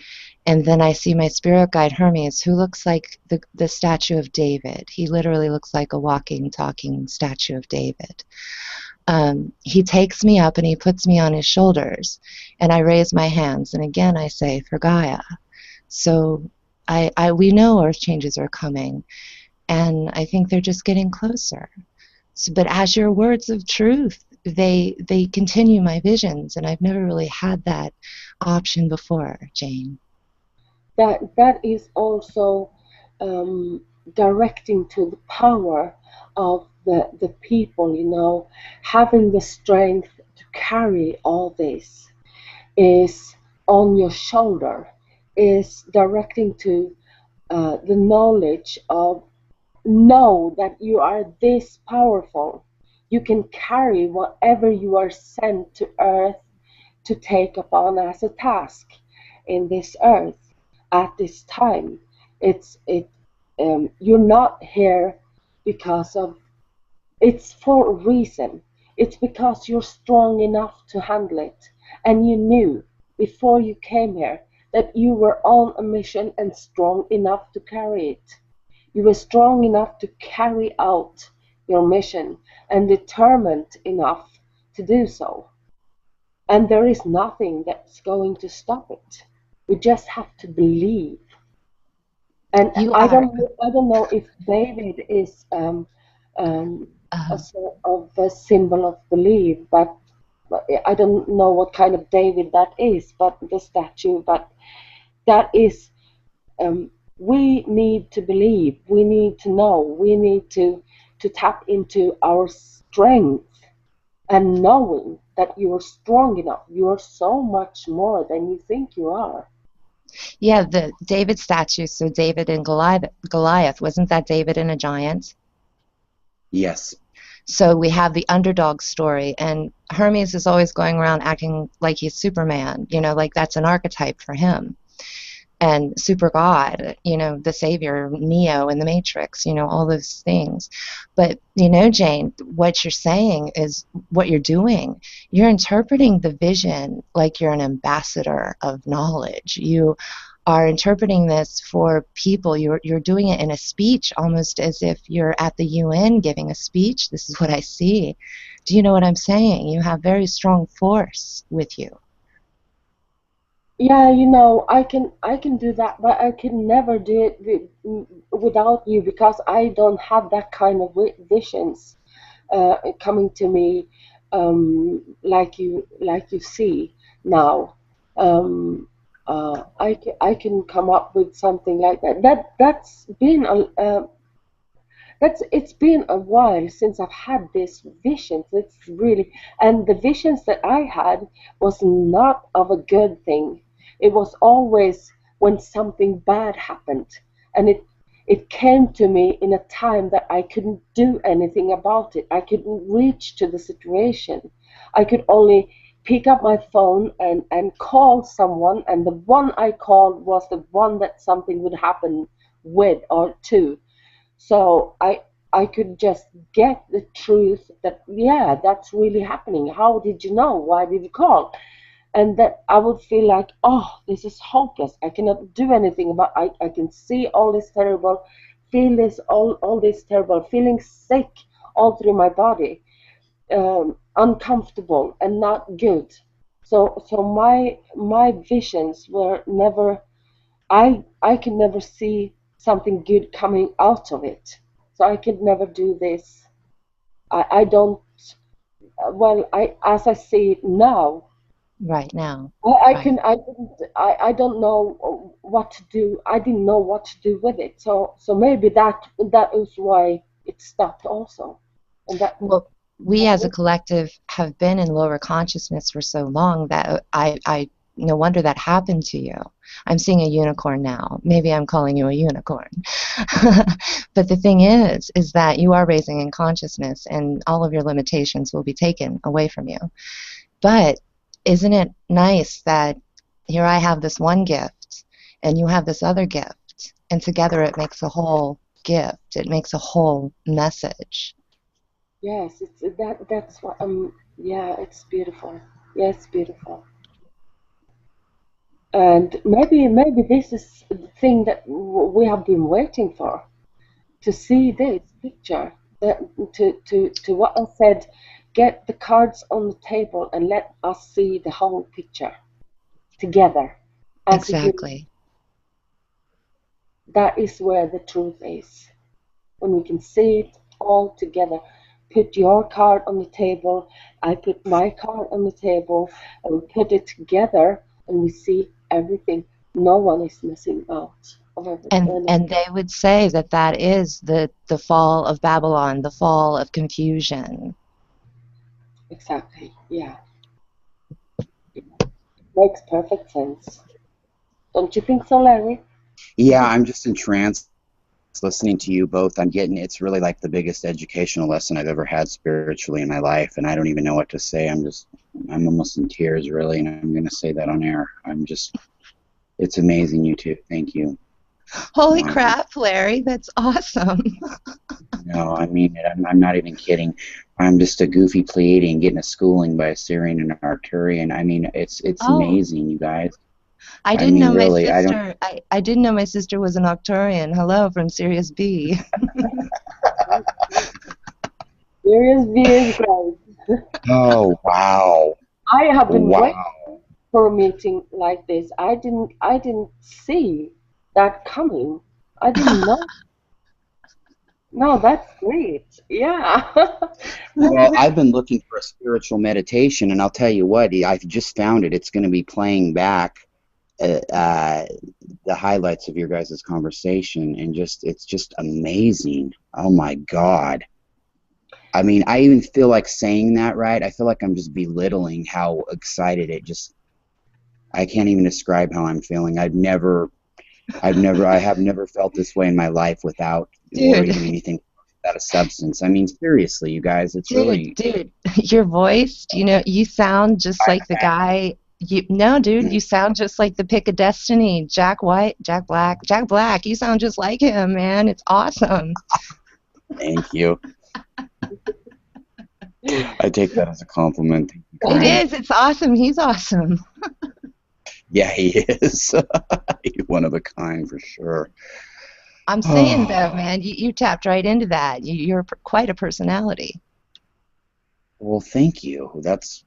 And then I see my spirit guide Hermes, who looks like the statue of David. He literally looks like a walking, talking statue of David. He takes me up and he puts me on his shoulders, and I raise my hands, and again I say, for Gaia. So we know earth changes are coming, and I think they're just getting closer. So, but as your words of truth, they continue my visions, and I've never really had that option before, Jane. That is also directing to the power of the people, having the strength to carry all this is on your shoulder, is directing to the knowledge of know that you are this powerful. You can carry whatever you are sent to earth to take upon as a task in this earth at this time. You're not here because of, it's for a reason. It's because you're strong enough to handle it, and you knew before you came here that you were on a mission and strong enough to carry it. You were strong enough to carry out your mission and determined enough to do so. And there is nothing that's going to stop it. We just have to believe. And You I are. don't know if David is a Uh, sort of a symbol of belief, but I don't know what kind of David that is, but the statue, but that is, we need to believe, we need to know, we need to tap into our strength and knowing that you are strong enough. You are so much more than you think you are. yeah, the David statue, so David and Goliath, wasn't that David and a giant? Yes. So we have the underdog story, and Hermes is always going around acting like he's Superman, like that's an archetype for him. And super God, the savior, Neo in the Matrix, all those things. But, Jane, what you're saying is what you're doing. You're interpreting the vision like you're an ambassador of knowledge. You are interpreting this for people. You're doing it in a speech, almost as if you're at the UN giving a speech. This is what I see. Do you know what I'm saying? You have very strong force with you. Yeah, I can do that, but I can never do it without you, because I don't have that kind of visions coming to me, like you see now. I can come up with something like that. It's been a while since I've had this visions. It's really, and the visions that I had was not of a good thing. It was always when something bad happened, and it came to me in a time that I couldn't do anything about it. I couldn't reach to the situation. I could only pick up my phone and call someone, and the one I called was the one that something would happen with or to. So I could just get the truth that, yeah, that's really happening. How did you know? Why did you call? And that I would feel like, oh, this is hopeless. I cannot do anything about. I can see all this terrible, feel this all this terrible, feeling sick all through my body, uncomfortable and not good. So my visions were never. I can never see something good coming out of it. So I could never do this. I don't. Well, as I see it now. Right now. I Right. I didn't, I don't know what to do. I didn't know what to do with it. So maybe that is why it stopped also. And that, Well, we as a collective have been in lower consciousness for so long that I no wonder that happened to you. I'm seeing a unicorn now. Maybe I'm calling you a unicorn. But the thing is that you are raising in consciousness, and all of your limitations will be taken away from you. But isn't it nice that here I have this one gift and you have this other gift, and together it makes a whole gift. It makes a whole message. yes, that's what yeah, it's beautiful. Yeah, it's beautiful. And maybe this is the thing that we have been waiting for, to see this picture, that to what I said, get the cards on the table and let us see the whole picture together as a unit. Exactly. That is where the truth is. When we can see it all together. Put your card on the table, I put my card on the table, and we put it together, and we see everything. No one is missing out of everything. And they would say that that is the fall of Babylon, the fall of confusion. Exactly. Yeah. It makes perfect sense. Don't you think so, Larry? Yeah, I'm just entranced listening to you both. I'm getting, it's really like the biggest educational lesson I've ever had spiritually in my life, and I don't even know what to say. I'm almost in tears, really, and I'm going to say that on air. It's amazing, you two. Thank you. Holy crap, Larry, that's awesome. No, I mean it. I'm not even kidding. I'm just a goofy Pleiadian getting a schooling by a Sirian and an Arcturian. I mean, it's amazing, you guys. I I didn't mean, know my really, I don't. sister. I didn't know my sister was an Arcturian. Hello from Sirius B. Sirius B is great. Oh, wow. I have been waiting Wow. for a meeting like this. I didn't see that coming. I didn't know. No, that's great. Yeah. Well, I've been looking for a spiritual meditation, and I'll tell you what, I've just found it. It's going to be playing back uh, uh, the highlights of your guys' conversation, and it's just amazing. Oh my God. I mean, I even feel like saying that, right? I feel like I'm just belittling how excited I can't even describe how I'm feeling. I have never felt this way in my life without or Dude, even anything without a substance. I mean, seriously, you guys, it's really. dude, your voice, you sound just like the guy. No, dude, you sound just like the pick of destiny, Jack White, Jack Black. You sound just like him, man. It's awesome. Thank you. I take that as a compliment. Thank you, It Corinne. is. It's awesome. He's awesome. Yeah, he is. He's one of a kind for sure. I'm saying though, man, you tapped right into that. You're quite a personality. Well, thank you. That's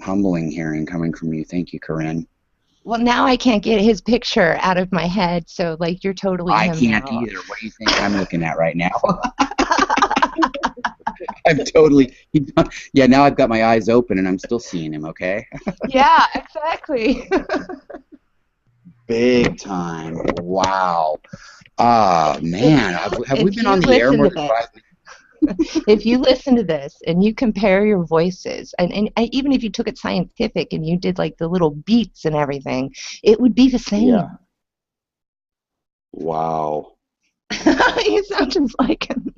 humbling hearing coming from you. Thank you, Corinne. Well, now I can't get his picture out of my head, so like you're totally I him can't now. either. What do you think I'm looking at right now? I'm totally. Yeah, now I've got my eyes open and I'm still seeing him, okay? Yeah, exactly. Big time. Wow. Ah, man. Have we If been you on the air listen more to than this, 5 minutes? if you listen to this and you compare your voices, and even if you took it scientific and you did like the little beats and everything, it would be the Yeah. same. Wow. You sound just like him.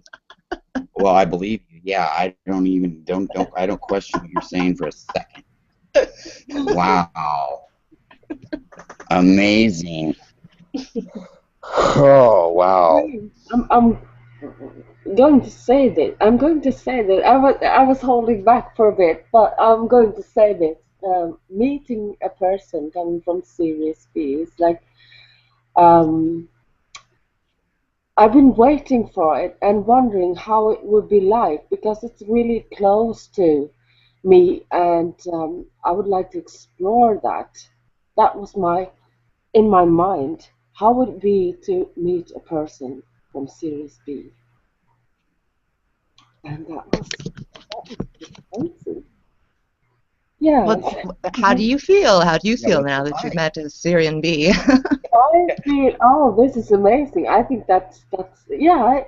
Well, I believe you. Yeah, I don't question what you're saying for a second. Wow. Amazing. Oh, wow. I'm going to say this. I'm going to say that I was holding back for a bit, but I'm going to say this. Meeting a person coming from Sirius B is like um, I've been waiting for it and wondering how it would be like because it's really close to me, and I would like to explore that. That was in my mind. How would it be to meet a person from Sirius B? And that was just amazing. Yeah, Well, how do you feel? How do you Yeah, feel what's now it that you've like? met a Syrian bee? I feel, oh, this is amazing. I think that's yeah.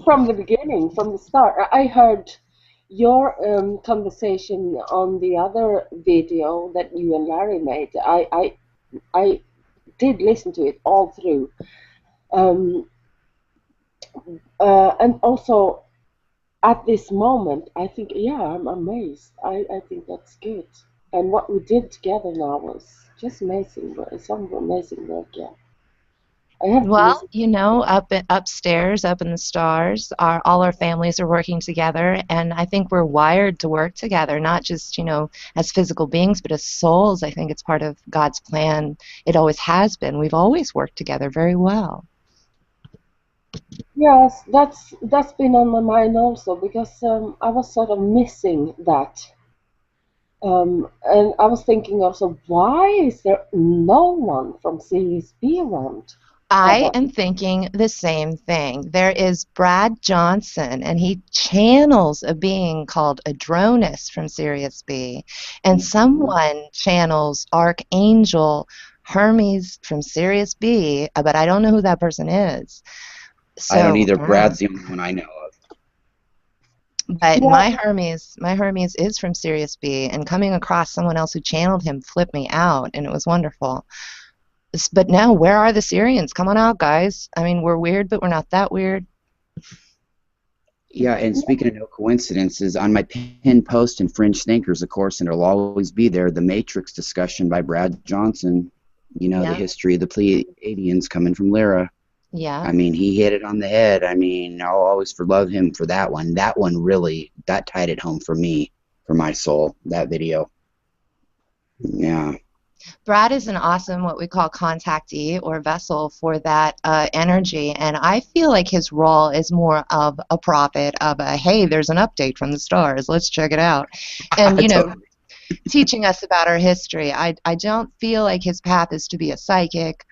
From the beginning, from the start, I heard your conversation on the other video that you and Larry made. I did listen to it all through, um, and also at this moment, I think, yeah, I'm amazed. I think that's good. And what we did together now was just amazing. Some amazing work, yeah. I have to Well, listen. upstairs, up in the stars, all our families are working together, and I think we're wired to work together, not just, as physical beings, but as souls. I think it's part of God's plan. It always has been. We've always worked together very well. Yes, that's been on my mind also because I was sort of missing that. And I was thinking also, why is there no one from Series B around? I But am thinking the same thing. There is Brad Johnson, and he channels a being called Adronis from Sirius B, and Mhm. someone channels Archangel Hermes from Sirius B, but I don't know who that person is. I don't So, either. Brad's the only one I know of. but yeah, my Hermes is from Sirius B, and coming across someone else who channeled him flipped me out, and it was wonderful. But now, where are the Syrians? Come on out, guys. I mean, we're weird, but we're not that weird. Yeah, and speaking of no coincidences, on my pinned post in Fringe Thinkers, of course, and it'll always be there, the Matrix discussion by Brad Johnson, the Yeah, history of the Pleiadians coming from Lyra. yeah. I mean, he hit it on the head. I mean, I'll always love him for that one. That one really, that tied it home for me, for my soul, that video. Yeah. Brad is an awesome, what we call contactee or vessel for that energy, and I feel like his role is more of a prophet, of a, hey, there's an update from the stars, let's check it out. And, teaching us about our history. I don't feel like his path is to be a psychic.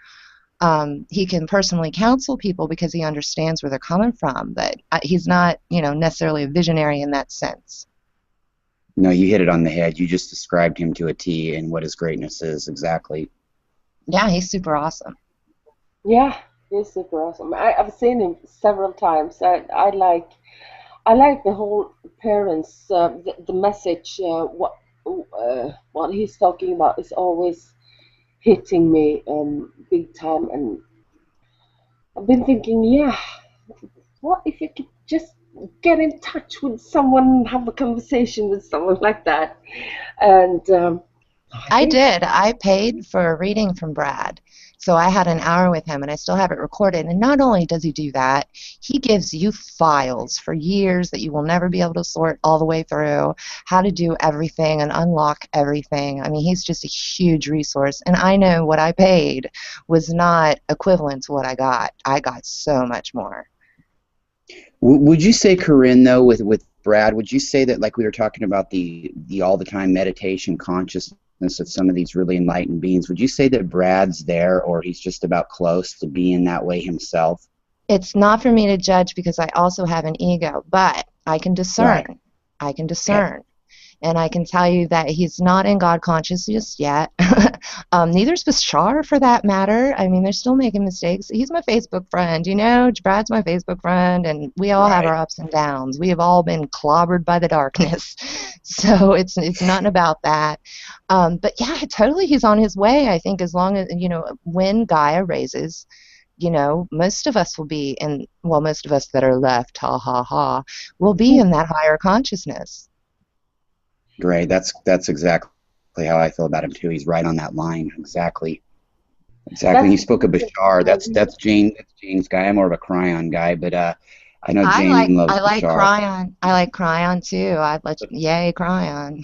He can personally counsel people because he understands where they're coming from, but he's not, necessarily a visionary in that sense. No, you hit it on the head. You just described him to a T and what his greatness is exactly. Yeah, he's super awesome. Yeah, he's super awesome. I've seen him several times. I like the whole appearance, the message. What he's talking about is always hitting me big time, and I've been thinking, yeah, what if you could just get in touch with someone and have a conversation with someone like that? And I did. I paid for a reading from Brad. So I had an hour with him, and I still have it recorded. And not only does he do that, he gives you files for years that you will never be able to sort all the way through, how to do everything and unlock everything. I mean, he's just a huge resource. And I know what I paid was not equivalent to what I got. I got so much more. Would you say, Korinne, though, with Brad, would you say that, like we were talking about the all the time meditation consciousness of some of these really enlightened beings, would you say that Brad's there, or he's just about close to being that way himself? It's not for me to judge because I also have an ego, but I can discern. Right. I can discern. And I can tell you that he's not in God consciousness yet. Neither's Bashar, for that matter. I mean, they're still making mistakes. He's my Facebook friend, Brad's my Facebook friend, and we all have our ups and downs. We have all been clobbered by the darkness. So it's nothing about that. But yeah, totally he's on his way, I think, as long as, when Gaia raises, most of us will be most of us that are left, will be in that higher consciousness. Great. That's exactly how I feel about him too. He's right on that line. Exactly. You spoke of Bashar. That's Jane's guy. I'm more of a Cryon guy, but I know Jane loves Bashar. I like Cryon too. Yay, Cryon.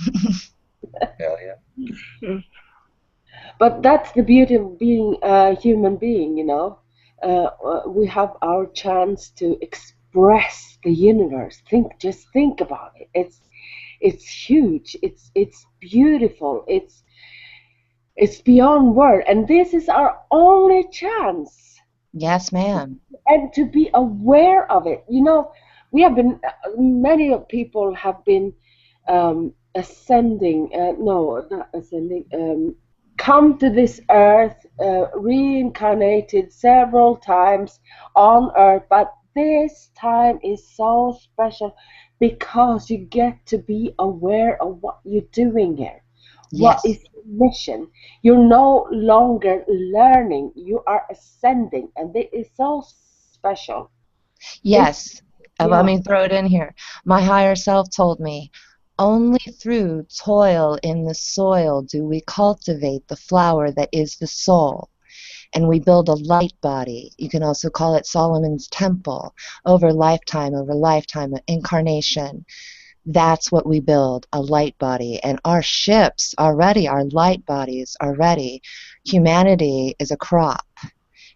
Hell yeah. But that's the beauty of being a human being, we have our chance to express the universe. Just think about it. It's huge. It's beautiful. It's beyond word, and this is our only chance. Yes, ma'am. And to be aware of it. We have been. Many people have been ascending. No, not ascending. Come to this earth, reincarnated several times on earth, but this time is so special because you get to be aware of what you're doing here. Yes. What is your mission? You're no longer learning, you are ascending, and it is so special. Yes. Let me throw it in here. My higher self told me, only through toil in the soil do we cultivate the flower that is the soul. And we build a light body. You can also call it Solomon's temple, over lifetime, incarnation. That's what we build, a light body. And our ships are ready, our light bodies are ready. Humanity is a crop,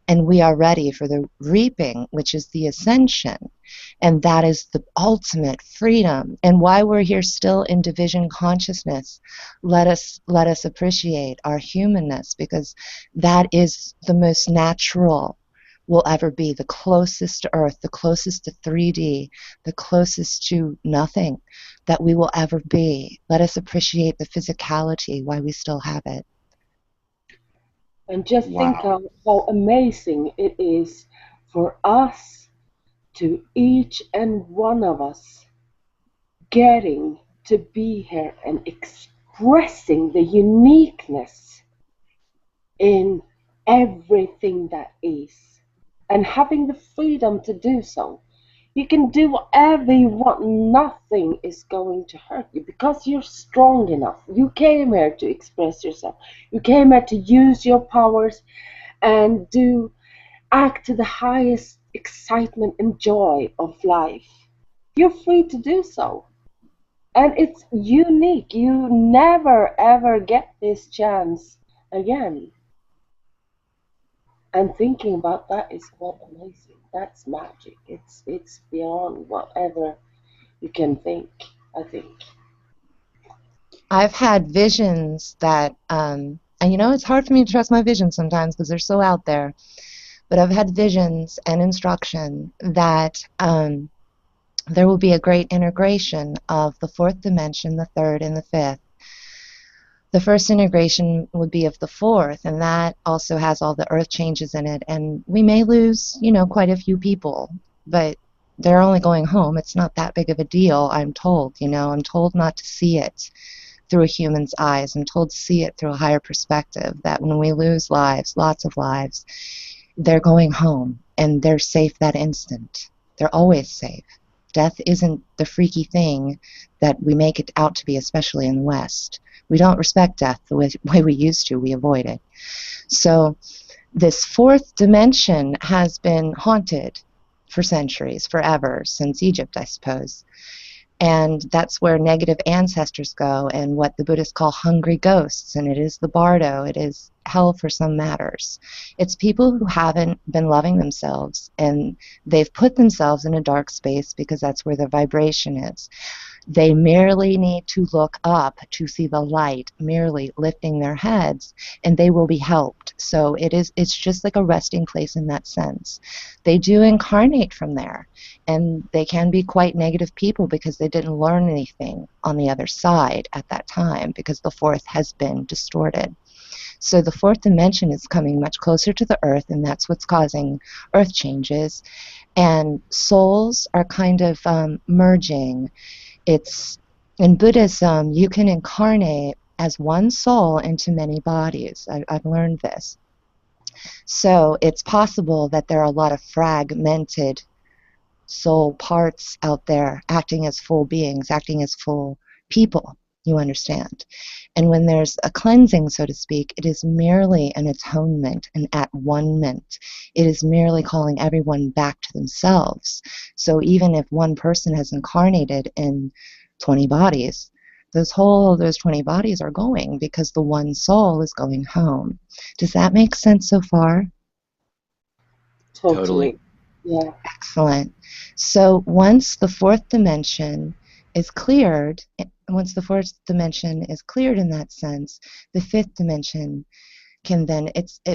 and we are ready for the reaping, which is the ascension. And that is the ultimate freedom. And why we're here still in division consciousness, let us appreciate our humanness, because that is the most natural we'll ever be, the closest to Earth, the closest to 3D, the closest to nothing that we will ever be. Let us appreciate the physicality, why we still have it. And just think how amazing it is for us, to each and one of us, getting to be here and expressing the uniqueness in everything that is, and having the freedom to do so. You can do whatever you want. Nothing is going to hurt you because you're strong enough. You came here to express yourself. You came here to use your powers and act to the highest excitement and joy of life. You're free to do so. And it's unique. You never ever get this chance again. And thinking about that is quite amazing. That's magic. It's beyond whatever you can think, I think. I've had visions that, and you know, it's hard for me to trust my visions sometimes because they're so out there. But I've had visions and instruction that there will be a great integration of the fourth dimension, the third, and the fifth. The first integration would be of the fourth, and that also has all the earth changes in it. And we may lose, you know, quite a few people, but they're only going home. It's not that big of a deal, I'm told. You know, I'm told not to see it through a human's eyes. I'm told to see it through a higher perspective, that when we lose lives, lots of lives, they're going home, and they're safe that instant. They're always safe. Death isn't the freaky thing that we make it out to be, especially in the West. We don't respect death the way we used to. We avoid it. So this fourth dimension has been haunted for centuries, forever, since Egypt, I suppose. And that's where negative ancestors go, and what the Buddhists call hungry ghosts, and it is the bardo, it is hell for some matters. It's people who haven't been loving themselves, and they've put themselves in a dark space because that's where the vibration is. They merely need to look up to see the light, merely lifting their heads, and they will be helped. So it's just like a resting place in that sense. They do incarnate from there, and they can be quite negative people because they didn't learn anything on the other side at that time, because the fourth has been distorted. So the fourth dimension is coming much closer to the earth, and that's what's causing earth changes. And souls are kind of merging. It's in Buddhism, you can incarnate as one soul into many bodies. I've learned this. So it's possible that there are a lot of fragmented soul parts out there acting as full beings, acting as full people, you understand. And when there's a cleansing, so to speak, it is merely an atonement, an at-one-ment. It is merely calling everyone back to themselves. So even if one person has incarnated in 20 bodies, those 20 bodies are going because the one soul is going home. Does that make sense so far? Totally. Yeah. Excellent. So once the fourth dimension is cleared, in that sense, the fifth dimension can then,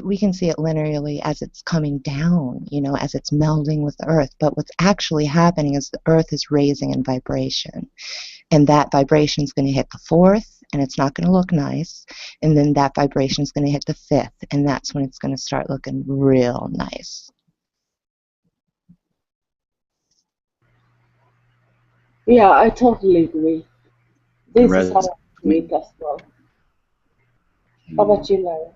we can see it linearly as it's coming down, you know, as it's melding with the earth. But what's actually happening is the earth is raising in vibration. And that vibration is going to hit the fourth, and it's not going to look nice. And then that vibration is going to hit the fifth, and that's when it's going to start looking real nice. Yeah, I totally agree. This is how I see it as well. How about you, Larry?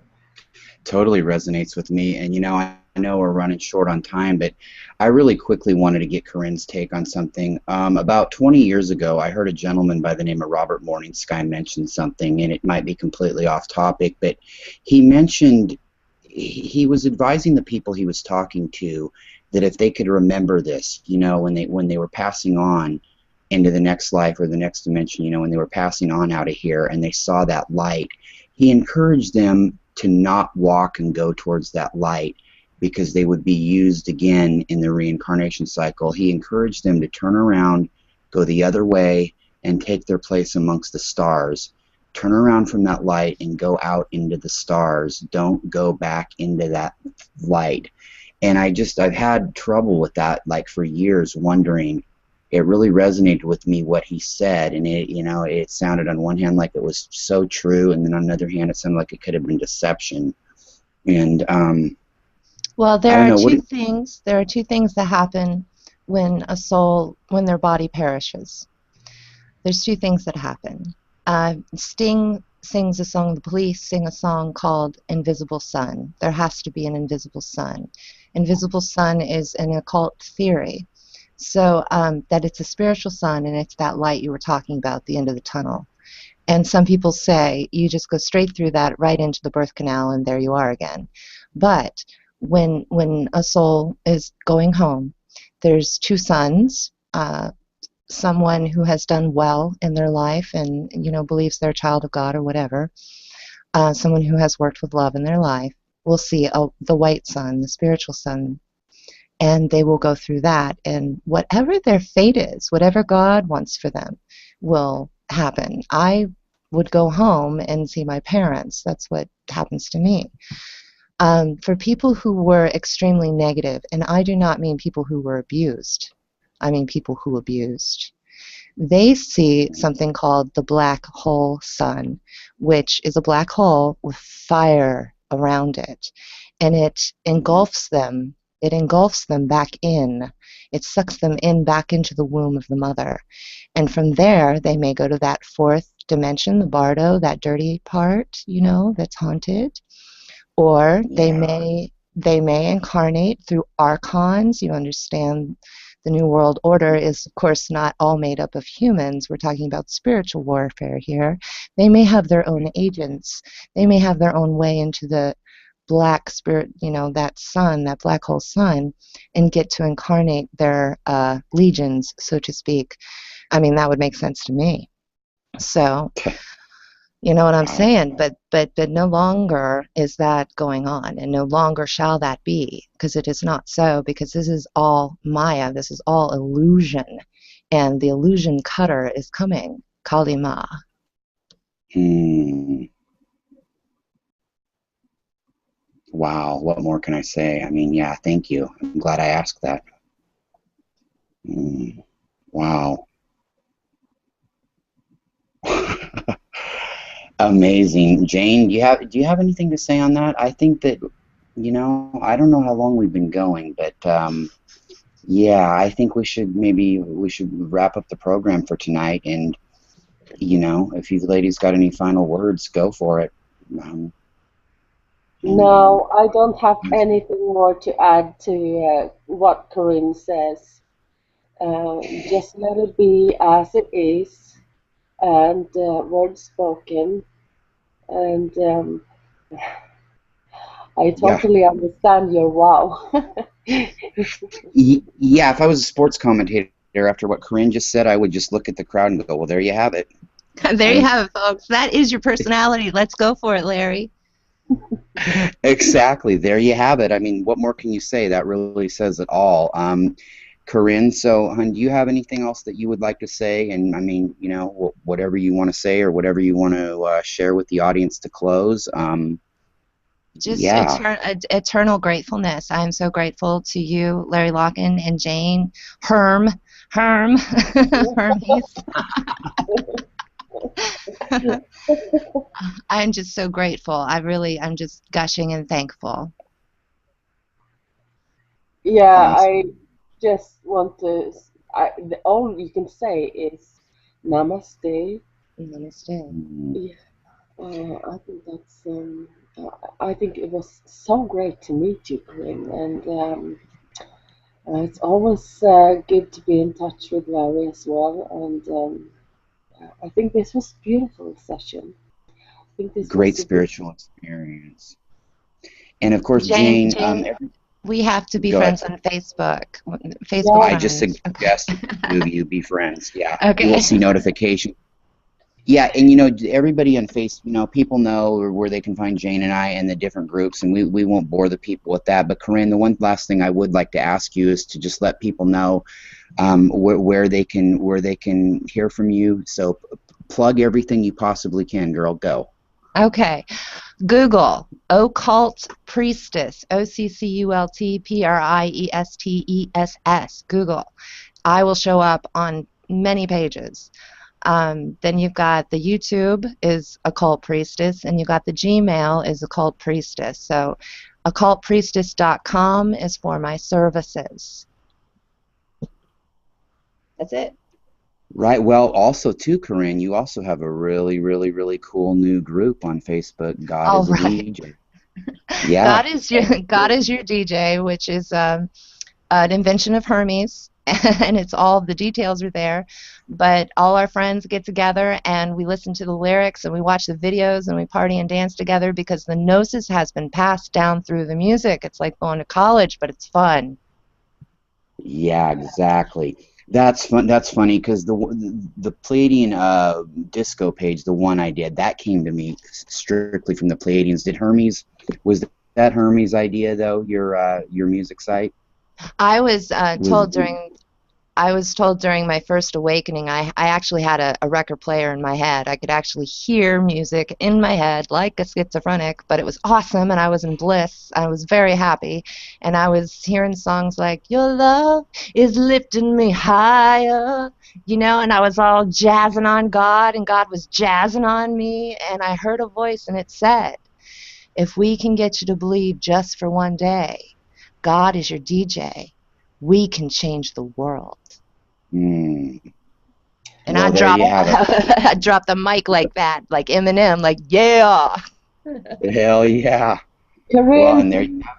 Totally resonates with me. And, you know, I know we're running short on time, but I really quickly wanted to get Korinne's take on something. About 20 years ago, I heard a gentleman by the name of Robert Morningsky mention something, and it might be completely off topic, but he mentioned he was advising the people he was talking to that if they could remember this, you know, when they were passing on into the next life or the next dimension, you know, when they were passing on out of here and they saw that light, he encouraged them to not walk and go towards that light because they would be used again in the reincarnation cycle. He encouraged them to turn around, go the other way, and take their place amongst the stars. Turn around from that light and go out into the stars. Don't go back into that light. And I've had trouble with that, like, for years, wondering. It really resonated with me what he said, and it sounded on one hand like it was so true, and then on the other hand it sounded like it could have been deception. And well, there are two things that happen when their body perishes. There's two things that happen. Sting sings a song, the Police sing a song called Invisible Sun. There has to be an invisible sun. Invisible sun is an occult theory. So that it's a spiritual sun, and it's that light you were talking about, the end of the tunnel. And some people say you just go straight through that right into the birth canal, and there you are again. But when a soul is going home, there's two suns. Someone who has done well in their life and, you know, believes they're a child of God or whatever. someone who has worked with love in their life, will see the white sun, the spiritual sun, and they will go through that. And whatever their fate is, whatever God wants for them, will happen. I would go home and see my parents. That's what happens to me. For people who were extremely negative, and I do not mean people who were abused, I mean people who abused, they see something called the black hole sun, which is a black hole with fire around it, and it engulfs them. It engulfs them back in. It sucks them in back into the womb of the mother. And from there, they may go to that fourth dimension, the bardo, that dirty part, you know, that's haunted. Or they may incarnate through archons. You understand the New World Order is, of course, not all made up of humans. We're talking about spiritual warfare here. They may have their own agents. They may have their own way into the black spirit, you know, that sun, that black hole sun, and get to incarnate their legions, so to speak. I mean, that would make sense to me. So, you know what I'm saying? But no longer is that going on, and no longer shall that be, because it is not so, because this is all Maya, this is all illusion, and the illusion cutter is coming, Kali Ma. Wow, what more can I say? I mean, yeah, thank you. I'm glad I asked that. Wow. Amazing. Jane, do you have anything to say on that? I think that, you know, I don't know how long we've been going, but yeah, I think we should wrap up the program for tonight, and you know, if you ladies got any final words, go for it. No, I don't have anything more to add to what Korinne says. Just let it be as it is, and words spoken, and I totally understand your wow. Yeah, if I was a sports commentator after what Korinne just said, I would just look at the crowd and go, well, there you have it. There you have it, folks. That is your personality. Let's go for it, Larry. Exactly. There you have it. I mean, what more can you say? That really says it all. Korinne, so, hon, do you have anything else that you would like to say? And, I mean, you know, whatever you want to say or whatever you want to share with the audience to close. Just eternal gratefulness. I'm so grateful to you, Larry Locken, and Jane, Hermes. I'm just so grateful. I'm just gushing and thankful. Yeah, I just want to, all you can say is namaste. Namaste. Yeah, I think that's, I think it was so great to meet you, Korinne, and it's always good to be in touch with Larry as well, and I think this was a beautiful session. I think this great was spiritual experience. And of course, Jane, we have to be friends on Facebook. I just suggest you be friends. Yeah. Okay. You will see notification. Yeah, and you know, everybody on Facebook, you know, people know where they can find Jane and I and the different groups, and we won't bore the people with that. But Korinne, the one last thing I would like to ask you is to just let people know where they can hear from you. So plug everything you possibly can, girl. Go. Okay. Google Occult Priestess, OCCULT PRIESTESS. Google. I will show up on many pages. Then you've got the YouTube is Occult Priestess, and you've got the Gmail is Occult Priestess. So occultpriestess.com is for my services. That's it. Right. Well, also too, Korinne, you also have a really, really, really cool new group on Facebook. God is a DJ. Yeah. God is your DJ, which is an invention of Hermes, and it's all the details are there. But all our friends get together and we listen to the lyrics and we watch the videos and we party and dance together because the gnosis has been passed down through the music. It's like going to college, but it's fun. Yeah, exactly. That's fun. That's funny because the Pleiadian disco page, the one I did, that came to me strictly from the Pleiadians. Did Hermes, was that Hermes' idea though? Your music site I was was. told during my first awakening, I actually had a record player in my head. I could actually hear music in my head like a schizophrenic, but it was awesome and I was in bliss. I was very happy. And I was hearing songs like, Your love is lifting me higher, and I was all jazzing on God and God was jazzing on me. And I heard a voice and it said, if we can get you to believe just for one day, God is your DJ, we can change the world. Mm. And Well, I there dropped, you have it. I dropped the mic like that, like Eminem, like yeah. Hell yeah. Well, and there Korinne, you have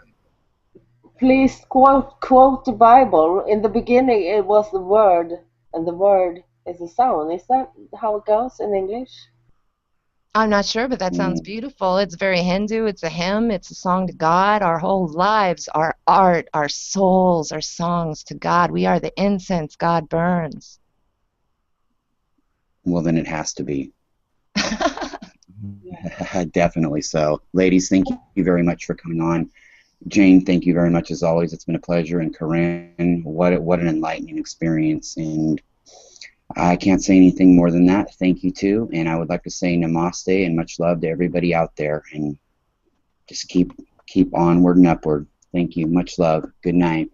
please quote the Bible. In the beginning, it was the Word, and the Word is a sound. Is that how it goes in English? I'm not sure, but that it. sounds beautiful. It's very Hindu. It's a hymn. It's a song to God. Our whole lives, our art, our souls, are songs to God. We are the incense God burns. Well, then it has to be. Definitely so. Ladies, thank you very much for coming on. Jane, thank you very much as always. It's been a pleasure. And Korinne, what an enlightening experience. And I can't say anything more than that. Thank you too. And I would like to say namaste and much love to everybody out there. And just keep onward and upward. Thank you. Much love. Good night.